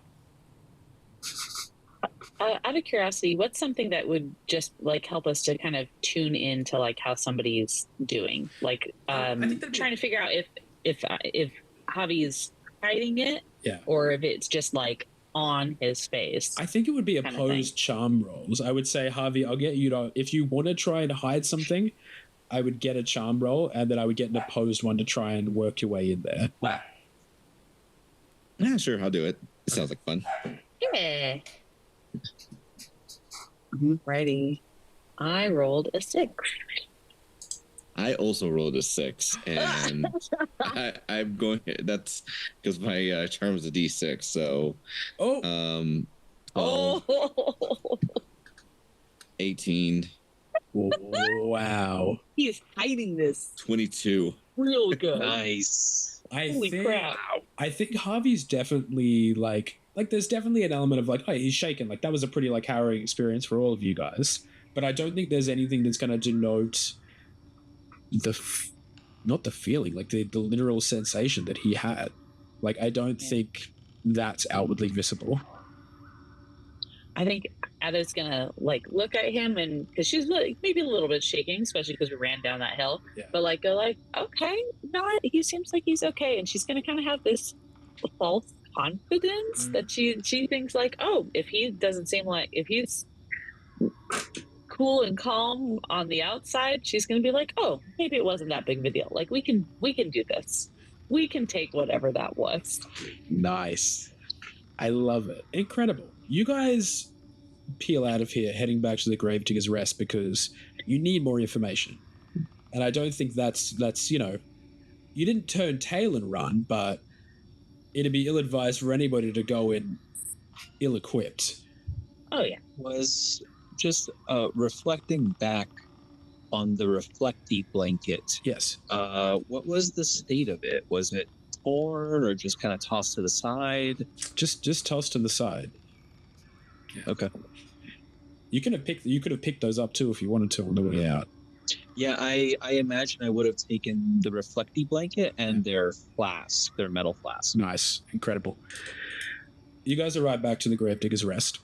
Out of curiosity, what's something that would just like help us to kind of tune in to like how somebody's doing? Like trying to figure out if Javi's hiding it, or if it's just like on his face. I think it would be opposed charm rolls. I would say, Harvey, I'll get you to, if you want to try and hide something, I would get a charm roll, and then I would get an opposed one to try and work your way in there. Yeah, sure, I'll do it. It sounds like fun. Yeah. Righty. I rolled a 6. I also rolled a 6, and I'm going. That's because my charm is a D6. So, 12, 18, Wow. He is hiding this 22. real good. Nice. Holy crap. I think Harvey's definitely like there's definitely an element of like, oh, he's shaken. Like that was a pretty like harrowing experience for all of you guys. But I don't think there's anything that's going to denote not the feeling, like the literal sensation that he had. Like I don't think that's outwardly visible. I think Ada's gonna like look at him, and because she's like maybe a little bit shaking, especially because we ran down that hill. Yeah. But like go like, okay, no, he seems like he's okay, and she's gonna kind of have this false confidence that she thinks like, oh, if he doesn't seem like if he's cool and calm on the outside, she's gonna be like, oh, maybe it wasn't that big of a deal. Like we can do this. We can take whatever that was. Nice. I love it. Incredible. You guys peel out of here, heading back to the Gravedigger's Rest because you need more information. And I don't think that's you didn't turn tail and run, but it'd be ill-advised for anybody to go in ill-equipped. Oh yeah. Was just reflecting back on the reflecty blanket. Yes. What was the state of it? Was it torn or just kind of tossed to the side? Just tossed to the side. Okay. You could have picked those up too if you wanted to on the way out. Yeah, I imagine I would have taken the reflecty blanket and their metal flask. Nice. Incredible. You guys arrive back to the Gravedigger's Rest.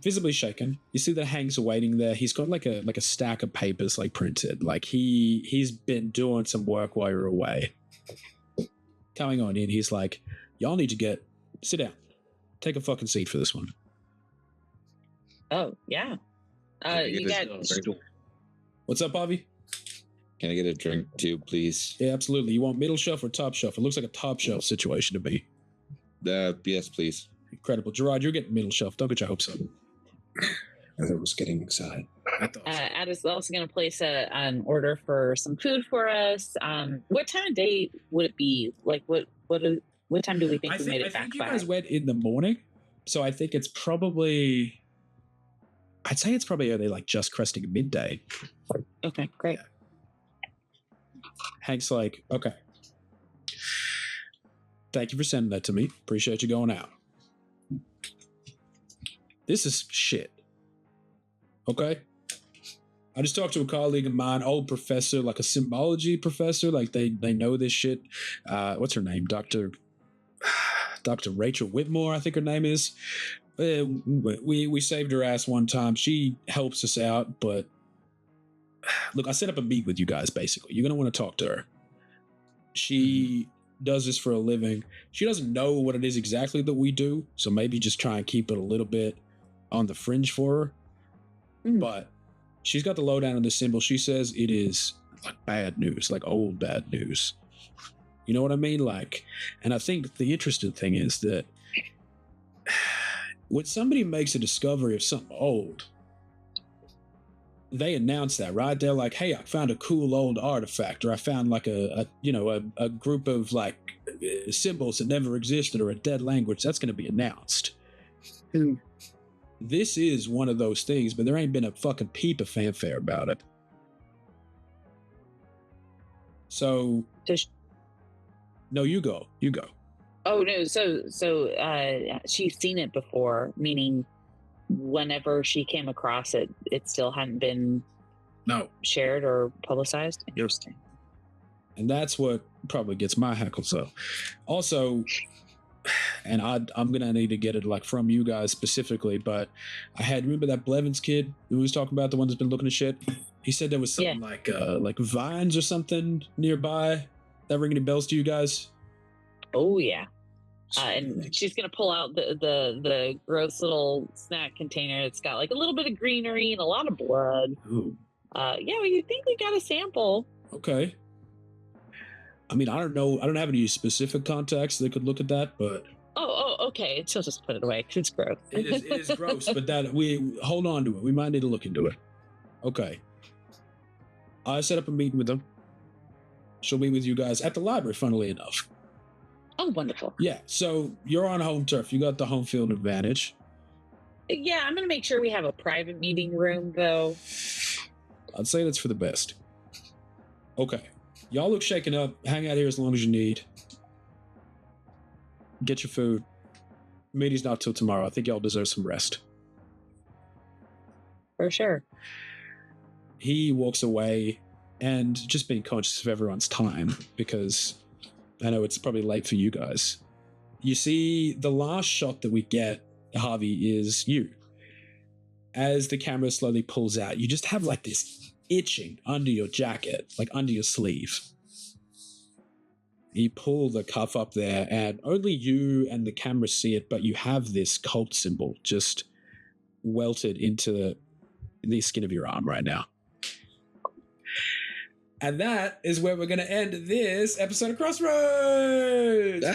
Visibly shaken. You see that Hank's waiting there. He's got like a stack of papers like printed. Like he's been doing some work while you're away. Coming on in, he's like, y'all need to sit down. Take a fucking seat for this one. Oh yeah. You got. What's up, Bobby? Can I get a drink too, please? Yeah, absolutely. You want middle shelf or top shelf? It looks like a top shelf situation to me. Yes, please. Incredible. Gerard, you're getting middle shelf. Don't get your hopes up. I was getting excited. Ada's also going to place an order for some food for us. What time of day would it be? Like, what time do we think we made it back by? I think you guys went in the morning, so I think it's probably... I'd say it's probably early, like just cresting midday. Okay, great. Yeah. Hank's like, okay. Thank you for sending that to me. Appreciate you going out. This is shit. Okay? I just talked to a colleague of mine, old professor, like a symbology professor. Like they know this shit. What's her name? Dr. Rachel Whitmore, I think her name is. We saved her ass one time. She helps us out, but look, I set up a meet with you guys, basically. You're going to want to talk to her. She does this for a living. She doesn't know what it is exactly that we do, so maybe just try and keep it a little bit on the fringe for her. But she's got the lowdown on the symbol. She says it is like bad news, like old bad news. You know what I mean? Like, and I think the interesting thing is that when somebody makes a discovery of something old, they announce that, right? They're like, hey, I found a cool old artifact, or I found like a group of like symbols that never existed, or a dead language. That's going to be announced. This is one of those things, but there ain't been a fucking peep of fanfare about it. So, no, you go. Oh no, so she's seen it before, meaning whenever she came across it, it still hadn't been shared or publicized. Interesting. And that's what probably gets my hackles up. Also, and I'm gonna need to get it like from you guys specifically, but remember that Blevins kid who was talking about, the one that's been looking at shit? He said there was something like vines or something nearby. That ring any bells to you guys? Oh yeah. And she's gonna pull out the gross little snack container. It's got like a little bit of greenery and a lot of blood. Ooh. Well, you think we got a sample? Okay. I mean, I don't know. I don't have any specific contacts that could look at that, but okay. She'll just put it away because it's gross. It is gross, but that we hold on to it. We might need to look into it. Okay. I set up a meeting with them. She'll be with you guys at the library, funnily enough. Oh, wonderful. Yeah, so you're on home turf. You got the home field advantage. Yeah, I'm going to make sure we have a private meeting room, though. I'd say that's for the best. Okay. Y'all look shaken up. Hang out here as long as you need. Get your food. Meeting's not till tomorrow. I think y'all deserve some rest. For sure. He walks away, and just being conscious of everyone's time, because I know it's probably late for you guys. You see, the last shot that we get, Harvey, is you. As the camera slowly pulls out, you just have like this itching under your jacket, like under your sleeve. You pull the cuff up there, and only you and the camera see it, but you have this cult symbol just welted into the skin of your arm right now. And that is where we're going to end this episode of Crossroads.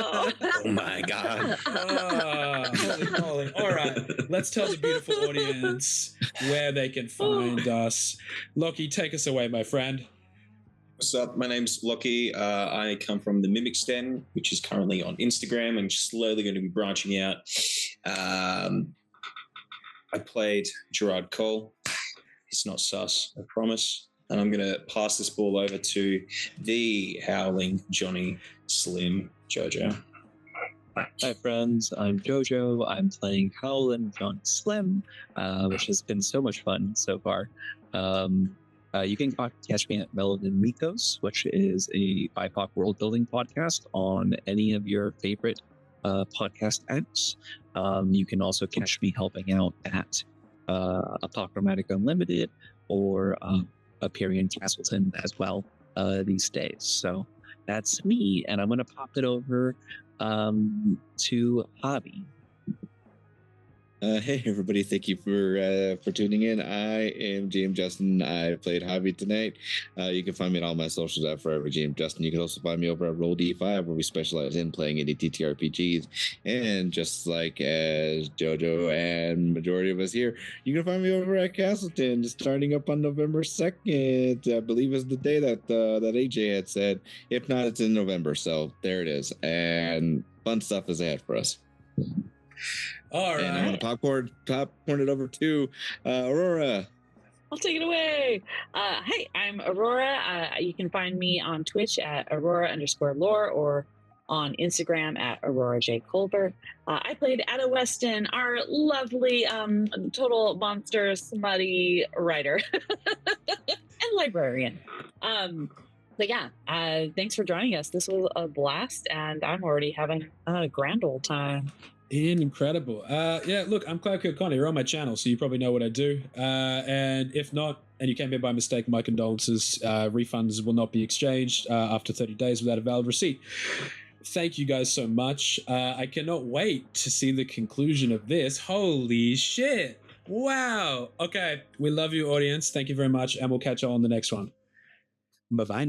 Oh my God. Holy moly. All right. Let's tell the beautiful audience where they can find us. Loki, take us away, my friend. What's up? My name's Lockie. I come from the Mimic Den, which is currently on Instagram and slowly going to be branching out. I played Gerard Cole. It's not sus, I promise. And I'm going to pass this ball over to the howling Johnny Slim Jojo. Hi, friends. I'm Jojo. I'm playing Howlin' John Slim, which has been so much fun so far. You can catch me at Melanin Mythos, which is a BIPOC world-building podcast on any of your favorite podcast apps. You can also catch me helping out at Apochromatic Unlimited or appearing in Castleton as well these days. So that's me, and I'm going to pop it over to Hobby. Hey everybody, thank you for tuning in. I am GM Justin. I played Javi tonight. You can find me on all my socials at Forever GM Justin. You can also find me over at Roll D5, where we specialize in playing indie TTRPGs. And just like as Jojo and majority of us here, you can find me over at Castleton, starting up on November 2nd. I believe is the day that AJ had said. If not, it's in November. So there it is. And fun stuff is ahead for us. All right. And I want to popcorn it over to Aurora. I'll take it away. Hey, I'm Aurora. You can find me on Twitch at Aurora_lore or on Instagram at Aurora J. Colbert. I played Ada Weston, our lovely total monster smutty writer and librarian. But yeah, thanks for joining us. This was a blast, and I'm already having a grand old time. Incredible. Yeah, look, I'm Cloud Kirkconnor. You're on my channel, so you probably know what I do. And if not, and you came here by mistake, my condolences. Refunds will not be exchanged after 30 days without a valid receipt. Thank you guys so much. I cannot wait to see the conclusion of this. Holy shit. Wow. Okay. We love you, audience. Thank you very much, and we'll catch you all on the next one. Bye-bye now.